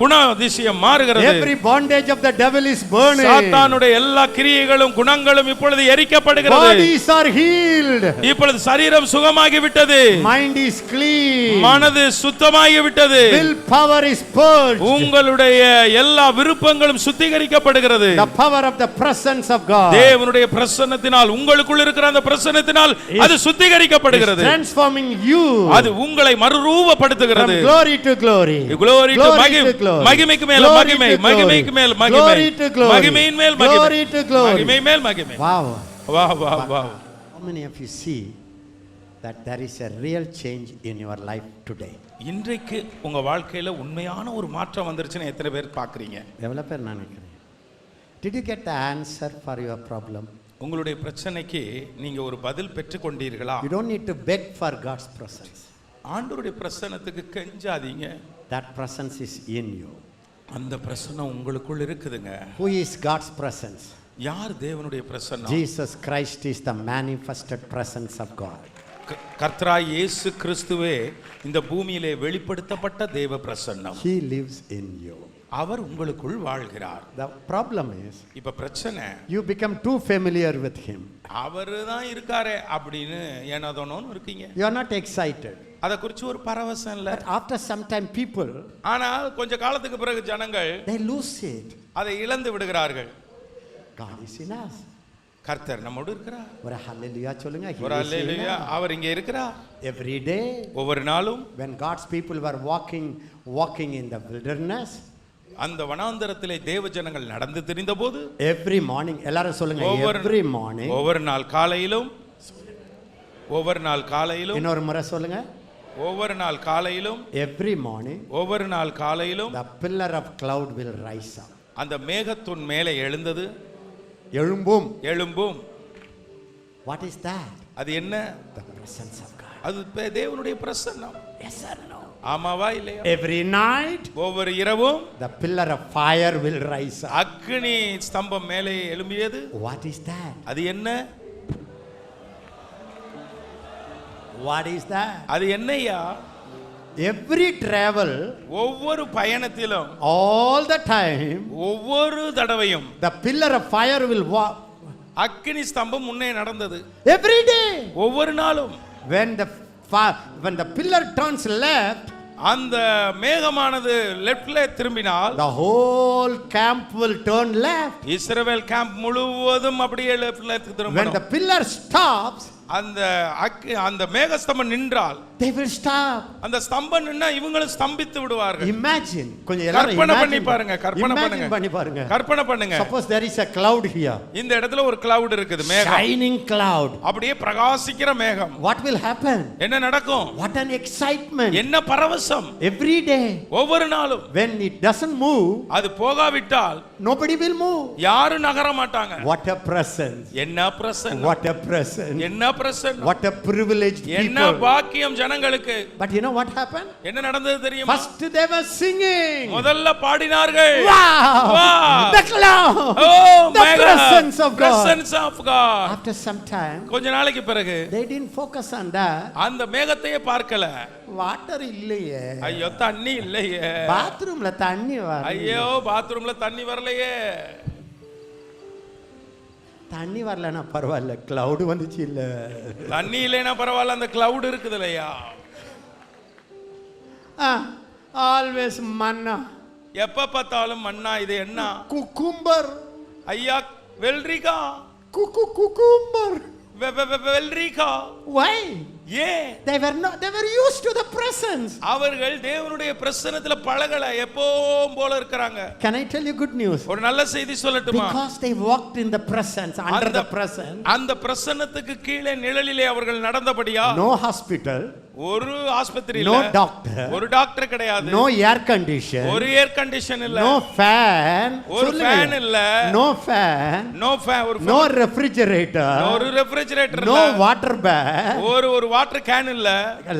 குணாதிசயம் மாறுகிறது.
Every bondage of the devil is burning.
சாத்தானுடைய எல்லா கிரியைகளும் குணங்களும் இப்பொழுது எரிக்கப்படுகிறது.
Bodies are healed.
இப்பொழுது சரீரம் சுகமாகி விட்டது.
Mind is clean.
மனது சுத்தமாகி விட்டது.
Will power is purged.
உங்களுடைய எல்லா விருப்பங்களும் சுத்திகரிக்கப்படுகிறது.
The power of the presence of God.
தேவனுடைய பிரசன்னத்தினால், உங்களுக்குள் இருக்கிற அந்த பிரசன்னத்தினால் அது சுத்திகரிக்கப்படுகிறது.
Is transforming you.
அது உங்களை மறுரூபப்படுத்துகிறது.
From glory to glory.
Glory to மகிமை,
glory.
மகிமைக்கு மேல் மகிமை, மகிமைக்கு மேல் மகிமை,
Glory to glory.
மகிமையின் மேல் மகிமை,
Glory to glory.
மகிமை மேல் மகிமை.
Wow.
வா வா வா.
How many of you see that there is a real change in your life today?
இன்றைக்கு உங்க வாழ்க்கையில உண்மையான ஒரு மாற்றம் வந்துருச்சுன்னு எத்தனை பேர் பாக்குறீங்க?
எவ்வளவு பேர் நினைக்கிறேன்? Did you get the answer for your problem?
உங்களுடைய பிரச்சனைக்கு நீங்க ஒரு பதில் பெற்றுக் கொண்டீர்களா?
You don't need to beg for God's presence.
ஆண்டவருடைய பிரசன்னத்துக்கு கெஞ்சாதீங்க.
That presence is in you.
அந்த பிரசன்னம் உங்களுக்குள் இருக்குதுங்க.
Who is God's presence?
யார் தேவனுடைய பிரசன்னம்?
Jesus Christ is the manifested presence of God.
கர்த்தராய் இயேசு கிறிஸ்துவே இந்த பூமியிலே வெளிப்படுத்தப்பட்ட தேவ பிரசன்னம்.
He lives in you.
அவர் உங்களுக்குள் வாழ்கிறார்.
The problem is,
இப்ப பிரச்சனை,
you become too familiar with him.
அவருதான் இருக்காரே அப்படின்னு ஏனோதானோன்னு இருக்கீங்க.
You are not excited.
அத குறித்து ஒரு பரவசம் இல்ல.
But after some time people,
ஆனால் கொஞ்ச காலத்துக்கு பிறகு ஜனங்கள்
they lose it.
அதை இழந்து விடுகிறார்கள்.
God is in us.
கர்த்தர் நம்மோடு இருக்கிறார்.
ஒரு ஹalleluya சொல்லுங்க.
ஒரு ஹalleluya. அவர் இங்கே இருக்கிறார்.
Every day
ஒவ்வொரு நாளும்
when God's people were walking in the wilderness,
அந்த வனாந்தரத்திலே தேவ ஜனங்கள் நடந்து திரிந்தபோது,
every morning எல்லாரும் சொல்லுங்க, every morning,
ஒவ்வொரு நாள் காலையிலும், ஒவ்வொரு நாள் காலையிலும்,
இன்னொரு முறை சொல்லுங்க,
ஒவ்வொரு நாள் காலையிலும்,
every morning,
ஒவ்வொரு நாள் காலையிலும்
the pillar of cloud will rise up.
அந்த மேகத்தின் மேலே எழுந்தது,
எழும்பும்.
எழும்பும்.
What is that?
அது என்ன?
The presence of God.
அது தேவனுடைய பிரசன்னம்.
Yes or no?
ஆமாவா இல்லையா?
Every night
ஒவ்வொரு இரவும்
the pillar of fire will rise up.
அக்கினி ஸ்தம்பம் மேலே எழும்பியது.
What is that?
அது என்ன?
What is that?
அது என்னையா?
Every travel,
ஒவ்வொரு பயணத்திலும்,
all the time,
ஒவ்வொரு தடவையும்
the pillar of fire will walk.
அக்கினி ஸ்தம்பம் முன்னே நடந்தது.
Every day,
ஒவ்வொரு நாளும்
when the pillar turns left,
அந்த மேகமானது லெஃப்ட்ல திரும்பினால்
the whole camp will turn left.
Israel camp முழுவதும் அப்படியே லெஃப்ட்ல
When
திரும்பணும்.
the pillar stops,
அந்த மேகஸ்தம்பம் நின்றால்
they will stop.
அந்த ஸ்தம்பம் நின்னா இவங்களும் ஸ்தம்பித்து விடுவார்கள்.
Imagine, கொஞ்சம் எல்லாரும்
கற்பனை பண்ணி பாருங்க, கற்பனை பண்ணுங்க,
பண்ணி பாருங்க.
கற்பனை பண்ணுங்க.
Suppose there is a cloud here.
இந்த இடத்துல ஒரு cloud இருக்குது, மேகம்,
shining cloud.
அப்படியே பிரகாசிக்கிற மேகம்.
What will happen?
என்ன நடக்கும்?
What an excitement.
என்ன பரவசம்.
Every day,
ஒவ்வொரு நாளும்.
when it doesn't move,
அது போகாவிட்டால்
nobody will move.
யாரும் நகர மாட்டாங்க.
What a presence.
என்ன பிரசன்னம்.
What a presence.
என்ன பிரசன்னம்.
What a privileged
என்ன
people.
பாக்கியம் ஜனங்களுக்கு.
But you know what happened?
என்ன நடந்தது தெரியுமா?
First they were singing.
முதல்ல பாடினார்கள்.
Wow!
Wow!
The cloud.
Oh,
the presence of God.
Presence of God.
After some time,
கொஞ்ச நாளைக்கு பிறகு
they didn't focus on that.
அந்த மேகத்தையே பார்க்கல.
வாட்டர் இல்லையே.
ஐயோ தண்ணி இல்லையே.
பாத்ரூம்ல தண்ணி வரல.
ஐயோ பாத்ரூம்ல தண்ணி வரலையே.
தண்ணி வரலனா பரவாயில்ல, கிளவுட் வந்துச்சு இல்ல.
தண்ணி இல்லைனா பரவாயில்ல, அந்த கிளவுட் இருக்குது இல்லையா?
ஆல்வேஸ் மன்னா.
எப்ப பார்த்தாலும் மன்னா. இது என்ன?
குக்கும்பர்.
ஐயா வெள்ளரிக்கா.
குக்கும்பர்.
வெள்ளரிக்கா.
Why?
ஏன்?
They were used to the presence.
அவர்கள் தேவனுடைய பிரசன்னத்துல பழகல, எப்பவும் போல இருக்காங்க.
Can I tell you good news?
ஒரு நல்ல செய்தி சொல்லட்டுமா?
Because they walked in the presence, under the presence.
அந்த பிரசன்னத்துக்கு கீழே நிழலிலே அவர்கள் நடந்தபடியா,
no hospital,
ஒரு ஆஸ்பத்திரி இல்ல,
no doctor,
ஒரு டாக்டர் கிடையாது,
no air condition,
ஒரு ஏர் கண்டிஷன் இல்ல,
no fan,
ஒரு ஃபேன் இல்ல,
no fan,
no
refrigerator,
ஒரு ரெஃப்ரிஜரேட்டர்
no
இல்ல,
water bag,
ஒரு வாட்டர் கேன் இல்ல.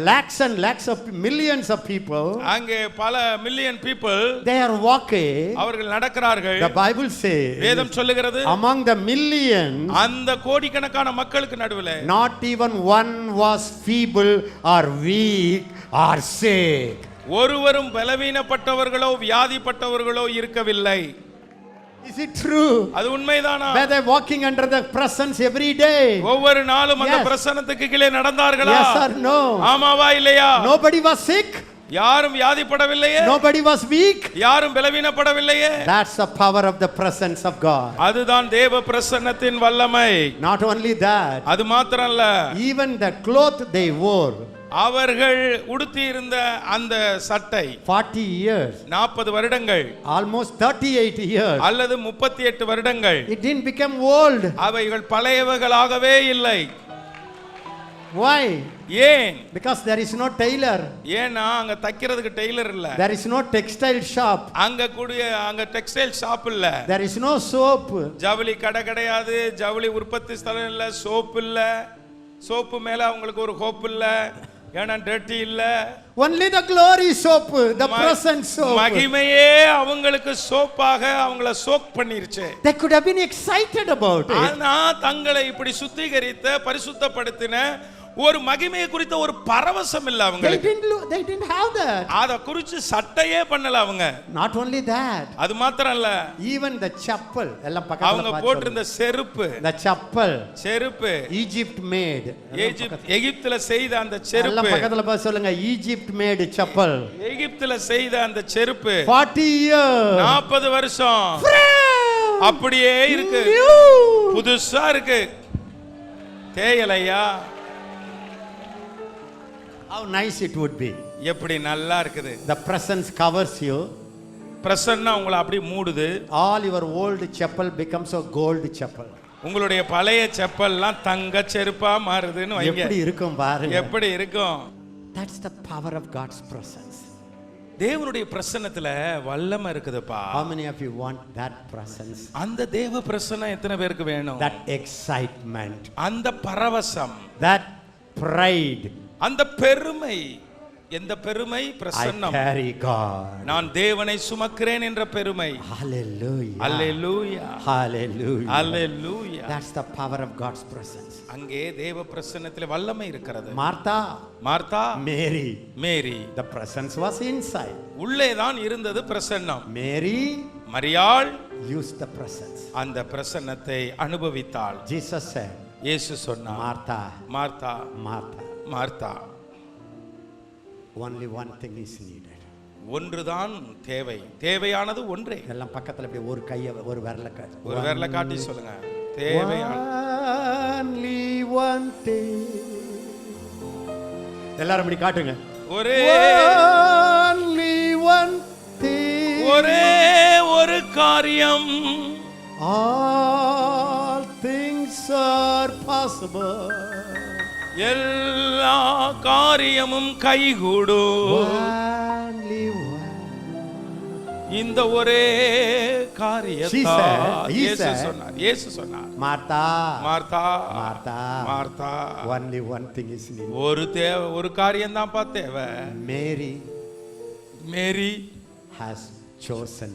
lakhs and lakhs of millions of people,
அங்கே பல million people,
they are walking.
அவர்கள் நடக்கிறார்கள்.
The Bible says,
வேதம் சொல்லுகிறது,
among the millions,
அந்த கோடிக்கணக்கான மக்களுக்கு நடுவில்
not even one was feeble or weak or sick.
ஒருவரும் பலவீனப்பட்டவர்களோ வியாதிப்பட்டவர்களோ இருக்கவில்லை.
Is it true?
அது உண்மைதானா?
Were they walking under the presence every day?
ஒவ்வொரு நாளும் அந்த
Yes.
பிரசன்னத்துக்கு கீழே நடந்தார்களா?
Yes or no?
ஆமாவா இல்லையா?
Nobody was sick.
யாரும் வியாதிப்படவில்லையே.
Nobody was weak.
யாரும் பலவீனப்படவில்லையே.
That's the power of the presence of God.
அதுதான் தேவ பிரசன்னத்தின் வல்லமை.
Not only that,
அது மாத்திரம் அல்ல,
even the cloth they wore,
அவர்கள் உடுத்தி இருந்த அந்த சட்டை
40 years,
40 வருடங்கள்,
almost 38 years,
அல்லது 38 வருடங்கள்,
it didn't become old.
அவைகள் பழையவைகளாகவே இல்லை.
Why?
ஏன்?
Because there is no tailor.
ஏன்னா அங்க தைக்கிறதுக்கு டெய்லர் இல்ல.
There is no textile shop.
அங்க டெக்ஸ்டைல் ஷாப் இல்ல.
There is no soap.
ஜவுளி கடை கிடையாது, ஜவுளி உற்பத்தி ஸ்தலம் இல்ல, சோப்பு இல்ல, சோப்பு மேல அவங்களுக்கு ஒரு ஹோப் இல்ல, ஏன்னா டர்ட்டி இல்ல.
Only the glory soap, the presence soap.
மகிமையே அவங்களுக்கு சோப்பாக அவங்கள சோக் பண்ணிருச்சு.
They could have been excited about it.
ஆனா தங்களை இப்படி சுத்திகரித்த பரிசுத்தப்படுத்தின ஒரு மகிமையை குறித்த ஒரு பரவசம் இல்ல அவங்களுக்கு.
They didn't have that.
அத குறித்து சட்டையே பண்ணல அவங்க.
Not only that,
அது மாத்திரம் இல்ல,
even the chappal எல்லாம் பக்கத்துல
அவங்க போட்டிருந்த செருப்பு,
the chappal,
செருப்பு
Egypt made,
எகிப்துல செய்த அந்த செருப்பு,
எல்லாம் பக்கத்துல பா சொல்லுங்க, Egypt made chappal,
எகிப்துல செய்த அந்த செருப்பு
40 years,
40 வருஷம், அப்படியே இருக்கு, புதுசா இருக்கு, தேயலையா.
How nice it would be.
எப்படி நல்லா இருக்குது.
The presence covers you.
Prasanna உங்களை அப்படி மூடுது.
All your old chapel becomes a gold chapel.
உங்களுடைய பழைய செப்பல்லாம் தங்க செருப்பா மாறுதுன்னு வைங்க.
எப்படி இருக்கும் பாருங்க.
எப்படி இருக்கும்.
That's the power of God's presence.
தேவனுடைய பிரசன்னத்துல வல்லமை இருக்குதுப்பா.
How many of you want that presence?
அந்த தேவ பிரசன்னம் எத்தனை பேருக்கு வேணும்?
That excitement,
அந்த பரவசம்,
that pride.
அந்த பெருமை. எந்த பெருமை? பிரசன்னம்.
I carry God.
நான் தேவனை சுமக்கிறேன் என்ற பெருமை.
Hallelujah.
Hallelujah.
Hallelujah.
Hallelujah.
That's the power of God's presence.
அங்கே தேவ பிரசன்னத்திலே வல்லமை இருக்கிறது.
Martha,
Martha,
Mary.
Mary.
The presence was inside.
உள்ளே தான் இருந்தது பிரசன்னம்.
Mary,
மரியாள்
used the presence.
அந்த பிரசன்னத்தை அனுபவித்தாள்.
Jesus said,
இயேசு சொன்னார்,
Martha,
Martha,
Martha,
Martha,
only one thing is needed.
ஒன்றுதான் தேவை. தேவையானது ஒன்றே.
எல்லாம் பக்கத்துல இப்படி ஒரு கையை ஒரு விரல காட்டி,
ஒரு விரல காட்டி சொல்லுங்க. தேவையான
only one thing. எல்லாரும் இப்படி காட்டுங்க.
ஒரே
only one thing.
ஒரே ஒரு காரியம்.
All things are possible.
எல்லா காரியமும் கைகூடும்.
Only one.
இந்த ஒரே காரியத்தை இயேசு சொன்னார். இயேசு சொன்னார்,
Martha,
Martha,
Martha,
Martha,
only one thing is needed.
ஒரு காரியம் தான்ப்பா தேவை.
Mary,
Mary
has chosen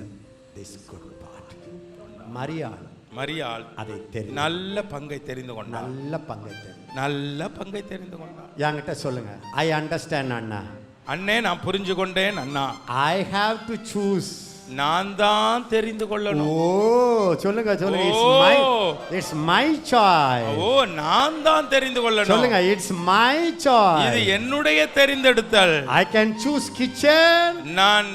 this good part. மரியாள்,
மரியாள்
அதை தெரிந்து,
நல்ல பங்கை தெரிந்து கொண்டாள்.
நல்ல பங்கை தெரிந்து,
நல்ல பங்கை தெரிந்து கொண்டாள்.
என்கிட்ட சொல்லுங்க. I understand அண்ணா.
அண்ணே, நான் புரிஞ்சு கொண்டேன் அண்ணா.
I have to choose.
நான் தான் தெரிந்து கொள்ளணும்.
ஓ, சொல்லுங்க சொல்லுங்க. It's my choice.
ஓ, நான் தான் தெரிந்து கொள்ளணும்.
சொல்லுங்க, it's my choice.
இது என்னுடைய தெரிந்தெடுத்தல்.
I can choose kitchen.
நான்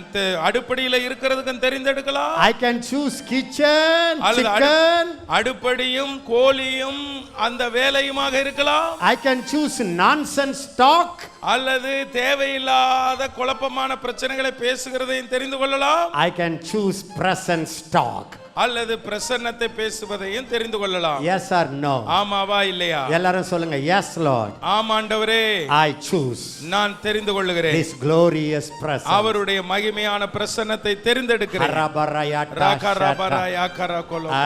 அடுப்படியில இருக்கிறதுக்கு தெரிந்தெடுக்கலாம்.
I can choose kitchen, chicken.
அடுப்படியும் கோழியும் அந்த வேலையுமாக இருக்கலாம்.
I can choose nonsense talk.
அல்லது தேவையில்லாத குழப்பமான பிரச்சனைகளை பேசுகிறதையும் தெரிந்து கொள்ளலாம்.
I can choose presence talk.
அல்லது பிரசன்னத்தை பேசுவதையும் தெரிந்து கொள்ளலாம்.
Yes or no?
ஆமாவா இல்லையா?
எல்லாரும் சொல்லுங்க. Yes Lord.
ஆமாண்டவரே,
I choose.
நான் தெரிந்து கொள்ளுகிறேன்.
This glorious presence.
அவருடைய மகிமையான பிரசன்னத்தை தெரிந்தெடுக்கிறேன்.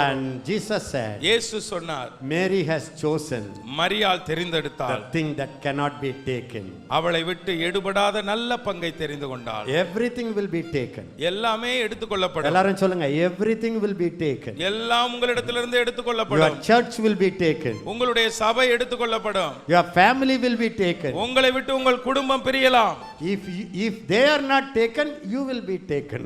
And Jesus said,
இயேசு சொன்னார்,
Mary has chosen
மரியாள் தெரிந்தெடுத்தாள்.
the thing that cannot be taken.
அவளை விட்டு எடுபடாத நல்ல பங்கை தெரிந்து கொண்டாள்.
Everything will be taken.
எல்லாமே எடுத்துக்கொள்ளப்படும்.
எல்லாரும் சொல்லுங்க. Everything will be taken.
எல்லாம் உங்களிடத்திலிருந்து எடுத்துக்கொள்ளப்படும்.
Your church will be taken.
உங்களுடைய சபை எடுத்துக்கொள்ளப்படும்.
Your family will be taken.
உங்களை விட்டு உங்கள் குடும்பம் பிரியலாம்.
If they are not taken, you will be taken.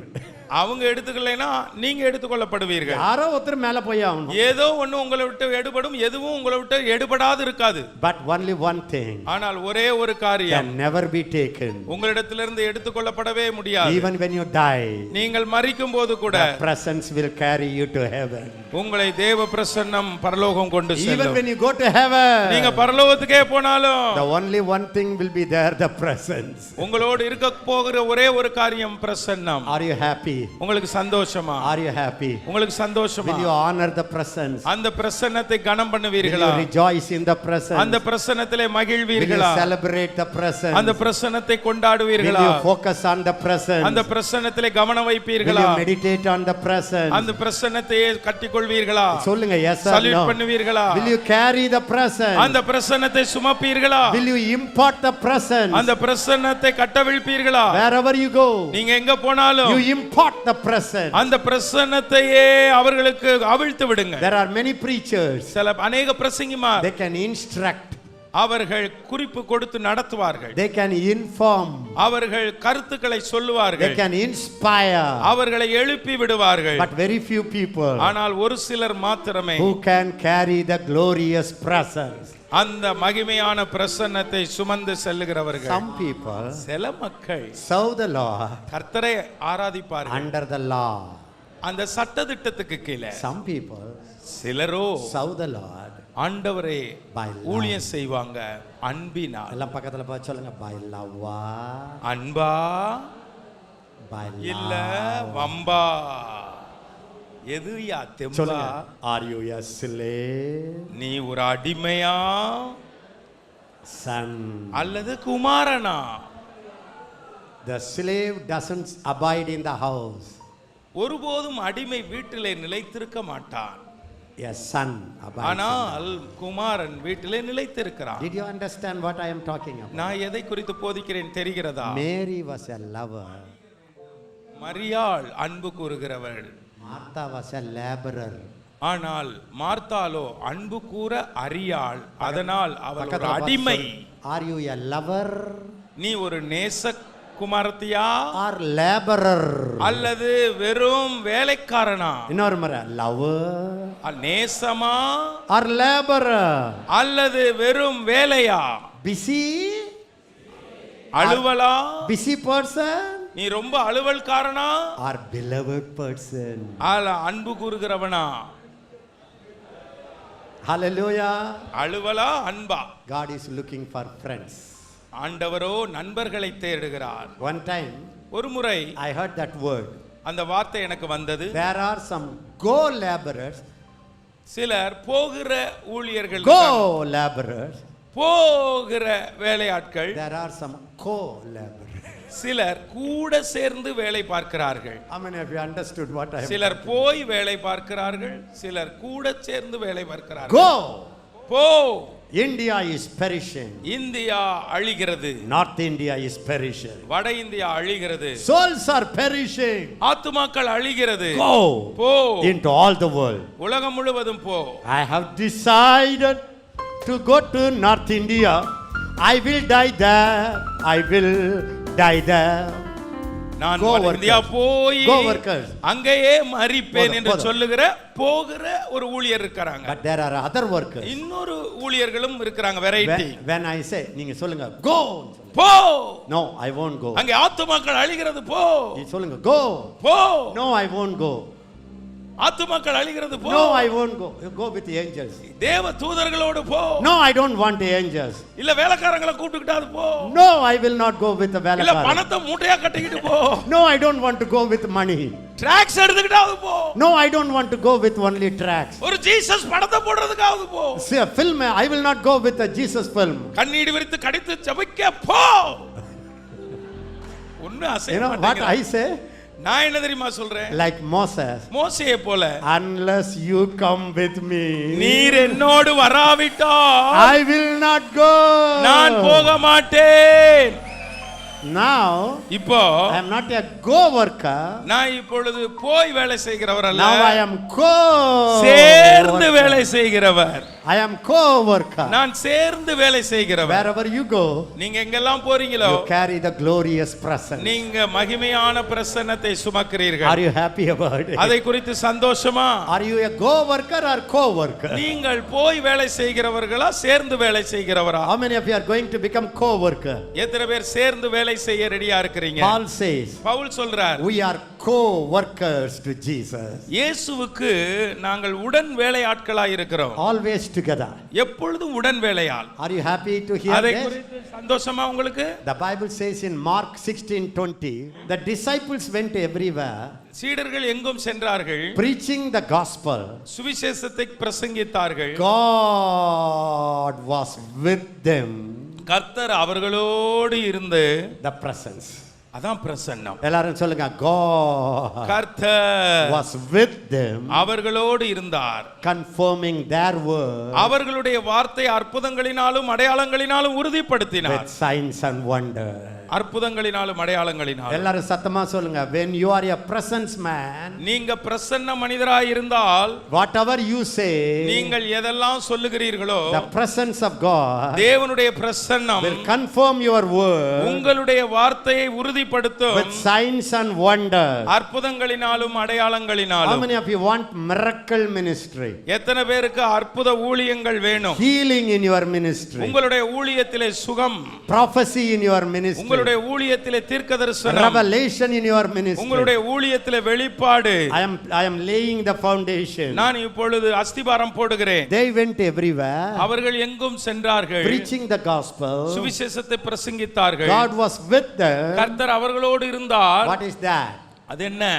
அவங்க எடுத்துக்கலைனா நீங்க எடுத்துக்கொள்ளப்படுவீர்கள்.
யாரோ ஒருத்தர் மேல போய் ஆகணும்.
ஏதோ ஒண்ணு உங்களை விட்டு எடுபடும், எதுவும் உங்களை விட்டு எடுபடாது இருக்காது.
But only one thing.
ஆனால் ஒரே ஒரு காரியம்
can never be taken.
உங்களிடத்திலிருந்து எடுத்துக்கொள்ளப்படவே முடியாது.
Even when you die,
நீங்கள் மரிக்கும் போது கூட
the presence will carry you to heaven.
உங்களை தேவ பிரசன்னம் பரலோகம் கொண்டு செல்லும்.
Even when you go to heaven,
நீங்க பரலோகத்துக்கே போனாலும்
the only one thing will be there, the presence.
உங்களோடு இருக்க போகிற ஒரே ஒரு காரியம் பிரசன்னம்.
Are you happy?
உங்களுக்கு சந்தோஷமா?
Are you happy?
உங்களுக்கு சந்தோஷமா?
Will you honor the presence?
அந்த பிரசன்னத்தை கனம் பண்ணுவீர்களா?
Will you rejoice in the presence?
அந்த பிரசன்னத்திலே மகிழ்வீர்களா?
Will you celebrate the presence?
அந்த பிரசன்னத்தை கொண்டாடுவீர்களா?
Will you focus on the presence?
அந்த பிரசன்னத்திலே கவனம் வைப்பீர்களா?
Will you meditate on the presence?
அந்த பிரசன்னத்தை கட்டிக்கொள்வீர்களா?
சொல்லுங்க. Yes or no?
சல்யூட் பண்ணுவீர்களா?
Will you carry the presence?
அந்த பிரசன்னத்தை சுமப்பீர்களா?
Will you impart the presence?
அந்த பிரசன்னத்தை கட்டவிழ்ப்பீர்களா?
Wherever you go,
நீங்க எங்க போனாலும்
you impart the presence.
அந்த பிரசன்னத்தையே அவர்களுக்கு அவிழ்த்து விடுங்க.
There are many preachers.
சில अनेक பிரசங்கிமார்
They can instruct.
அவர்கள் குறிப்பு கொடுத்து நடத்துவார்கள்.
They can inform.
அவர்கள் கருத்துக்களை சொல்லுவார்கள்.
They can inspire.
அவர்களை எழுப்பி விடுவார்கள்.
But very few people
ஆனால் ஒரு சிலர் மாத்திரமே
who can carry the glorious presence.
அந்த மகிமையான பிரசன்னத்தை சுமந்து செல்லுகிறவர்கள்.
Some people
சில மக்கள்
serve the Lord
கர்த்தரை ஆராதிப்பார்கள்.
under the law.
அந்த சட்டதிட்டத்துக்கு கீழே
Some people
சிலரோ
serve the Lord
ஆண்டவரே
by love.
ஊழியம் செய்வாங்க அன்பினால்.
எல்லாம் பக்கத்துல பார்த்து சொல்லுங்க, by love,
அன்பா
by
இல்ல
love.
வம்பா, எதுயா தெம்பா?
சொல்லுங்க, are you a slave,
நீ ஒரு அடிமையா
son?
அல்லது குமாரனா?
The slave doesn't abide in the house.
ஒருபோதும் அடிமை வீட்டிலே நிலைத்திருக்க மாட்டான்.
A son abides.
ஆனால் குமாரன் வீட்டிலே நிலைத்திருக்கிறான்.
Did you understand what I am talking about?
நான் எதை குறித்து போதிக்கிறேன் தெரிகிறதா?
Mary was a lover.
மரியாள் அன்பு கூறுகிறவள்.
Martha was a laborer.
ஆனால் மார்த்தாலோ அன்பு கூற அறியாள், அதனால் அவள் ஒரு
பக்கத்துல பார்த்து
அடிமை.
சொல்லு, are you a lover
நீ ஒரு நேச குமாரத்தியா
or laborer?
அல்லது வெறும் வேலைக்காரனா?
இன்னொரு முறை, lover
நேசமா
or laborer?
அல்லது வெறும் வேலையா?
Busy,
அலுவலா?
busy person
நீ ரொம்ப அலுவல்காரனா
or beloved person?
அன்பு கூறுகிறவனா?
Hallelujah.
அலுவலா அன்பா?
God is looking for friends.
ஆண்டவரோ நண்பர்களை தேடுகிறார்.
One time
ஒரு முறை
I heard that word.
அந்த வார்த்தை எனக்கு வந்தது.
There are some go laborers.
சிலர் போகிற ஊழியர்கள்,
Go laborers.
போகிற வேலையாட்கள்.
There are some co laborers.
சிலர் கூட சேர்ந்து வேலை பார்க்கிறார்கள்.
How many of you understood what I am?
சிலர் போய் வேலை பார்க்கிறார்கள், சிலர் கூட சேர்ந்து வேலை பார்க்கிறார்கள்.
Go.
போ.
India is perishing.
இந்தியா அழிகிறது.
North India is perishing.
வட இந்தியா அழிகிறது.
Souls are perishing.
ஆத்துமாக்கள் அழிகிறது.
Go
போ.
into all the world.
உலகம் முழுவதும் போ.
I have decided to go to North India. I will die there. I will die there.
நான்
Go
India
workers.
போய்
Go workers.
அங்கேயே மரிப்பேன் என்று
போதும்.
சொல்லுகிற போகிற ஒரு ஊழியர் இருக்காங்க.
But there are other workers.
இன்னொரு ஊழியர்களும் இருக்கிறாங்க, வெரைட்டி.
When I say, நீங்க சொல்லுங்க, go.
போ.
No, I won't go.
அங்கே ஆத்துமாக்கள் அழிகிறது, போ.
நீ சொல்லுங்க, go.
போ.
No, I won't go.
ஆத்துமாக்கள் அழிகிறது, போ.
No, I won't go. You go with the angels.
தேவ தூதர்களோடு போ.
No, I don't want the angels.
இல்ல வேலைக்காரங்களை கூப்பிட்டுக்கிட்டாது போ.
No, I will not go with the
இல்ல
velakara.
பணத்தை மூட்டையா கட்டிக்கிட்டு போ.
No, I don't want to go with money.
Drugs எடுத்துக்கிட்டாவது போ.
No, I don't want to go with only tracks.
ஒரு ஜீசஸ் படத்தை போடுறதுக்காவது போ.
See a film, I will not go with a Jesus film.
கண்ணீர் விரித்து கடித்து ஜெபிக்க போ. ஒண்ணு அசைய
You know what
மாட்டேங்குது.
I say?
நான் என்ன தெரியுமா சொல்றேன்?
Like Moses.
மோசேயை போல,
Unless you come with me,
நீர் என்னோடு வராவிட்டால்
I will not go.
நான் போக மாட்டேன்.
Now,
இப்போ
I am not a go worker.
நான் இப்பொழுது போய் வேலை செய்கிறவர் அல்ல,
Now I am co.
சேர்ந்து வேலை செய்கிறவர்.
I am co-worker.
நான் சேர்ந்து வேலை செய்கிறவர்.
Wherever you go,
நீங்க எங்கெல்லாம் போறீங்களோ
you carry the glorious presence.
நீங்க மகிமையான பிரசன்னத்தை சுமக்கிறீர்கள்.
Are you happy about it?
அதை குறித்து சந்தோஷமா?
Are you a go worker or co-worker?
நீங்கள் போய் வேலை செய்கிறவர்களா சேர்ந்து வேலை செய்கிறவரா?
How many of you are going to become co-worker?
எத்தனை பேர் சேர்ந்து வேலை செய்ய ரெடியா இருக்கிறீங்க?
Paul says,
பவுல் சொல்றார்,
we are co-workers to Jesus.
இயேசுவுக்கு நாங்கள் உடன் வேலை ஆட்களாய் இருக்கிறோம்.
Always together.
எப்பொழுதும் உடன் வேலையால்.
Are you happy to hear
அதை
this?
குறித்து சந்தோஷமா உங்களுக்கு?
The Bible says in Mark 16:20, the disciples went everywhere
சீடர்கள் எங்கும் சென்றார்கள்,
preaching the gospel.
சுவிசேஷத்தை பிரசங்கித்தார்கள்.
God was with them.
கர்த்தர் அவர்களோடு இருந்து,
The presence.
அதான் பிரசன்னம்.
எல்லாரும் சொல்லுங்க, God
கர்த்தர்
was with them,
அவர்களோடு இருந்தார்,
confirming their word
அவர்களுடைய வார்த்தை அற்புதங்களினாலும் அடையாளங்களினாலும் உறுதிப்படுத்தினார்.
with signs and wonders.
அற்புதங்களினாலும் அடையாளங்களினாலும்.
எல்லாரும் சத்தமா சொல்லுங்க, when you are a presence man,
நீங்க பிரசன்ன மனிதராய் இருந்தால்,
whatever you say,
நீங்கள் எதெல்லாம் சொல்லுகிறீர்களோ,
the presence of God
தேவனுடைய பிரசன்னம்
will confirm your word
உங்களுடைய வார்த்தையை உறுதிப்படுத்தும்.
with signs and wonders.
அற்புதங்களினாலும்
How
அடையாளங்களினாலும்.
many of you want miracle ministry?
எத்தனை பேருக்கு அற்புத ஊழியங்கள் வேணும்?
Healing in your ministry,
உங்களுடைய ஊழியத்திலே சுகம்,
prophecy in your ministry,
உங்களுடைய ஊழியத்திலே தீர்க்கதரிசனம்,
revelation in your ministry.
உங்களுடைய ஊழியத்திலே வெளிப்பாடு.
I am laying the foundation.
நான் இப்பொழுது அஸ்திபாரம் போடுகிறேன்.
They went everywhere,
அவர்கள் எங்கும் சென்றார்கள்,
preaching the gospel.
சுவிசேஷத்தை பிரசங்கித்தார்கள்.
God was with them.
கர்த்தர் அவர்களோடு இருந்தார்.
What is that?
அது என்ன?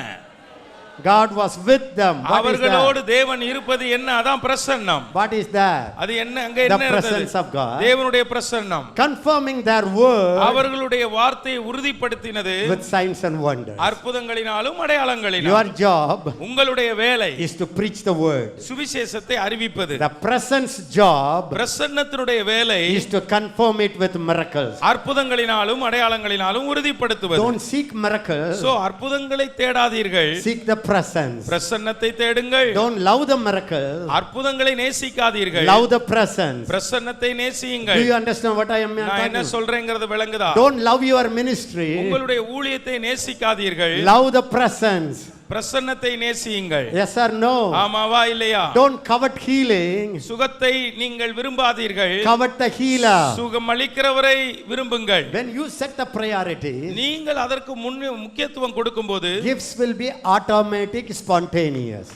God was with them. What is
அவர்களோடு
that?
தேவன் இருப்பது என்ன? அதான் பிரசன்னம்.
What is that?
அது என்ன? அங்க
The
என்ன இருந்தது?
presence of God.
தேவனுடைய பிரசன்னம்
Confirming their word
அவர்களுடைய வார்த்தையை உறுதிப்படுத்தினது
with signs and wonders.
அற்புதங்களினாலும் அடையாளங்களினாலும்.
Your job
உங்களுடைய வேலை
is to preach the word.
சுவிசேஷத்தை அறிவிப்பது.
The presence job
பிரசன்னத்தினுடைய வேலை
is to confirm it with miracles.
அற்புதங்களினாலும் அடையாளங்களினாலும் உறுதிப்படுத்துவது.
Don't seek miracles.
சோ அற்புதங்களை தேடாதீர்கள்,
Seek the presence.
பிரசன்னத்தை தேடுங்கள்.
Don't love the miracles.
அற்புதங்களை நேசிக்காதீர்கள்,
Love the presence.
பிரசன்னத்தை
Do
நேசியுங்கள்.
you understand what I am
நான் என்ன
talking?
சொல்றேங்கிறது விளங்குதா?
Don't love your ministry.
உங்களுடைய ஊழியத்தை நேசிக்காதீர்கள்,
Love the presence.
பிரசன்னத்தை நேசியுங்கள்.
Yes or no?
ஆமாவா இல்லையா?
Don't covet healing.
சுகத்தை நீங்கள் விரும்பாதீர்கள்,
Covet the healer.
சுகம் அளிக்கிறவரை விரும்புங்கள்.
When you set the priority,
நீங்கள் அதற்கு முக்கியத்துவம் கொடுக்கும்போது
gifts will be automatic, spontaneous.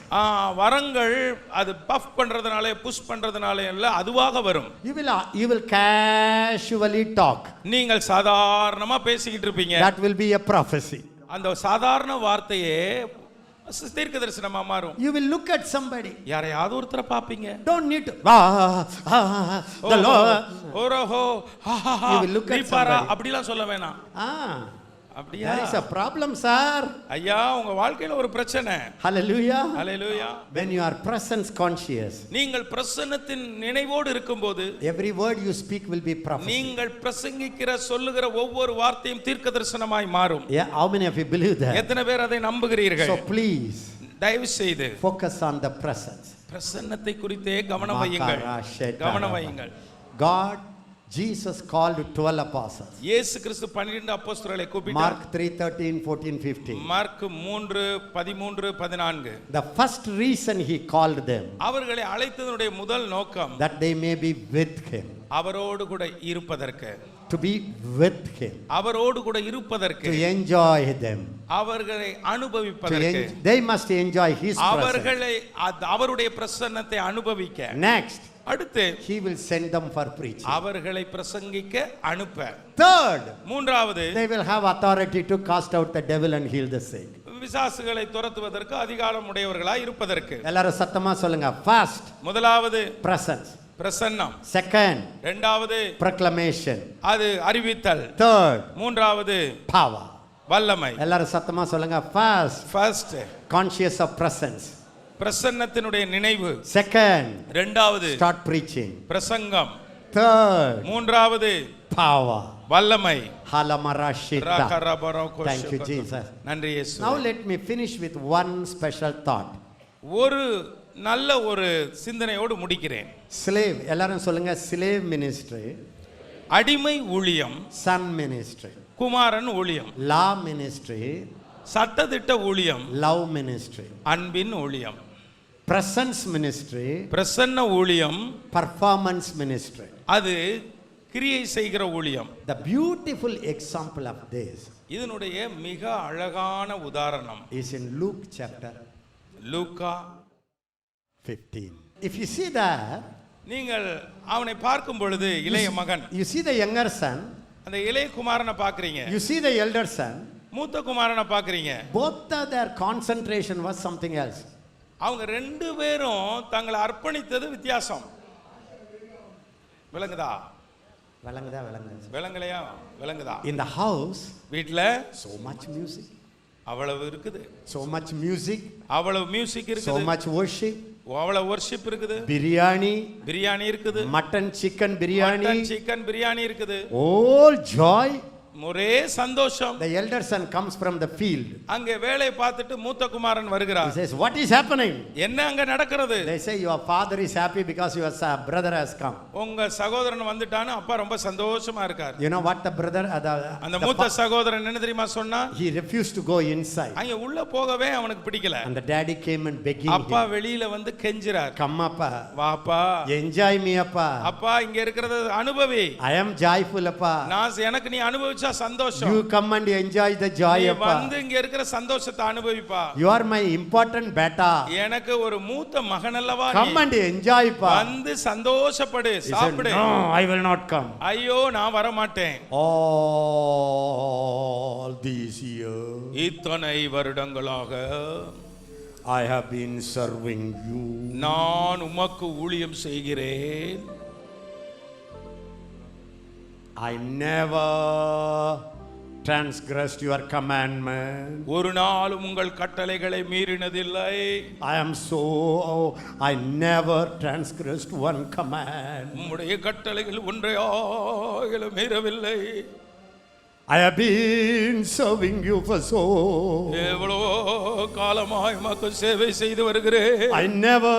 வரங்கள் அது பஃப் பண்றதுனால புஷ் பண்றதுனால இல்ல, அதுவாக வரும்.
You will casually talk.
நீங்கள் சாதாரணமா பேசிக்கிட்டு இருப்பீங்க.
That will be a prophecy.
அந்த சாதாரண வார்த்தையே தீர்க்க தரிசனமா மாறும்.
You will look at somebody.
யாரையாவது ஒருத்தரை பாப்பீங்க.
Don't need to. The Lord.
ஓரோஹோ
You will look at somebody.
அப்படிலாம் சொல்ல வேணாம். அப்படியா?
There is a problem, sir.
ஐயா, உங்க வாழ்க்கையில ஒரு பிரச்சனை.
Hallelujah.
Hallelujah.
When you are presence conscious,
நீங்கள் பிரசன்னத்தின் நினைவோடு இருக்கும்போது
every word you speak will be prophecy.
நீங்கள் பிரசங்கிக்கிற சொல்லுகிற ஒவ்வொரு வார்த்தையும் தீர்க்க தரிசனமாய் மாறும்.
Yeah, how many of you believe that?
எத்தனை பேர் அதை நம்புகிறீர்கள்?
So please
தயவு செய்து
focus on the presence.
பிரசன்னத்தை குறித்தே கவனம் வையுங்கள். கவனம் வையுங்கள்.
God, Jesus called 12 apostles.
இயேசு கிறிஸ்து 12 அப்போஸ்தலர்களை கூப்பிட்டார்.
Mark 3:13, 14, 15.
Mark 3:13, 14.
The first reason he called them,
அவர்களை அழைத்ததனுடைய முதல் நோக்கம்
that they may be with him.
அவரோடு கூட இருப்பதற்கு.
To be with him.
அவரோடு கூட இருப்பதற்கு.
To enjoy them.
அவர்களை அனுபவிப்பதற்கு.
They must enjoy his presence.
அவர்களை அவருடைய பிரசன்னத்தை அனுபவிக்க.
Next,
அடுத்து
he will send them for preaching.
அவர்களை பிரசங்கிக்க அனுப்ப.
Third,
மூன்றாவது,
they will have authority to cast out the devil and heal the sick.
பிசாசுகளை துரத்துவதற்கு அதிகாரம் உடையவர்களாய் இருப்பதற்கு.
எல்லாரும் சத்தமா சொல்லுங்க. First,
முதலாவது
presence.
பிரசன்னம்.
Second,
இரண்டாவது
proclamation.
அது அறிவித்தல்.
Third,
மூன்றாவது
power.
வல்லமை.
எல்லாரும் சத்தமா சொல்லுங்க. First,
conscious
of presence.
பிரசன்னத்தினுடைய நினைவு.
Second,
இரண்டாவது
start preaching.
பிரசங்கம்.
Third,
மூன்றாவது
power.
வல்லமை.
Halamarashita. Thank you, Jesus.
நன்றி இயேசு.
Now let me finish with one special thought.
ஒரு நல்ல ஒரு சிந்தனையோடு முடிக்கிறேன்.
Slave, எல்லாரும் சொல்லுங்க. Slave ministry.
அடிமை ஊழியம்.
Son ministry.
குமாரன் ஊழியம்.
Law ministry.
சட்டதிட்ட ஊழியம்.
Love ministry.
அன்பின் ஊழியம்.
Presence ministry.
பிரசன்ன ஊழியம்.
Performance ministry.
அது கிரியை செய்கிற ஊழியம்.
The beautiful example of this
இதனுடைய மிக அழகான உதாரணம்
is in Luke chapter
Luca
15. If you see that,
நீங்கள் அவனை பார்க்கும் பொழுது இளைய மகன்,
you see the younger son,
அந்த இளைய குமாரனை பார்க்கறீங்க.
you see the elder son,
மூத்த குமாரனை பார்க்கறீங்க.
both of their concentration was something else.
அவங்க ரெண்டு பேரும் தங்களை அர்ப்பணித்தது வித்தியாசம். விளங்குதா? விளங்கலையா? விளங்குதா?
In the house,
வீட்ல
so much music.
அவ்வளவு இருக்குது.
So much music.
அவ்வளவு மியூசிக் இருக்குது.
So much worship.
அவ்வளவு worship இருக்குது.
பிரியாணி இருக்குது. Mutton chicken biryani
இருக்குது.
All joy.
ஒரே சந்தோஷம்.
The elder son comes from the field.
அங்கே வேலை பார்த்துட்டு மூத்த குமாரன் வருகிறார்.
He says, what is happening?
என்ன அங்க நடக்கிறது?
They say your father is happy because your brother has come.
உங்க சகோதரன் வந்துட்டான்னு அப்பா ரொம்ப சந்தோஷமா இருக்கார்.
You know what the brother
அந்த மூத்த சகோதரன் என்ன தெரியுமா சொன்னா?
He refused to go inside.
அங்க உள்ள போகவே அவனுக்கு பிடிக்கல.
And the daddy came and begging him.
அப்பா வெளியில வந்து கெஞ்சிரார்.
Come appa.
வாப்பா.
Enjoy me appa.
அப்பா இங்க இருக்கிறது அனுபவி.
I am joyful appa.
நான் எனக்கு நீ அனுபவிச்சா சந்தோஷம்.
You come and enjoy the joy,
நீ
Appa.
வந்து இங்க இருக்கிற சந்தோஷத்தை அனுபவிப்பா.
You are my important beta.
எனக்கு ஒரு மூத்த மகன் அல்லவா நீ.
Come and enjoy, Appa.
வந்து சந்தோஷப்படு,
He said,
சாப்பிடு.
no, I will not come.
ஐயோ நான் வர மாட்டேன்.
All these years
இத்தனை வருடங்களாக
I have been serving you.
நான் உமக்கு ஊழியம் செய்கிறேன்.
I never transgressed your commandment.
ஒரு நாளும் உங்கள் கட்டளைகளை மீறினதில்லை.
I never transgressed one command.
உம்முடைய கட்டளைகள் ஒன்றையாகிலும் மீறவில்லை.
I have been serving you for so.
எவ்வளோ காலமாய் உமக்கு சேவை செய்து வருகிறேன்.
I never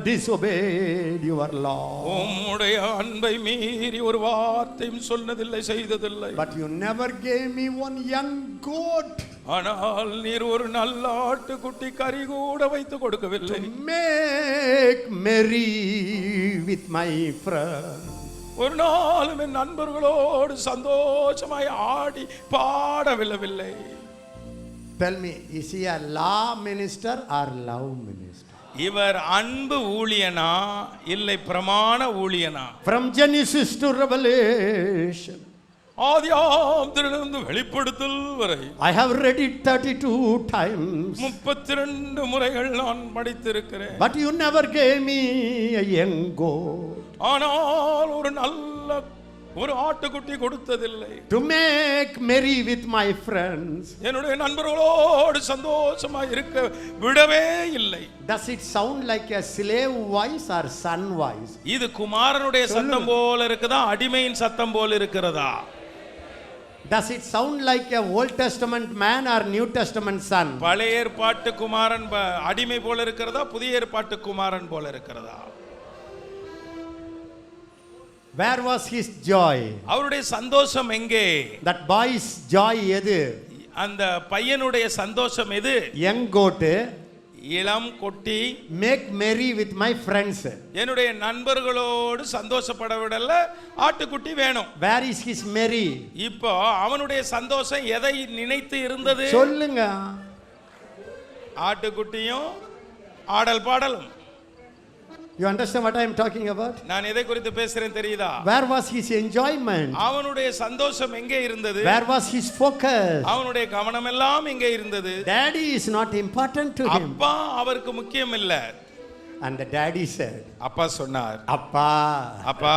disobeyed your law.
உம்முடைய அன்பை மீறி ஒரு வார்த்தையும் சொன்னதில்லை, செய்ததில்லை.
But you never gave me one young goat.
ஆனால் நீர் ஒரு நல்ல ஆட்டுக்குட்டி கறி கூட வைத்து கொடுக்கவில்லை.
Make merry with my friends.
ஒரு நாளும் என் நண்பர்களோடு சந்தோஷமாய் ஆடி பாடவில்லை.
Tell me, is he a law minister or love minister?
இவர் அன்பு ஊழியனா இல்லை பிரமாண ஊழியனா?
From Genesis to Revelation,
ஆதியாகமத்திலிருந்து வெளிப்படுத்தல் வரை
I have read it 32 times.
32 முறைகள் நான் படித்திருக்கிறேன்.
But you never gave me a young goat.
ஆனால் ஒரு நல்ல ஒரு ஆட்டுக்குட்டி கொடுத்ததில்லை.
To make merry with my friends.
என்னுடைய நண்பர்களோடு சந்தோஷமாய் இருக்க விடவே இல்லை.
Does it sound like a slave voice or son voice?
இது குமாரனுடைய சத்தம் போல இருக்குதா, அடிமையின் சத்தம் போல இருக்கிறதா?
Does it sound like a Old Testament man or New Testament son?
பழைய ஏற்பாட்டு குமாரன் அடிமை போல இருக்கிறதா, புதிய ஏற்பாட்டு குமாரன் போல இருக்கிறதா?
Where was his joy?
அவருடைய சந்தோஷம் எங்கே?
That boy's joy எது?
அந்த பையனுடைய சந்தோஷம் எது?
Young goat,
இளம் கொட்டி,
make merry with my friends.
என்னுடைய நண்பர்களோடு சந்தோஷப்பட விடல, ஆட்டுக்குட்டி வேணும்.
Where is his merry?
இப்போ அவனுடைய சந்தோஷம் எதை நினைத்து இருந்தது?
சொல்லுங்க.
ஆட்டுக்குட்டியும் ஆடல் பாடலும்.
You understand what I am talking about?
நான் எதை குறித்து பேசுறேன் தெரியுதா?
Where was his enjoyment?
அவனுடைய சந்தோஷம் எங்கே இருந்தது?
Where was his focus?
அவனுடைய கவனம் எல்லாம் எங்கே இருந்தது?
Daddy is not important to him.
அப்பா அவருக்கு முக்கியம் இல்ல.
And the daddy said,
அப்பா சொன்னார்,
அப்பா,
அப்பா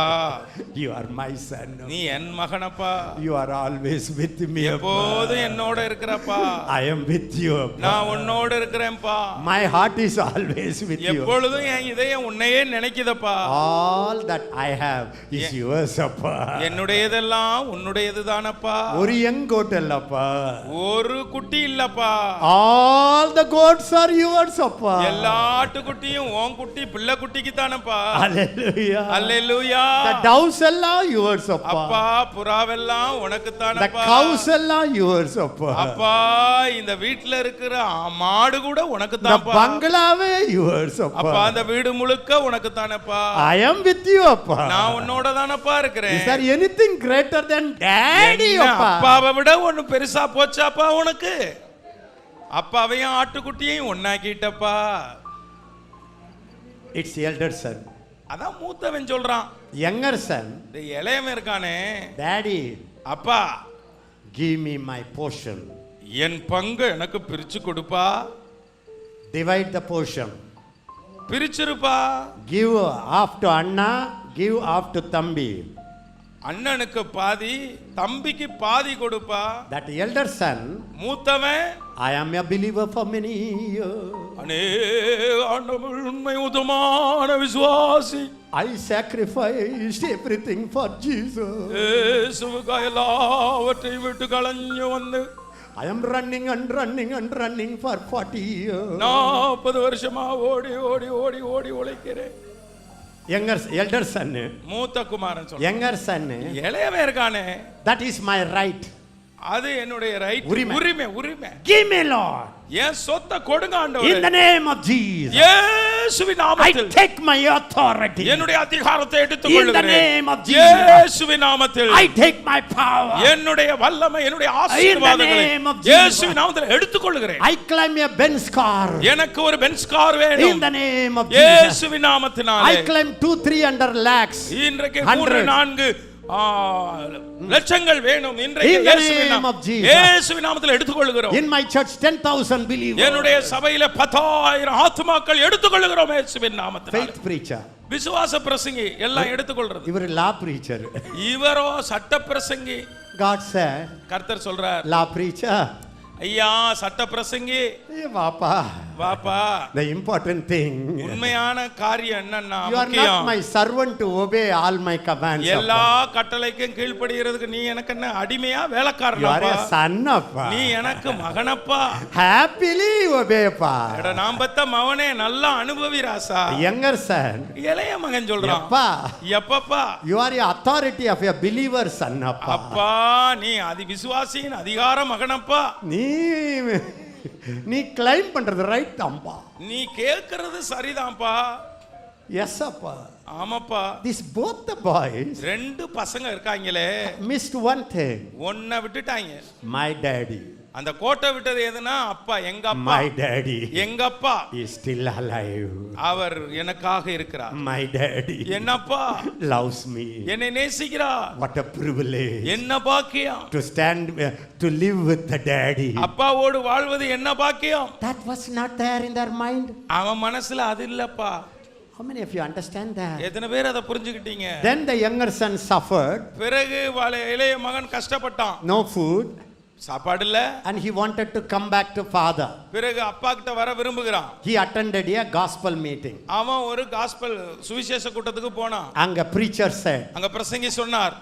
you are my son.
நீ என் மகனப்பா.
You are always with me.
எப்போதும் என்னோட இருக்கிறப்பா.
I am with you.
நான் உன்னோட இருக்கிறேன்ப்பா.
My heart is always with you.
எப்பொழுதும் என் இதயம் உன்னையே நினைக்குதப்பா.
All that I have is yours, அப்பா.
என்னுடையதெல்லாம் உன்னுடையதுதானப்பா.
ஒரு young goat அல்லப்பா.
ஒரு குட்டி இல்லப்பா.
All the goats are yours, அப்பா.
எல்லா ஆட்டுக்குட்டியும் உன் குட்டி பிள்ளை குட்டிக்கு தானப்பா.
Hallelujah.
Hallelujah.
The doves எல்லாம் yours, அப்பா.
அப்பா புறாவெல்லாம் உனக்கு
The
தானப்பா.
cows எல்லாம் yours, அப்பா.
அப்பா இந்த வீட்ல இருக்கிற மாடு கூட உனக்கு
The
தான்ப்பா.
bungalow yours, அப்பா.
அப்பா அந்த வீடு முழுக்க உனக்கு தானப்பா.
I am with you, அப்பா.
நான் உன்னோட தானப்பா இருக்கிறேன்.
Is there anything greater than daddy,
என்ன
அப்பா?
அப்பாவை விட ஒன்னு பெருசா போச்சாப்பா உனக்கு? அப்பாவையும் ஆட்டுக்குட்டியையும் ஒன்னாக்கிட்டப்பா.
It's elder son.
அதான் மூத்தவன் சொல்றான்.
Younger son,
இந்த இளையவன் இருக்கானே,
daddy,
அப்பா
give me my portion.
என் பங்கு எனக்கு பிரிச்சு கொடுப்பா.
Divide the portion.
பிரிச்சிருப்பா.
Give half to Anna, give half to Thambi.
அண்ணனுக்கு பாதி, தம்பிக்கு பாதி கொடுப்பா.
That elder son,
மூத்தவன்,
I am a believer for many years.
அநேக ஆண்டவர் உண்மை உத்தமான விசுவாசி.
I sacrificed everything for Jesus.
இயேசுவுக்காக எல்லாவற்றையும் விட்டு கலஞ்சு வந்து
I am running and running and running for 40 years.
40 வருஷமா ஓடி ஓடி ஓடி ஓடி உழைக்கிறேன்.
Elder son,
மூத்த குமாரன் சொல்றான்.
younger son,
இளையவன் இருக்கானே,
that is my right.
அது என்னுடைய ரைட்,
உரிமை.
உரிமை உரிமை.
Give me, Lord.
என் சொத்தை கொடுங்க
In
ஆண்டவரே.
the name of Jesus.
இயேசுவின்
I
நாமத்தில்
take my authority.
என்னுடைய அதிகாரத்தை எடுத்துக்
In the
கொள்கிறேன்.
name of Jesus.
இயேசுவின் நாமத்தில்
I take my power.
என்னுடைய வல்லமை, என்னுடைய ஆசீர்வாதங்களை
name of Jesus.
இயேசுவின் நாமத்தில் எடுத்துக் கொள்கிறேன்.
I climb a Benz car.
எனக்கு ஒரு பென்ஸ் கார்
In
வேணும்.
the name of Jesus.
இயேசுவின் நாமத்தினாலே
I climb 200-300 lakhs.
இன்றைக்கு
Hundreds.
3-4 லட்சங்கள் வேணும். இன்றைக்கு
In the
இயேசுவின்
name of Jesus.
இயேசுவின் நாமத்தில் எடுத்துக்கொள்கிறோம்.
In my church 10,000 believers.
என்னுடைய சபையில 10,000 ஆத்துமாக்கள் எடுத்துக்கொள்கிறோம் இயேசுவின் நாமத்தில்.
Faith preacher.
விசுவாச பிரசங்கி எல்லாம் எடுத்துக்கொள்றது.
இவர் law preacher.
இவரோ சட்ட பிரசங்கி.
God said,
கர்த்தர் சொல்றார்,
law preacher.
ஐயா சட்ட பிரசங்கி
Hey, Papa.
வாப்பா,
The important thing.
உண்மையான காரியம் என்னன்னா
You are
முக்கியம்,
not my servant to obey all my commands.
எல்லா கட்டளைக்கும் கீழ்ப்படிகிறதுக்கு நீ எனக்கு என்ன அடிமையா
You are
வேலைக்காரனப்பா?
a son, Appa.
நீ எனக்கு மகனப்பா.
Happily obey, Appa.
எட நான் பெத்த மவனே நல்லா அனுபவி ராசா.
Younger son.
இளைய மகன் சொல்றான்,
Appa.
எப்பப்பா?
You are the authority of a believer, son, Appa.
அப்பா நீ விசுவாசியின் அதிகார மகனப்பா.
நீ கிளைம் பண்றது ரைட் தான்பா.
நீ கேக்குறது சரிதான்ப்பா.
எஸ் அப்பா.
ஆமாப்பா.
These both the boys
ரெண்டு பசங்க இருக்காங்களே,
missed one thing.
ஒன்ன விட்டுட்டாங்க.
My daddy.
அந்த கோட்டை விட்டது எதுனா அப்பா, எங்க அப்பா.
My daddy.
எங்க அப்பா
is still alive.
அவர் எனக்காக இருக்கிறார்.
My daddy
என்னப்பா
loves me.
என்னை நேசிக்கிறார்.
What a privilege.
என்ன பாக்கியம்.
To stand to live with the daddy.
அப்பாவோடு வாழ்வது என்ன பாக்கியம்.
That was not there in their mind.
அவன் மனசுல அது இல்லப்பா.
How many of you understand that?
எத்தனை பேர் அதை புரிஞ்சுக்கிட்டீங்க?
Then the younger son suffered.
பிறகு இளைய மகன் கஷ்டப்பட்டான்.
No food.
சாப்பாடு இல்ல.
And he wanted to come back to father.
பிறகு அப்பா கிட்ட வர விரும்புகிறான்.
He attended a gospel meeting.
அவன் ஒரு காஸ்பல் சுவிசேஷ கூட்டத்துக்கு போனான்.
அங்க preacher said,
அங்க பிரசங்கி சொன்னார்,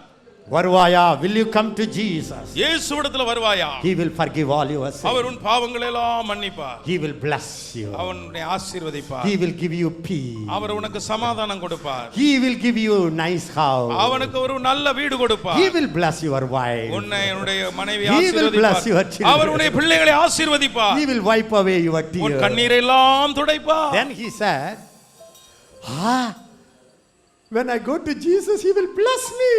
வருவாயா, will you come to Jesus?
இயேசுவிடத்துல Varuvaayaa,
He will forgive all your sins.
அவர் உன் பாவங்களை எல்லாம் மன்னிப்பார்.
He will bless you.
அவர் உன்னை ஆசீர்வதிப்பார்.
He will give you peace.
அவர் உனக்கு சமாதானம் கொடுப்பார்.
He will give you nice house.
அவனுக்கு ஒரு நல்ல வீடு கொடுப்பார்.
He will bless your wife.
உன்னை உன்னுடைய மனைவி
He will bless your
ஆசீர்வதிப்பார்.
children.
அவர் உன்னுடைய பிள்ளைகளை ஆசீர்வதிப்பார்.
He will wipe away your tears.
உன் கண்ணீரை எல்லாம் துடைப்பார்.
Then he said, when I go to Jesus, he will bless me.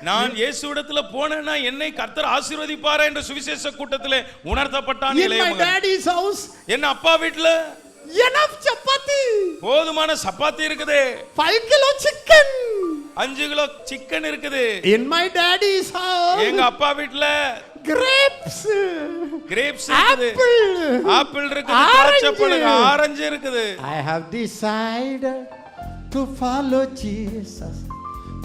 நான் இயேசுவிடத்துல போனேன்னா என்னை கர்த்தர் ஆசீர்வதிப்பார் என்று சுவிசேஷ கூட்டத்திலே உணர்த்தப்பட்டான்
In
இளைய
my
மகன்.
daddy's house,
என்ன அப்பா வீட்ல
enough chapati.
போதுமான சப்பாத்தி இருக்குது.
5 kilo chicken.
5 கிலோ சிக்கன் இருக்குது.
In my daddy's house,
எங்க அப்பா வீட்ல
grapes.
கிரேப்ஸ் இருக்குது.
Apple.
ஆப்பிள் இருக்குது, திராட்சை பழம், ஆரஞ்சு இருக்குது.
I have decided to follow Jesus.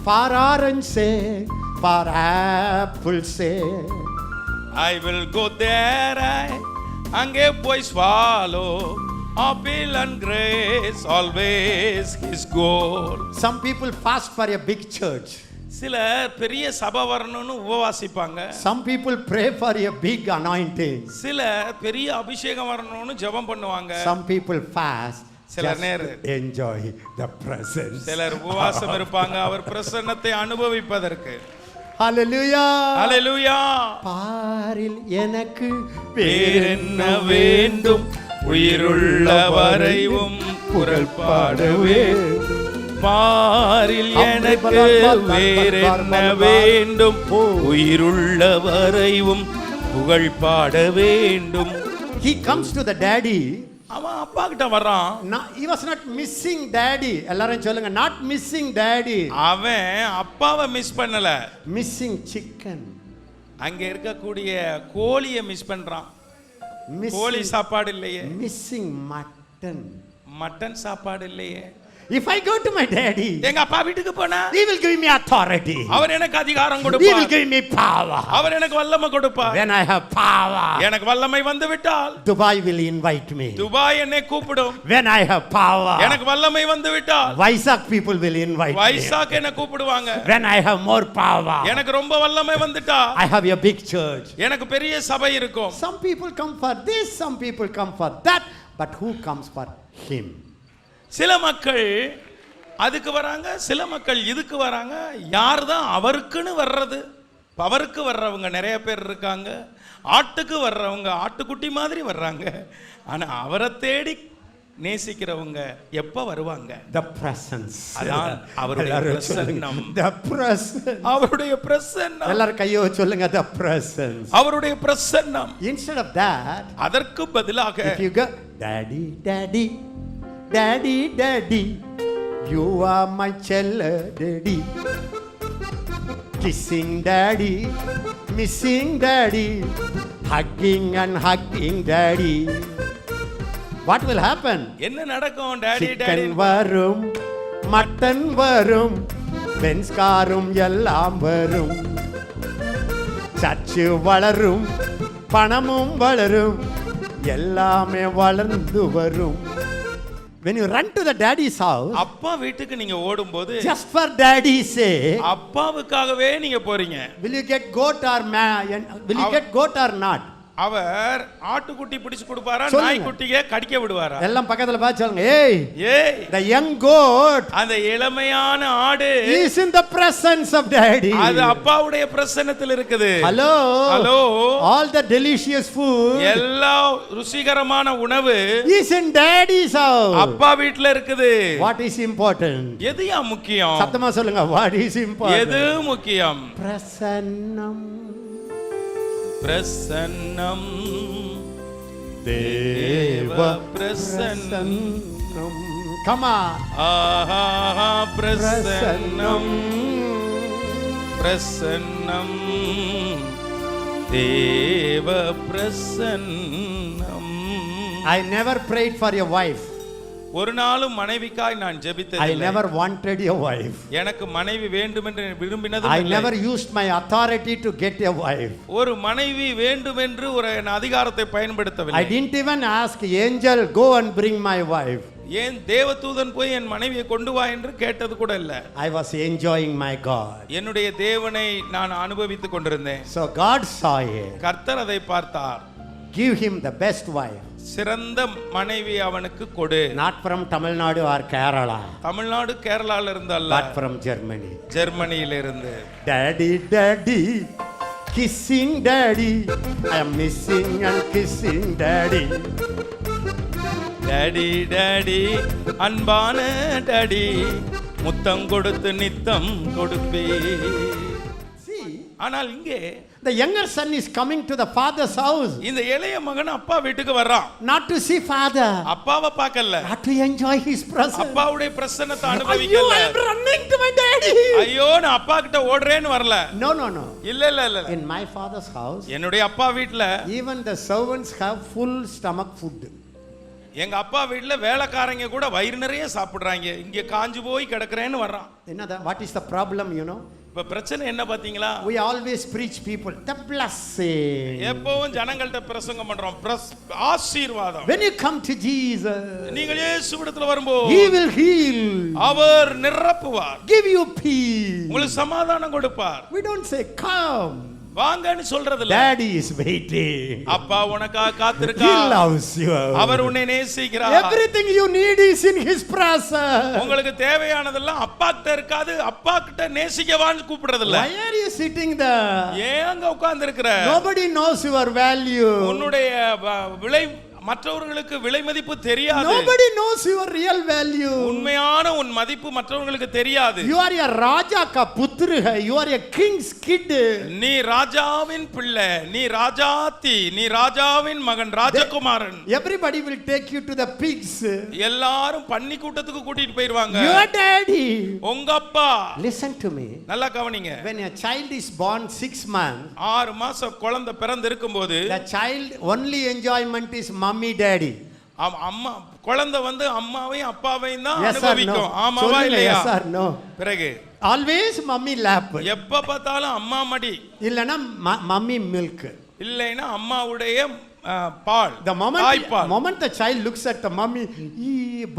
For orange sake, for apple sake.
I will go there. அங்கே போய் swallow apple and grapes, always his goal.
Some people fast for a big church.
சில பெரிய சபை வரணும்னு உபவாசிப்பாங்க.
Some people pray for a big anointing.
சில பெரிய அபிஷேகம் வரணும்னு ஜெபம் பண்ணுவாங்க.
Some people fast
சிலர்
just to enjoy the presence.
சிலர் உபவாசம் இருப்பாங்க அவர் பிரசன்னத்தை அனுபவிப்பதற்கு.
Hallelujah.
Hallelujah.
பாரில் எனக்கு
வேறென்ன வேண்டும், உயிருள்ள வரைவும் புகழ் பாடவே. பாரில் எனக்கு வேறென்ன வேண்டும், உயிருள்ள வரைவும் புகழ் பாட வேண்டும்.
He comes to the daddy.
அவன் அப்பா கிட்ட வர்றான்.
He was not missing daddy. எல்லாரும் சொல்லுங்க, not missing daddy.
அவன் அப்பாவை மிஸ் பண்ணல,
Missing chicken.
அங்க இருக்கக்கூடிய கோழியை மிஸ் பண்றான். கோழி
Missing,
சாப்பாடு இல்லையே,
missing mutton.
மட்டன் சாப்பாடு இல்லையே.
If I go to my daddy,
எங்க அப்பா வீட்டுக்கு போனா
he will give me authority.
அவர் எனக்கு அதிகாரம்
He will
கொடுப்பார்.
give me power.
அவர் எனக்கு வல்லமை கொடுப்பார்.
When I have power,
எனக்கு வல்லமை வந்து விட்டால்
Dubai will invite me.
Dubai என்னை கூப்பிடும்.
When I have power,
எனக்கு வல்லமை வந்து விட்டால்
Vaisak people will invite me.
Vaisakh என்ன கூப்பிடுவாங்க.
When I have more power,
எனக்கு ரொம்ப வல்லமை வந்துட்டா
I have a big church.
எனக்கு பெரிய சபை இருக்கும்.
Some people come for this, some people come for that, but who comes for him?
சில மக்கள் அதுக்கு வராங்க, சில மக்கள் இதுக்கு வராங்க. யார் தான் அவருக்குன்னு வர்றது? அவருக்கு வர்றவங்க நிறைய பேர் இருக்காங்க. ஆட்டுக்கு வர்றவங்க ஆட்டுக்குட்டி மாதிரி வர்றாங்க, ஆனா அவரை தேடி நேசிக்கிறவங்க எப்ப வருவாங்க?
The presence.
அதான் அவருடைய பிரசன்னம்.
The presence.
அவருடைய பிரசன்னம்.
எல்லாரும் கையோ சொல்லுங்க, the presence.
அவருடைய பிரசன்னம்.
Instead of that,
அதற்கு பதிலாக
if you go, daddy, daddy, daddy, daddy, you are my chella daddy, kissing daddy, missing daddy, hugging and hugging daddy. What will happen?
என்ன நடக்கும்? டாடி டாடி
சிக்கன் வரும், mutton வரும், Benz காரும் எல்லாம் வரும், church வளரும், பணமும் வளரும், எல்லாமே வளர்ந்து வரும். When you run to the daddy's house,
அப்பா வீட்டுக்கு நீங்க ஓடும்போது
just for daddy's sake,
அப்பாவுக்காகவே நீங்க போறீங்க.
will you get goat or will you get goat or not?
அவர் ஆட்டுக்குட்டி பிடிச்சு கொடுப்பாரா,
சொல்லுங்க.
நாய்க்குட்டியை கடிக்க விடுவாரா?
எல்லாம் பக்கத்துல பார்த்து சொல்லுங்க, ஏய்,
ஏய்,
the young goat
அந்த இளமையான ஆடு
is in the presence of daddy.
அது அப்பாவுடைய பிரசன்னத்தில் இருக்குது.
Hello.
Hello.
All the delicious food
எல்லா ருசிகரமான உணவு
is in daddy's house.
அப்பா வீட்ல இருக்குது.
What is important?
எதுயா முக்கியம்?
சத்தமா சொல்லுங்க, what is important?
எது முக்கியம்?
பிரசன்னம்.
பிரசன்னம்.
தேவ
பிரசன்னம்.
Come on.
ஆஹா பிரசன்னம். பிரசன்னம். தேவ பிரசன்னம்.
I never prayed for your wife.
ஒரு நாளும் மனைவிக்காய் நான்
I
ஜெபித்ததில்லை.
never wanted your wife.
எனக்கு மனைவி வேண்டும் என்று விரும்பினதும்
I
இல்லை.
never used my authority to get a wife.
ஒரு மனைவி வேண்டும் என்று ஒரு அதிகாரத்தை
I
பயன்படுத்தவில்லை.
didn't even ask angel, go and bring my wife.
ஏன் தேவதூதன் போய் என் மனைவியை கொண்டு வா என்று கேட்டது கூட இல்ல.
I was enjoying my God.
என்னுடைய தேவனை நான் அனுபவித்துக் கொண்டிருந்தேன்.
So God saw it.
கர்த்தர் அதை பார்த்தார்.
Give him the best wife.
சிறந்த மனைவி அவனுக்கு கொடு.
Not from Tamil Nadu or Kerala,
Tamil Nadu கேரளால இருந்து அல்ல,
but from Germany.
ஜெர்மனியில இருந்து.
Daddy, daddy, kissing daddy, I am missing and kissing daddy.
Daddy daddy அன்பான டாடி, முத்தம் கொடுத்து நித்தம் கொடுப்பே.
See,
ஆனால் இங்கே
the younger son is coming to the father's house,
இந்த இளைய மகன் அப்பா வீட்டுக்கு வர்றான்.
not to see father,
அப்பாவை பார்க்கல,
not to enjoy his presence.
அப்பாவுடைய பிரசன்னத்தை
Ayyo,
அனுபவிக்கல.
I am running to my daddy.
ஐயோ நான் அப்பா கிட்ட ஓடுறேன்னு வரல.
No, no, no.
இல்ல இல்ல இல்ல.
In my father's house,
என்னுடைய அப்பா வீட்ல
even the servants have full stomach food.
எங்க அப்பா வீட்ல வேலைக்காரங்க கூட வயிறு நிறைய சாப்பிடுறாங்க. இங்க காஞ்சு போய் கிடக்குறேன்னு வர்றான்.
What is the problem, you know?
இப்ப பிரச்சனை என்ன பாத்தீங்களா?
We always preach people the blessing.
எப்பவும் ஜனங்கள்ட்ட பிரசங்கம் பண்றோம், ஆசீர்வாதம்.
When you come to Jesus,
நீங்கள் இயேசுவிடத்துல வரும்போது
he will heal,
our நிரப்புவார்,
give you peace.
உங்களுக்கு சமாதானம் கொடுப்பார்.
We don't say come,
வாங்கன்னு சொல்றது இல்ல.
daddy is waiting.
அப்பா உனக்காக
He
காத்திருக்கார்.
loves you.
அவர் உன்னை நேசிக்கிறார்.
Everything you need is in his presence.
உங்களுக்கு தேவையானதெல்லாம் அப்பா கிட்ட இருக்காது. அப்பா கிட்ட நேசிக்கவான்னு கூப்பிடுறது இல்ல.
Why are you sitting there?
ஏன் அங்க உட்கார்ந்து இருக்கிற?
Nobody knows your value.
உன்னுடைய விலை மற்றவர்களுக்கு விலை மதிப்பு தெரியாது.
Nobody knows your real value.
உண்மையான உன் மதிப்பு மற்றவர்களுக்கு தெரியாது.
You are a raja ka putra hai, you are a king's kid.
நீ ராஜாவின் பிள்ளை, நீ ராஜாத்தி, நீ ராஜாவின் மகன், ராஜகுமாரன்.
Everybody will take you to the pigs.
எல்லாரும் பன்னி கூட்டத்துக்கு கூட்டிட்டு போயிடுவாங்க.
Your daddy.
உங்க அப்பா.
Listen to me.
நல்லா கவனிங்க.
When a child is born 6 months,
6 மாசம் குழந்தை பிறந்து இருக்கும்போது
the child only enjoyment is mommy daddy.
அம்மா குழந்தை வந்து அம்மாவையும் அப்பாவையும் தான்
Yes or no?
அனுபவிக்கும். ஆமாவா இல்லையா?
Yes or no?
பிறகு
Always mommy lap.
எப்ப பார்த்தாலும் அம்மா மடி,
இல்லனா mommy milk.
இல்லைன்னா அம்மாவுடைய பால்.
The moment the child looks at the mommy,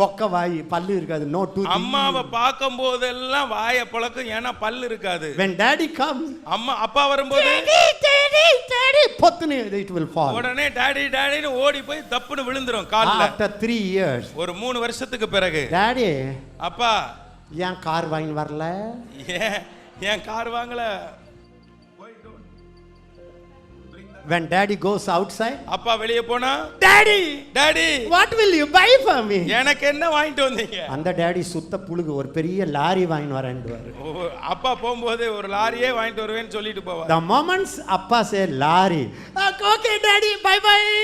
பொக்க வாய், பல்லு இருக்காது, no tooth.
அம்மாவை பார்க்கும் போதெல்லாம் வாயை பழக்கும், ஏன்னா பல்லு இருக்காது.
When daddy comes,
அப்பா வரும்போது
daddy பொத்துனே it will fall.
உடனே டாடி டாடின்னு ஓடி போய் தப்புன்னு விழுந்துரும் கால்ல.
After 3 years,
ஒரு 3 வருஷத்துக்கு பிறகு
daddy
அப்பா
ஏன் கார் வாங்கி வரல?
ஏன் கார் வாங்கல?
When daddy goes outside,
அப்பா வெளியே போனா
daddy,
daddy
what will you buy for me?
எனக்கு என்ன வாங்கிட்டு வந்தீங்க?
அந்த டாடி சுத்த புழுகு ஒரு பெரிய லாரி வாங்கி வரேன்டுவாரு.
அப்பா போகும்போது ஒரு லாரியே வாங்கிட்டு வருவேன்னு சொல்லிட்டு போவார்.
The moments அப்பா say lorry, okay daddy, bye bye,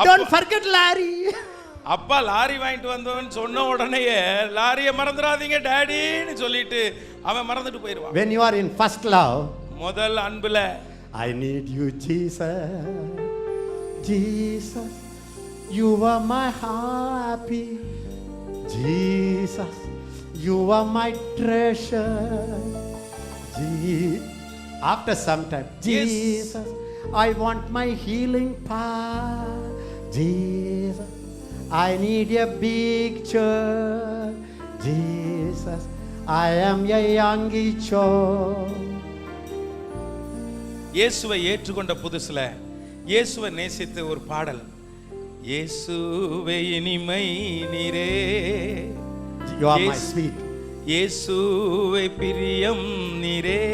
don't forget lorry.
அப்பா லாரி வாங்கிட்டு வந்தவன் சொன்ன உடனேயே லாரியை மறந்துடாதீங்க டாடின்னு சொல்லிட்டு அவன் மறந்துட்டு போயிடுவான்.
When you are in first love,
முதல் அன்புல
I need you Jesus, Jesus, you are my happy, Jesus, you are my treasure, after some time, Jesus, I want my healing power, Jesus, I need a big church, Jesus, I am a young child.
இயேசுவை ஏற்றுக்கொண்ட புதுசுல இயேசுவை நேசித்த ஒரு பாடல், இயேசுவே இனிமை நீரே,
You are my sweet.
இயேசுவே பிரியம் நீரே,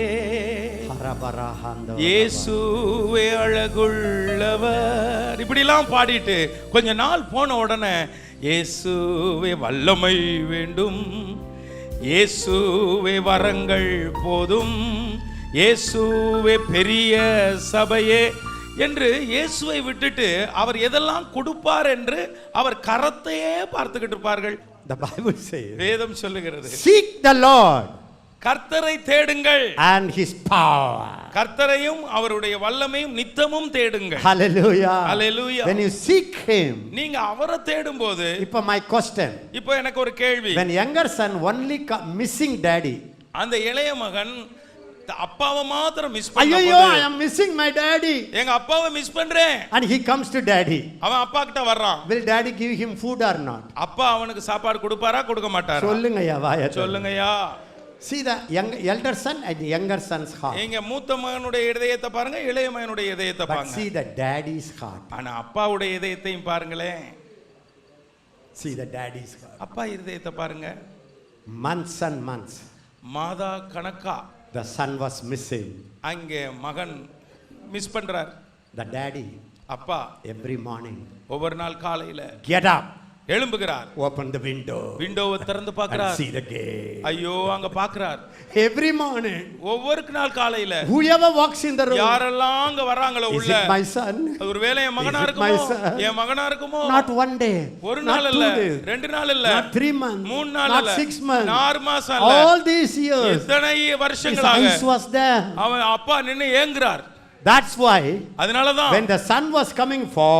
இயேசுவே அழகுள்ளவர், இப்படிலாம் பாடிட்டு கொஞ்ச நாள் போன உடனே இயேசுவே வல்லமை வேண்டும், இயேசுவே வரங்கள் போதும், இயேசுவே பெரிய சபையே என்று இயேசுவை விட்டுட்டு அவர் எதெல்லாம் கொடுப்பார் என்று அவர் கரத்தையே பார்த்துக்கிட்டு இருப்பார்கள்.
The Bible says,
வேதம் சொல்லுகிறது,
seek the Lord
கர்த்தரை தேடுங்கள்
and his power.
கர்த்தரையும் அவருடைய வல்லமையும் நித்தமும் தேடுங்கள்.
Hallelujah.
Hallelujah.
When you seek him,
நீங்க அவரை தேடும்போது,
இப்போ my question,
இப்போ எனக்கு ஒரு கேள்வி,
when younger son only missing daddy,
அந்த இளைய மகன் அப்பாவை மாத்திரம் மிஸ்
ஐயோ
பண்ணும்போது,
I am missing my daddy,
எங்க அப்பாவை மிஸ் பண்றேன்,
and he comes to daddy,
அவன் அப்பா கிட்ட வர்றான்,
will daddy give him food or not?
அப்பா அவனுக்கு சாப்பாடு கொடுப்பாரா கொடுக்க மாட்டாரா?
சொல்லுங்கய்யா வாயா
சொல்லுங்கய்யா.
See the elder son and younger son's heart.
நீங்க மூத்த மகனுடைய இதயத்தை பாருங்க, இளைய மகனுடைய இதயத்தை
But
பாருங்க.
see the daddy's heart.
ஆனா அப்பாவுடைய இதயத்தையும் பாருங்களேன்.
See the daddy's heart.
அப்பா இதயத்தை பாருங்க.
Months and months,
மாதா கணக்கா
the son was missing.
அங்கே மகன் மிஸ் பண்றார்.
The daddy,
அப்பா
every morning,
ஒவ்வொரு நாள் காலையில
get up,
எழும்புகிறார்,
open the window,
விண்டோவை திறந்து
and
பார்க்கிறார்,
see the gate.
ஐயோ அங்க பார்க்கிறார்.
Every morning,
ஒவ்வொரு நாள் காலையில
whoever walks in the room,
யாரெல்லாம் அங்க வர்றாங்களோ
is
உள்ள,
it my son?
ஒருவேளை என் மகனா
Is it
இருக்குமோ,
my son?
என் மகனா இருக்குமோ,
Not one day,
ஒரு
not
நாள்
2
இல்ல,
days,
2 நாள் இல்ல,
not 3 months,
3 நாள்
not
இல்ல,
6 months,
6 மாசம் இல்ல,
all these years,
இத்தனை
his
வருஷங்களாக
eyes was there.
அவன் அப்பா நின்னு ஏங்குறார்.
That's why
அதனாலதான்
when the son was coming far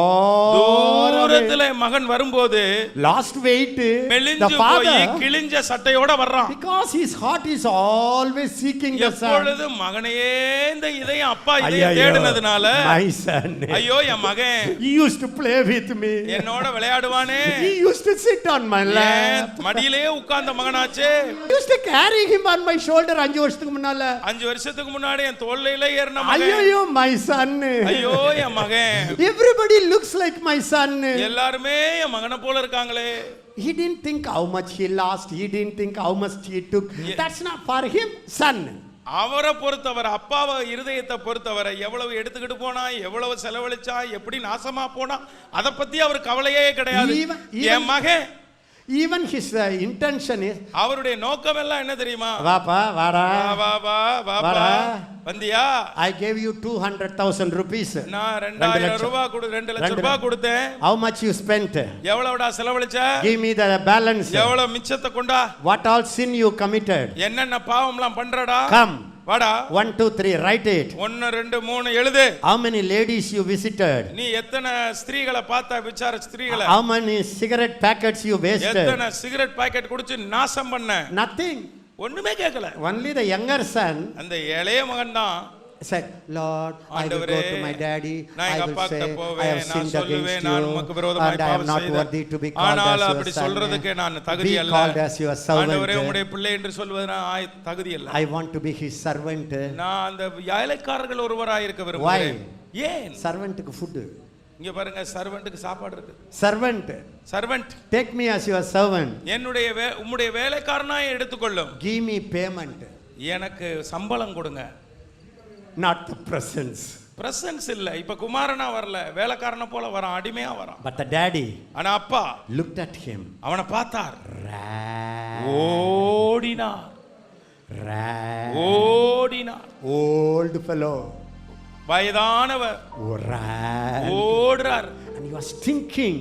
away,
தூரத்துல மகன் வரும்போது
lost weight, the
மெலிஞ்சு போய்
father,
கிழிஞ்ச சட்டையோட வர்றான்.
because his heart is always seeking the son.
எப்பொழுது மகனையே இந்த இதயம் அப்பா இதயம் தேடுனதுனால,
my son,
ஐயோ என் மகன்
he used to play with me,
என்னோட விளையாடுவானே,
he used to sit on my
ஏன்
lap,
மடியிலே உட்கார்ந்த மகனாச்சே,
I used to carry him on my shoulder 5 வருஷத்துக்கு முன்னால.
5 வருஷத்துக்கு முன்னாடி என் தோள்ல ஏறின மகன்,
ஐயோ my son,
ஐயோ என் மகன்,
everybody looks like my son.
எல்லாருமே என் மகனை போல இருக்காங்களே.
He didn't think how much he lost, he didn't think how much he took. That's not for him, son.
அவரை பொறுத்தவரை, அப்பாவை இருதயத்தை பொறுத்தவரை, எவ்வளவு எடுத்துக்கிட்டு போனா, எவ்வளவு செலவழிச்சா, எப்படி நாசமா போனா, அதை பத்தி அவர் கவலையே கிடையாது. என் மகன்,
even his intention is,
அவருடைய நோக்கம் எல்லாம் என்ன தெரியுமா?
வாப்பா வாடா,
வா வா வா வா வந்தியா,
I gave you 200,000 rupees.
நான் 2000 ரூபாய் 2 லட்சம் ரூபாய் கொடுத்தேன்.
How much you spent?
எவ்வளவுடா செலவழிச்ச?
Give me the balance.
எவ்வளவு மிச்சத்தை கொண்டா?
What all sin you committed?
என்னென்ன பாவம்லாம் பண்றடா?
Come.
வாடா.
1 2 3 write it.
1 2 3 எழுது.
How many ladies you visited?
நீ எத்தனை ஸ்திரீகளை பார்த்த, விசார ஸ்திரீகளை?
How many cigarette packets you wasted?
எத்தனை சிகரெட் பாக்கெட் குடிச்சு நாசம் பண்ண?
Nothing.
ஒண்ணுமே கேட்கல.
Only the younger son
அந்த இளைய மகன் தான்
said, Lord, I will go to my daddy, I will say, I have sinned against you, and I am not worthy to be called as your son. Be called as your servant. I want to be his servant. Why? Servant ku food.
இங்க பாருங்க, சர்வெண்ட்க்கு சாப்பாடு இருக்கு.
Servant, take me as your servant.
என்னுடைய உம்முடைய வேலைக்காரனாய் எடுத்துக்கொள்ளும்.
Give me payment.
எனக்கு சம்பளம் கொடுங்க.
Not the presents.
பிரசன்ஸ் இல்ல. இப்ப குமாரனா வரல, வேலைக்காரனை போல வரான், அடிமையா வரான்.
But the daddy
ஆனா அப்பா
looked at him.
அவனை பார்த்தார்,
Ran.
ஓடினார்,
Ran.
ஓடினார்.
Old fellow.
வயதானவர்
Ran.
ஓடுறார்.
And he was thinking.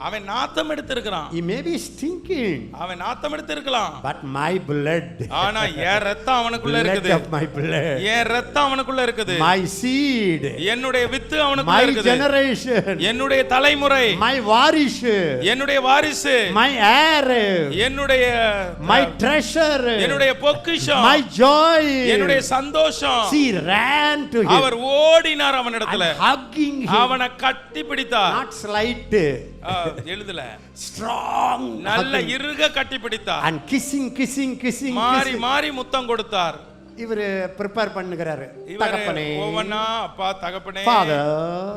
அவன் நாத்தம் எடுத்திருக்கிறான்.
He may be stinking.
அவன் நாத்தம் எடுத்திருக்கலாம்.
But my blood.
ஆனா என் ரத்தம் அவனுக்குள்ள
Blood
இருக்குது.
of my blood.
என் ரத்தம் அவனுக்குள்ள இருக்குது.
My seed.
என்னுடைய வித்து அவனுக்குள்ள
My
இருக்குது.
generation.
என்னுடைய தலைமுறை.
My வாரிசு.
என்னுடைய வாரிசு.
My heir.
என்னுடைய
My treasure.
என்னுடைய பொக்கிஷம்.
My joy.
என்னுடைய சந்தோஷம்.
She ran to him.
அவர் ஓடினார் அவனிடத்துல.
And hugging him.
அவனை கட்டி பிடித்தார்.
Not slight.
எழுதல,
Strong.
நல்ல
hugging.
இறுக கட்டி பிடித்தார்.
And kissing.
மாறி மாறி முத்தம் கொடுத்தார்.
இவர் prepare பண்ணுகிறாரு.
இவர்
தகப்பனே.
ஒவ்வொன்னா, அப்பா தகப்பனே,
Father.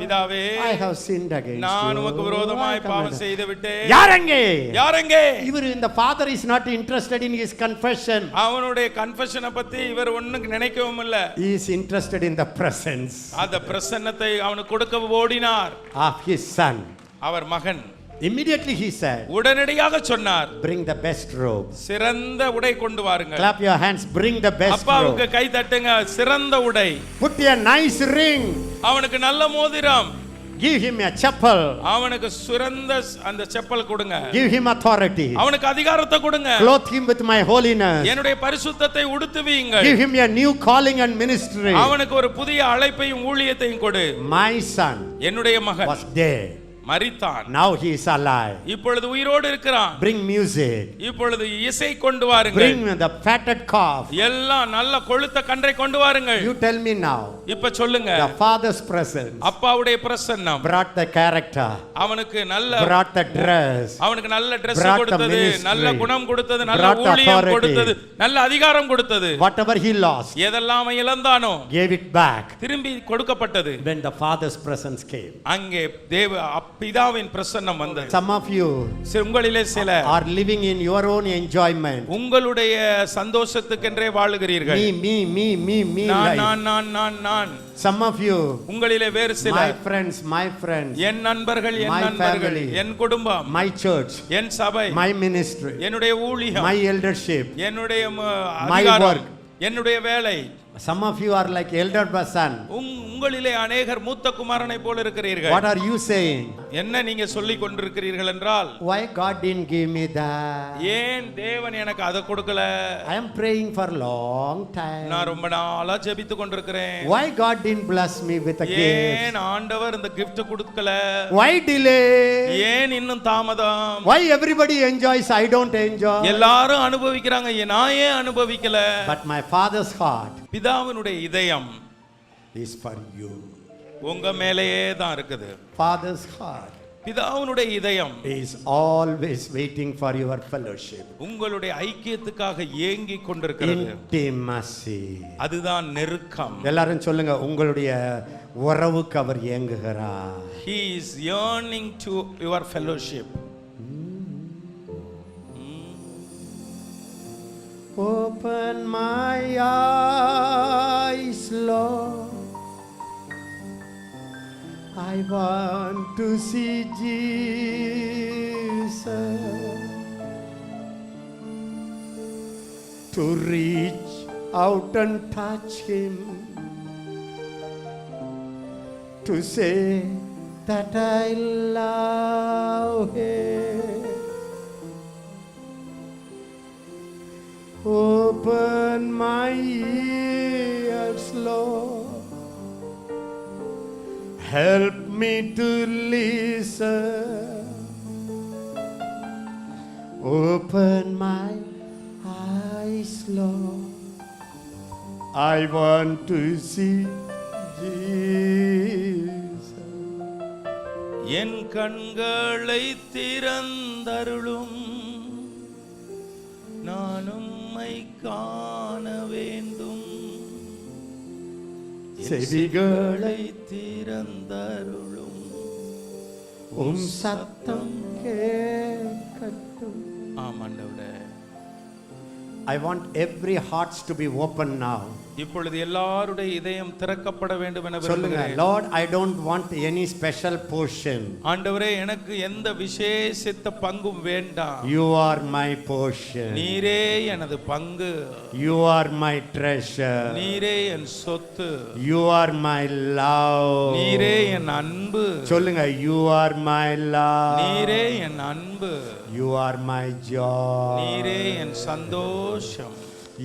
பிதாவே,
I have sinned against you.
நான் உமக்கு விரோதமாய் பாவம் செய்து விட்டேன்.
யாரங்கே?
யாரங்கே?
இவர் இந்த father is not interested in his confession.
அவனுடைய கன்ஃபெஷனை பத்தி இவர் ஒண்ணும் நினைக்கவும் இல்ல.
He is interested in the presence
அந்த பிரசன்னத்தை அவனுக்கு கொடுக்க ஓடினார்.
of his son.
அவர் மகன்.
Immediately he said,
உடனடியாக சொன்னார்,
bring the best robe.
சிறந்த உடை கொண்டு வாருங்கள்.
Clap your hands, bring the best
அப்பாவுக்கு
robe.
கை தட்டுங்க. சிறந்த உடை.
Put a nice ring.
அவனுக்கு நல்ல மோதிரம்.
Give him a chapel.
அவனுக்கு சிறந்த அந்த செப்பல் கொடுங்க.
Give him authority.
அவனுக்கு அதிகாரத்தை கொடுங்க.
Clothe him with my holiness.
என்னுடைய பரிசுத்தத்தை உடுத்துவீங்கள்.
Give him a new calling and ministry.
அவனுக்கு ஒரு புதிய அழைப்பையும் ஊழியத்தையும் கொடு.
My son
என்னுடைய மகன்
was dead.
மரித்தான்.
Now he is alive.
இப்பொழுது உயிரோடு இருக்கிறான்.
Bring music.
இப்பொழுது இசை கொண்டு வாருங்கள்.
Bring the fatted calf.
எல்லாம் நல்ல கொழுத்த கன்றை கொண்டு வாருங்கள்.
You tell me now.
இப்ப சொல்லுங்க.
The father's presence
அப்பாவுடைய பிரசன்னம்
brought the character.
அவனுக்கு நல்ல
brought the dress.
அவனுக்கு நல்ல Dress
brought the
கொடுத்தது,
ministry.
நல்ல குணம் கொடுத்தது, நல்ல
brought the
ஊழியம்
authority.
கொடுத்தது, நல்ல அதிகாரம் கொடுத்தது.
Whatever he lost,
எதெல்லாம் அவன் இழந்தானோ
gave it back
திரும்பி கொடுக்கப்பட்டது.
when the father's presence came.
அங்கே பிதாவின் பிரசன்னம் வந்தது.
Some of you
உங்களிலே சில
are living in your own enjoyment.
உங்களுடைய சந்தோஷத்துக்கென்றே வாழுகிறீர்கள்.
Me
நான்.
Some of you,
உங்களிலே வேறு சில
my friends,
என் நண்பர்கள்,
my family,
என் குடும்பம்,
my church,
என் சபை,
my ministry,
என்னுடைய ஊழியம்,
my eldership,
என்னுடைய
my
அதிகாரம்,
work.
என்னுடைய வேலை.
Some of you are like elder son.
உங்களிலே அநேகர் மூத்த குமாரனை போல இருக்கிறீர்கள்.
What are you saying?
என்ன நீங்க சொல்லிக் கொண்டிருக்கிறீர்கள் என்றால்,
Why God didn't give me that?
ஏன் தேவன் எனக்கு அதை கொடுக்கல?
I am praying for long time.
நான் ரொம்ப நாளா ஜெபித்து கொண்டிருக்கிறேன்.
Why God didn't bless me with a gift?
ஏன் ஆண்டவர் இந்த gift கொடுக்கல?
Why delay?
ஏன் இன்னும் தாமதம்?
Why everybody enjoys, I don't enjoy?
எல்லாரும் அனுபவிக்கிறாங்க, நான் ஏன் அனுபவிக்கல?
But my father's heart
பிதாவினுடைய இதயம்
is for you.
உங்க மேலேயே தான் இருக்குது.
Father's heart
பிதாவினுடைய இதயம்
is always waiting for your fellowship.
உங்களுடைய ஐக்கியத்துக்காக ஏங்கிக் கொண்டிருக்கிறது.
Intimacy.
அதுதான் நெருக்கம்.
எல்லாரும் சொல்லுங்க, உங்களுடைய உறவுக்கு அவர் ஏங்குகிறார்.
He is yearning to your fellowship.
Open my eyes, Lord. I want to see Jesus. To reach out and touch him. To say that I love him. Open my ears, Lord. Help me to listen. Open my eyes, Lord. I want to see Jesus.
என் கண்களை திறந்தருளும், நான் உம்மை காண வேண்டும்.
செவிகளை
திறந்தருளும்,
சத்தம் கேட்கட்டும்.
ஆமாண்டவரே,
I want every hearts to be open now.
இப்பொழுது எல்லாருடைய இதயம் திறக்கப்பட வேண்டும் என
சொல்லுங்க,
விரும்புகிறேன்.
Lord, I don't want any special portion.
ஆண்டவரே, எனக்கு எந்த விசேஷித்த பங்கும் வேண்டாம்.
You are my portion.
நீரே எனது பங்கு.
You are my treasure.
நீரே என் சொத்து.
You are my love.
நீரே என் அன்பு.
சொல்லுங்க, You are my love.
நீரே என் அன்பு.
You are my joy.
நீரே என் சந்தோஷம்.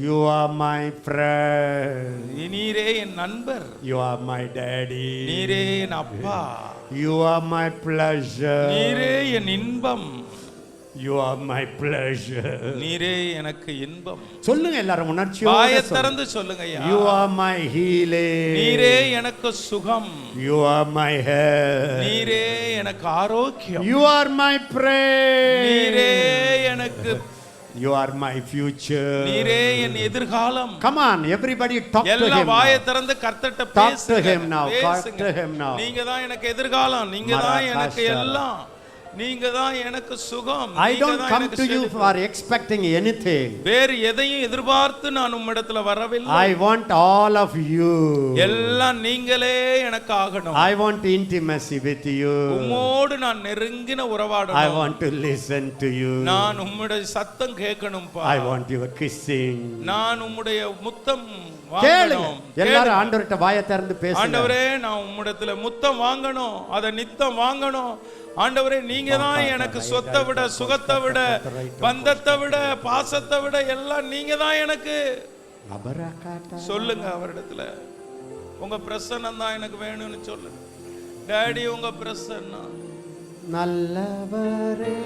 You are my friend.
நீரே என் நண்பர்.
You are my daddy.
நீரே என் அப்பா.
You are my pleasure.
நீரே என் இன்பம்.
You are my pleasure.
நீரே எனக்கு இன்பம்.
சொல்லுங்க எல்லாரும் உணர்ச்சியோட
வாயை
சொல்லுங்க.
திறந்து சொல்லுங்க ஐயா.
You are my healing.
நீரே எனக்கு சுகம்.
You are my health.
நீரே எனக்கு ஆரோக்கியம்.
You are my praise.
நீரே எனக்கு.
You are my future.
நீரே என் எதிர்காலம்.
Come on, everybody talk to
எல்லா
him.
வாயை
now.
திறந்து கர்த்தர்ட்ட
Talk to
பேசுங்க.
him now. Talk
பேசுங்க.
to him now.
நீங்க தான் எனக்கு எதிர்காலம். நீங்க தான் எனக்கு
Marakashara.
எல்லாம். நீங்க தான் எனக்கு சுகம்.
I
நீங்க
don't
தான்
come
எனக்கு
to you
செழிப்பு.
for expecting anything.
வேறு எதையும் எதிர்பார்த்து நான் உம்மிடத்துல வரவில்லை.
I want all of you.
எல்லாம் நீங்களே எனக்கு ஆகணும்.
I want intimacy with you.
உம்மோடு நான் நெருங்கின
I
உறவாடணும்.
want to listen to you.
நான் உம்முடைய சத்தம் கேட்கணும்பா.
I want your kissing.
நான் உம்முடைய முத்தம்
கேளுங்க.
வாங்கணும்.
எல்லாரும் ஆண்டவர்ட்ட வாயை திறந்து பேசுங்க.
ஆண்டவரே, நான் உம்மிடத்துல முத்தம் வாங்கணும். அத நித்தம் வாங்கணும். ஆண்டவரே, நீங்க தான் எனக்கு சொத்தை விட, சுகத்தை விட, பந்தத்தை விட, பாசத்தை விட எல்லாம் நீங்க தான் எனக்கு. சொல்லுங்க அவரிடத்துல, உங்க பிரசன்னம் தான் எனக்கு வேணும்னு சொல்லுங்க. டாடி, உங்க பிரசன்னம்.
நல்லவரே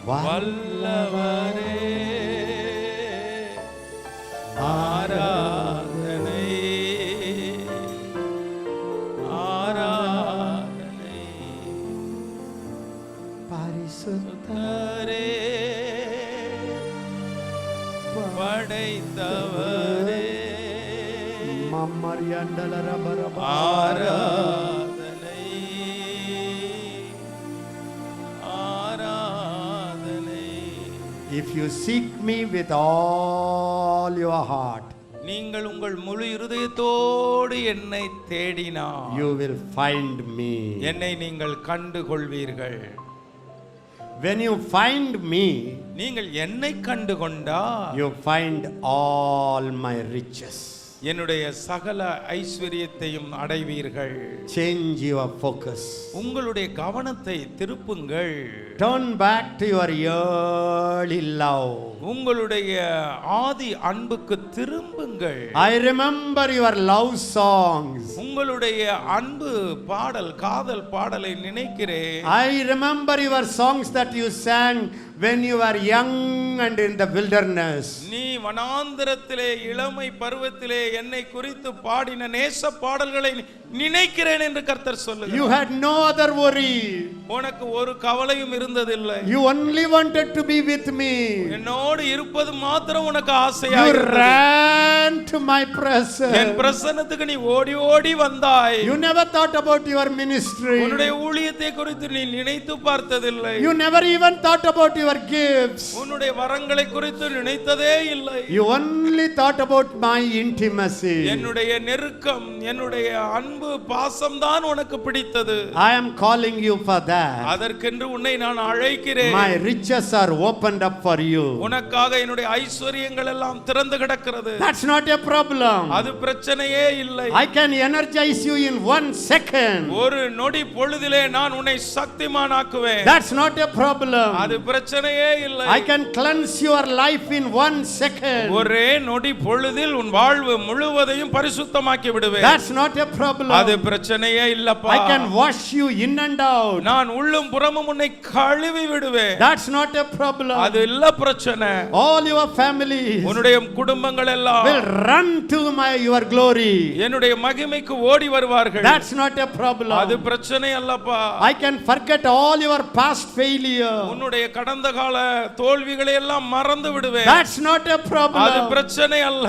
வல்லவரே, ஆராதனை ஆராதனை. பரிசுத்தரே, படைத்தவரே, ஆராதனை ஆராதனை.
If you seek me with all your heart,
நீங்கள் உங்கள் முழு இருதயத்தோடு என்னை தேடினார்,
you will find me.
என்னை நீங்கள் கண்டு கொள்வீர்கள்.
When you find me,
நீங்கள் என்னை கண்டு கொண்டால்
you find all my riches.
என்னுடைய சகல ஐஸ்வரியத்தையும் அடைவீர்கள்.
Change your focus.
உங்களுடைய கவனத்தை திருப்புங்கள்.
Turn back to your early love.
உங்களுடைய ஆதி அன்புக்கு திரும்புங்கள்.
I remember your love songs.
உங்களுடைய அன்பு பாடல், காதல் பாடலை நினைக்கிறேன்.
I remember your songs that you sang when you were young and in the wilderness.
நீ வனாந்தரத்திலே இளமை பருவத்திலே என்னை குறித்து பாடின நேச பாடல்களை நினைக்கிறேன் என்று கர்த்தர் சொல்லுகிறார்.
You had no other worry.
உனக்கு ஒரு கவலையும் இருந்ததில்லை.
You only wanted to be with me.
என்னோடு இருப்பது மாத்திரம் உனக்கு ஆசையா
You
இருந்தது.
ran to my
N
presence.
பிரசன்னத்துக்கு நீ ஓடி ஓடி வந்தாய்.
You never thought about your ministry.
உன்னுடைய ஊழியத்தை குறித்து நீ நினைத்து பார்த்ததில்லை.
You never even thought about your gifts.
உன்னுடைய வரங்களை குறித்து நினைத்ததே இல்லை.
You only thought about my intimacy.
என்னுடைய நெருக்கம், என்னுடைய அன்பு, பாசம் தான் உனக்கு பிடித்தது.
I am calling you for that.
அதற்கென்று உன்னை நான் அழைக்கிறேன்.
My riches are opened up for you.
உனக்காக என்னுடைய ஐஸ்வரியங்கள் எல்லாம் திறந்து கிடக்கிறது.
That's not a problem.
அது பிரச்சனையே இல்லை.
I can energize you in 1 second.
ஒரு நொடி பொழுதிலே நான் உன்னை சக்திமானாக்குவேன்.
That's not a problem.
அது பிரச்சனையே இல்லை.
I can cleanse your life in 1 second.
ஒரே நொடி பொழுதில் உன் வாழ்வு முழுவதையும் பரிசுத்தமாக்கி விடுவேன்.
That's not a problem.
அது பிரச்சனையே இல்லப்பா.
I can wash you in and out.
நான் உள்ளும் புறமும் உன்னை கழுவி விடுவேன்.
That's not a problem.
அது இல்ல பிரச்சனை.
All your families
உன்னுடைய குடும்பங்கள் எல்லாம்
will run to your glory.
என்னுடைய மகிமைக்கு ஓடி வருவார்கள்.
That's not a problem.
அது பிரச்சனை அல்லப்பா.
I can forget all your past failure.
உன்னுடைய கடந்த கால தோல்விகளை எல்லாம் மறந்து விடுவேன்.
That's not a problem.
அது பிரச்சனை அல்ல.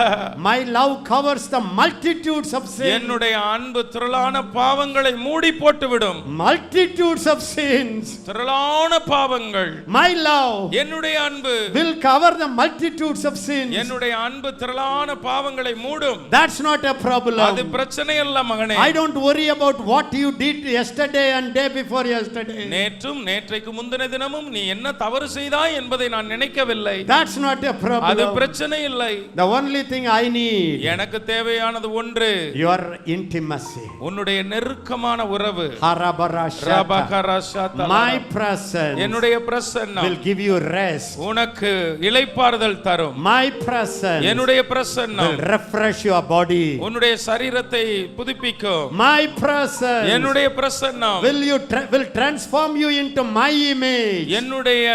My love covers the multitudes of sin.
என்னுடைய அன்பு திரளான பாவங்களை மூடி போட்டுவிடும்.
Multitudes of sins.
திரளான பாவங்கள்.
My love
என்னுடைய அன்பு
will cover the multitudes of sins.
என்னுடைய அன்பு திரளான பாவங்களை மூடும்.
That's not a problem.
அது பிரச்சனை இல்ல மகனே.
I don't worry about what you did yesterday and day before yesterday.
நேற்றும் நேற்றைக்கு முந்தின தினமும் நீ என்ன தவறு செய்தாய் என்பதை நான் நினைக்கவில்லை.
That's not a problem.
அது பிரச்சனை இல்லை.
The only thing I need,
எனக்கு தேவையானது ஒன்று,
your intimacy.
உன்னுடைய நெருக்கமான உறவு.
Harabarashata. My presence
என்னுடைய பிரசன்னம்
will give you rest.
உனக்கு இளைப்பாறுதல் தரும்.
My presence
என்னுடைய பிரசன்னம்
will refresh your body.
உன்னுடைய சரீரத்தை புதுப்பிக்கும்.
My presence
என்னுடைய பிரசன்னம்
will transform you into my image.
என்னுடைய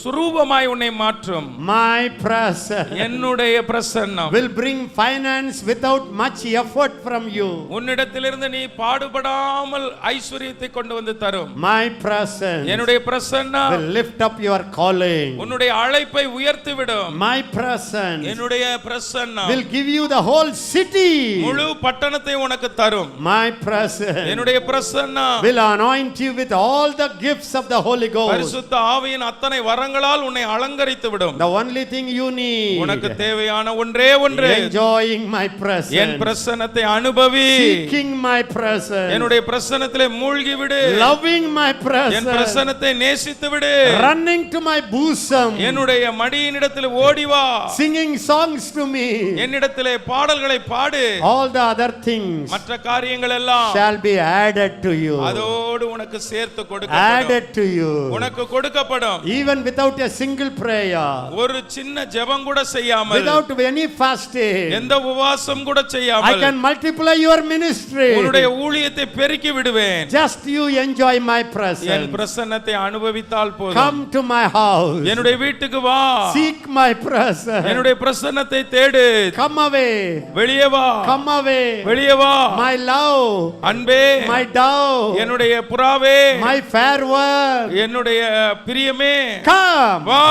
சுரூபமாய் உன்னை மாற்றும்.
My presence
என்னுடைய பிரசன்னம்
will bring finance without much effort from you.
உன்னிடத்திலிருந்து நீ பாடுபடாமல் ஐஸ்வரியத்தை கொண்டு வந்து தரும்.
My presence
என்னுடைய பிரசன்னம்
will lift up your calling.
உன்னுடைய அழைப்பை உயர்த்தி விடும்.
My presence
என்னுடைய பிரசன்னம்
will give you the whole city.
முழு பட்டணத்தை உனக்கு தரும்.
My presence
என்னுடைய பிரசன்னம்
will anoint you with all the gifts of the Holy Ghost.
பரிசுத்த ஆவியின் அத்தனை வரங்களால் உன்னை அலங்கரித்து விடும்.
The only thing you need,
உனக்கு தேவையான ஒன்றே ஒன்று,
enjoying my presence.
என் பிரசன்னத்தை அனுபவி.
Seeking my presence.
என்னுடைய பிரசன்னத்திலே மூழ்கி விடு.
Loving my presence.
என் பிரசன்னத்தை நேசித்து விடு.
Running to my bosom.
என்னுடைய மடியினிடத்தில் ஓடி வா.
Singing songs to me.
என்னிடத்திலே பாடல்களை பாடு.
All the other things
மற்ற காரியங்கள் எல்லாம்
shall be added to you.
அதோடு உனக்கு சேர்த்து கொடுக்கப்படும்.
Added to you.
உனக்கு கொடுக்கப்படும்.
Even without a single prayer.
ஒரு சின்ன ஜெபம் கூட செய்யாமல்,
Without any fasting.
எந்த உபவாசம் கூட
I
செய்யாமல்
can multiply your ministry.
உன்னுடைய ஊழியத்தை பெருக்கி விடுவேன்.
Just you enjoy my presence.
என் பிரசன்னத்தை அனுபவித்தால் போதும்.
Come to my house.
என்னுடைய வீட்டுக்கு வா.
Seek my presence.
என்னுடைய பிரசன்னத்தை தேடு.
Come away.
வெளியே வா.
Come away.
வெளியே வா.
My love.
அன்பே.
My dove.
என்னுடைய புறாவே.
My fair one.
என்னுடைய பிரியமே.
Come.
வா.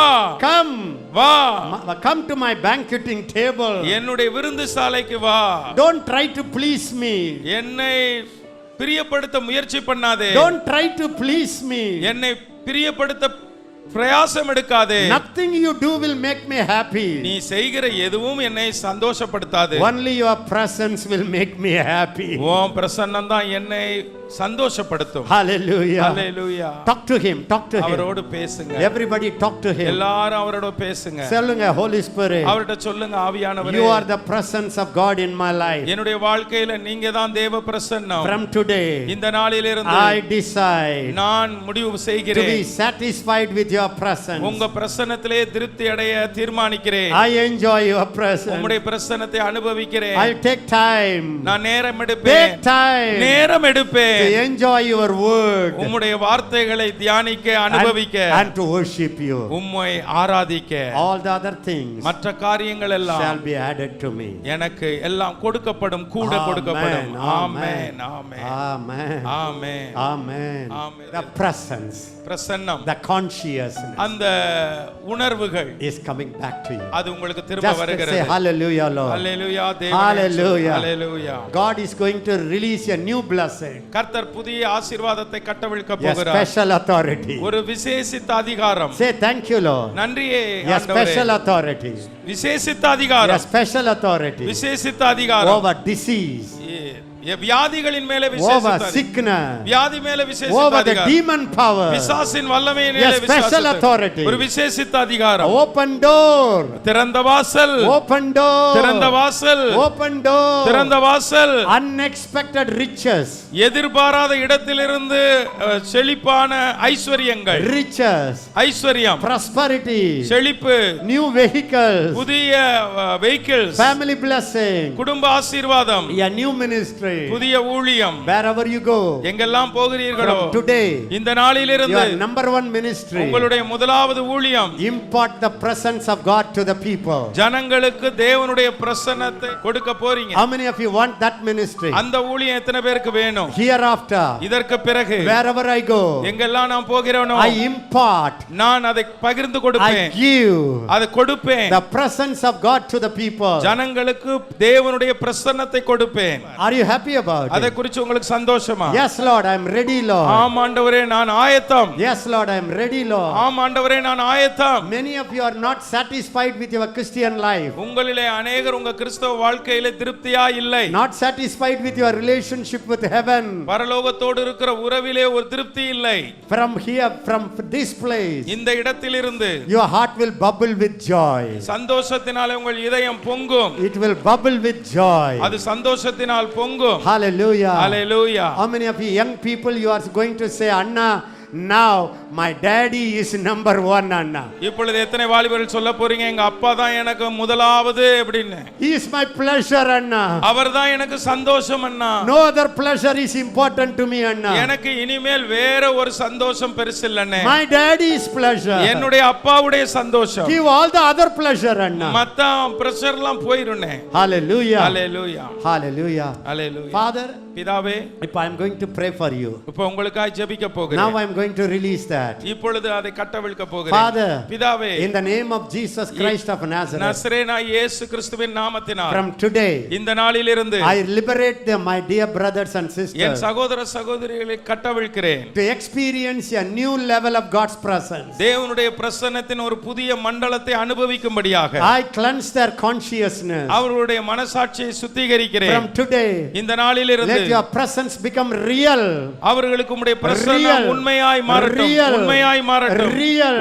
Come.
வா.
Come to my banqueting table.
என்னுடைய விருந்து சாலைக்கு வா.
Don't try to please me.
என்னை பிரியப்படுத்த முயற்சி பண்ணாதே.
Don't try to please me.
என்னை பிரியப்படுத்த பிரயாசம் எடுக்காதே.
Nothing you do will make me happy.
நீ செய்கிற எதுவும் என்னை சந்தோஷப்படுத்தாது.
Only your presence will make me happy.
உன் பிரசன்னம் தான் என்னை சந்தோஷப்படுத்தும்.
Hallelujah.
Hallelujah.
Talk to him. Talk to him.
அவரோடு பேசுங்க.
Everybody talk to him.
எல்லாரும் அவரோட பேசுங்க.
சொல்லுங்க Holy Spirit.
அவர்ட்ட சொல்லுங்க ஆவியானவரே.
You are the presence of God in my life.
என்னுடைய வாழ்க்கையில நீங்க தான் தேவ பிரசன்னம்.
From today
இந்த நாளிலிருந்து
I decide
நான் முடிவு
to
செய்கிறேன்.
be satisfied with your presence.
உங்க பிரசன்னத்திலே திருப்தி அடைய தீர்மானிக்கிறேன்.
I enjoy your presence.
உம்முடைய பிரசன்னத்தை அனுபவிக்கிறேன்.
I take time.
நான் நேரம் எடுப்பேன்.
Take time.
நேரம் எடுப்பேன்.
To enjoy your word.
உம்முடைய வார்த்தைகளை தியானிக்க அனுபவிக்க
and to worship you.
உம்மை ஆராதிக்க.
All the other things
மற்ற காரியங்கள் எல்லாம்
shall be added to me.
எனக்கு எல்லாம் கொடுக்கப்படும், கூட கொடுக்கப்படும். ஆமென். ஆமென்.
Amen.
Amen.
Amen.
Amen.
The presence,
பிரசன்னம்,
the consciousness
அந்த உணர்வுகள்
is coming back to you.
அது உங்களுக்கு திரும்ப
Just
வருகிறது.
say hallelujah, Lord.
ஹalleluya தேவனே.
Hallelujah.
Hallelujah.
God is going to release a new blessing.
கர்த்தர் புதிய ஆசீர்வாதத்தை கட்டவிழ்க்க
A
போகிறார்.
special authority.
ஒரு விசேஷித்த அதிகாரம்.
Say thank you, Lord.
நன்றியே
A
ஆண்டவரே.
special authority.
விசேஷித்த
A
அதிகாரம்.
special authority
விசேஷித்த அதிகாரம்.
over disease,
வியாதிகளின் மேலே
over
விசேஷித்த
sickness,
வியாதி மேலே விசேஷித்த
over the
அதிகாரம்.
demon power.
பிசாசின் வல்லமை மேலே
Yes, special authority.
ஒரு விசேஷித்த அதிகாரம்.
Open door.
திறந்த வாசல்.
Open door.
திறந்த வாசல்.
Open door.
திறந்த வாசல்.
Unexpected riches.
எதிர்பாராத இடத்திலிருந்து செழிப்பான ஐஸ்வரியங்கள்.
Riches.
ஐஸ்வரியம்.
Prosperity.
செழிப்பு.
New vehicles.
புதிய vehicles.
Family blessing.
குடும்ப ஆசீர்வாதம்.
A new ministry.
புதிய ஊழியம்.
Wherever you go.
எங்கெல்லாம் போகிறீர்களோ
From today.
இந்த நாளிலிருந்து
Your number one ministry.
உங்களுடைய முதலாவது ஊழியம்.
Impart the presence of God to the people.
ஜனங்களுக்கு தேவனுடைய பிரசன்னத்தை கொடுக்க போறீங்க.
How many of you want that ministry?
அந்த ஊழியம் எத்தனை பேருக்கு வேணும்?
Hereafter.
இதற்கு பிறகு
Wherever I go.
எங்கெல்லாம் நான் போகிறேனோ
I impart.
நான் அதை பகிர்ந்து கொடுப்பேன்.
I give.
அதை கொடுப்பேன்.
The presence of God to the people.
ஜனங்களுக்கு தேவனுடைய பிரசன்னத்தை கொடுப்பேன்.
Are you happy happy about
அதை
it?
குறித்து உங்களுக்கு சந்தோஷமா?
Yes, Lord, I am ready, Lord.
ஆம் ஆண்டவரே நான் ஆயத்தம்.
Yes, Lord, I am ready, Lord.
ஆம் ஆண்டவரே நான் ஆயத்தம்.
Many of you are not satisfied with your Christian life.
உங்களிலே அநேகர் உங்க கிறிஸ்தவ வாழ்க்கையிலே திருப்தியா இல்லை.
Not satisfied with your relationship with heaven.
பரலோகத்தோடு இருக்கிற உறவிலே ஒரு திருப்தி இல்லை.
From here, from this place,
இந்த இடத்திலிருந்து
your heart will bubble with joy.
சந்தோஷத்தினாலே உங்கள் இதயம் பொங்கும்.
It will bubble with joy.
அது சந்தோஷத்தினால் பொங்கும்.
Hallelujah.
Hallelujah.
How many of you young people you are going to say, Anna, now my daddy is number one, Anna.
இப்பொழுது எத்தனை வாலிபர்கள் சொல்ல போறீங்க, எங்க அப்பா தான் எனக்கு முதலாவது அப்படின்னு.
He is my pleasure, Anna.
அவர்தான் எனக்கு சந்தோஷம் அண்ணா.
No other pleasure is important to me, Anna.
எனக்கு இனிமேல் வேற ஒரு சந்தோஷம் பெருசில்லண்ணே.
My daddy is pleasure.
என்னுடைய அப்பாவுடைய சந்தோஷம்.
Give all the other pleasure, Anna.
மத்த பிரஷர்லாம் போயிருனே.
Hallelujah.
Hallelujah.
Hallelujah.
Hallelujah.
Father,
பிதாவே,
if I am going to pray for you,
இப்போ உங்களுக்காக ஜெபிக்க போகிறேன்.
now I am going to release that.
இப்பொழுது அதை கட்டவிழ்க்க போகிறேன்.
Father,
பிதாவே,
in the name of Jesus Christ of Nazareth,
நசரேனாகிய இயேசு கிறிஸ்துவின் நாமத்தினால்
from today,
இந்த நாளிலிருந்து
I liberate them, my dear brothers and
N
sisters,
சகோதர சகோதரிகளை கட்டவிழ்க்கிறேன்.
to experience a new level of God's presence.
தேவனுடைய பிரசன்னத்தின் ஒரு புதிய மண்டலத்தை அனுபவிக்கும்படியாக
I cleanse their consciousness.
அவர்களுடைய மனசாட்சியை சுத்திகரிக்கிறேன்.
From today,
இந்த நாளிலிருந்து
let your presence become real.
அவர்களுக்கு உம்முடைய பிரசன்னம் உண்மையாய் மாறட்டும். உண்மையாய் மாறட்டும்.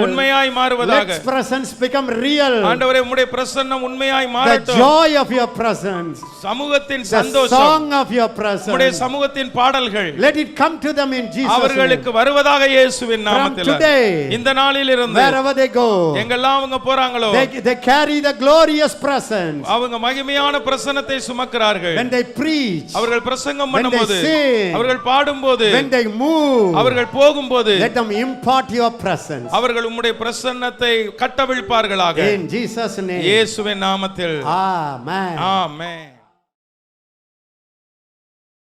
உண்மையாய் மாறுவதாக.
Let presence become real.
ஆண்டவரே, உம்முடைய பிரசன்னம் உண்மையாய்
The
மாறட்டும்.
joy of your presence,
சமூகத்தின்
the
சந்தோஷம்,
song of your
உம்முடைய
presence,
சமூகத்தின் பாடல்கள்
let it come to them in Jesus' name.
அவர்களுக்கு வருவதாக இயேசுவின்
From
நாமத்தில்.
today,
இந்த நாளிலிருந்து
wherever they go,
எங்கெல்லாம் அவங்க போறாங்களோ
they carry the glorious presence.
அவங்க மகிமையான பிரசன்னத்தை சுமக்கிறார்கள்.
When they preach,
அவர்கள் பிரசங்கம்
when they
பண்ணும்போது,
sing,
அவர்கள் பாடும்போது,
when they move,
அவர்கள் போகும்போது,
let them impart your presence.
அவர்கள் உம்முடைய பிரசன்னத்தை கட்டவிழ்ப்பார்களாக.
In Jesus' name.
இயேசுவின் நாமத்தில்.
Amen.
ஆமென்.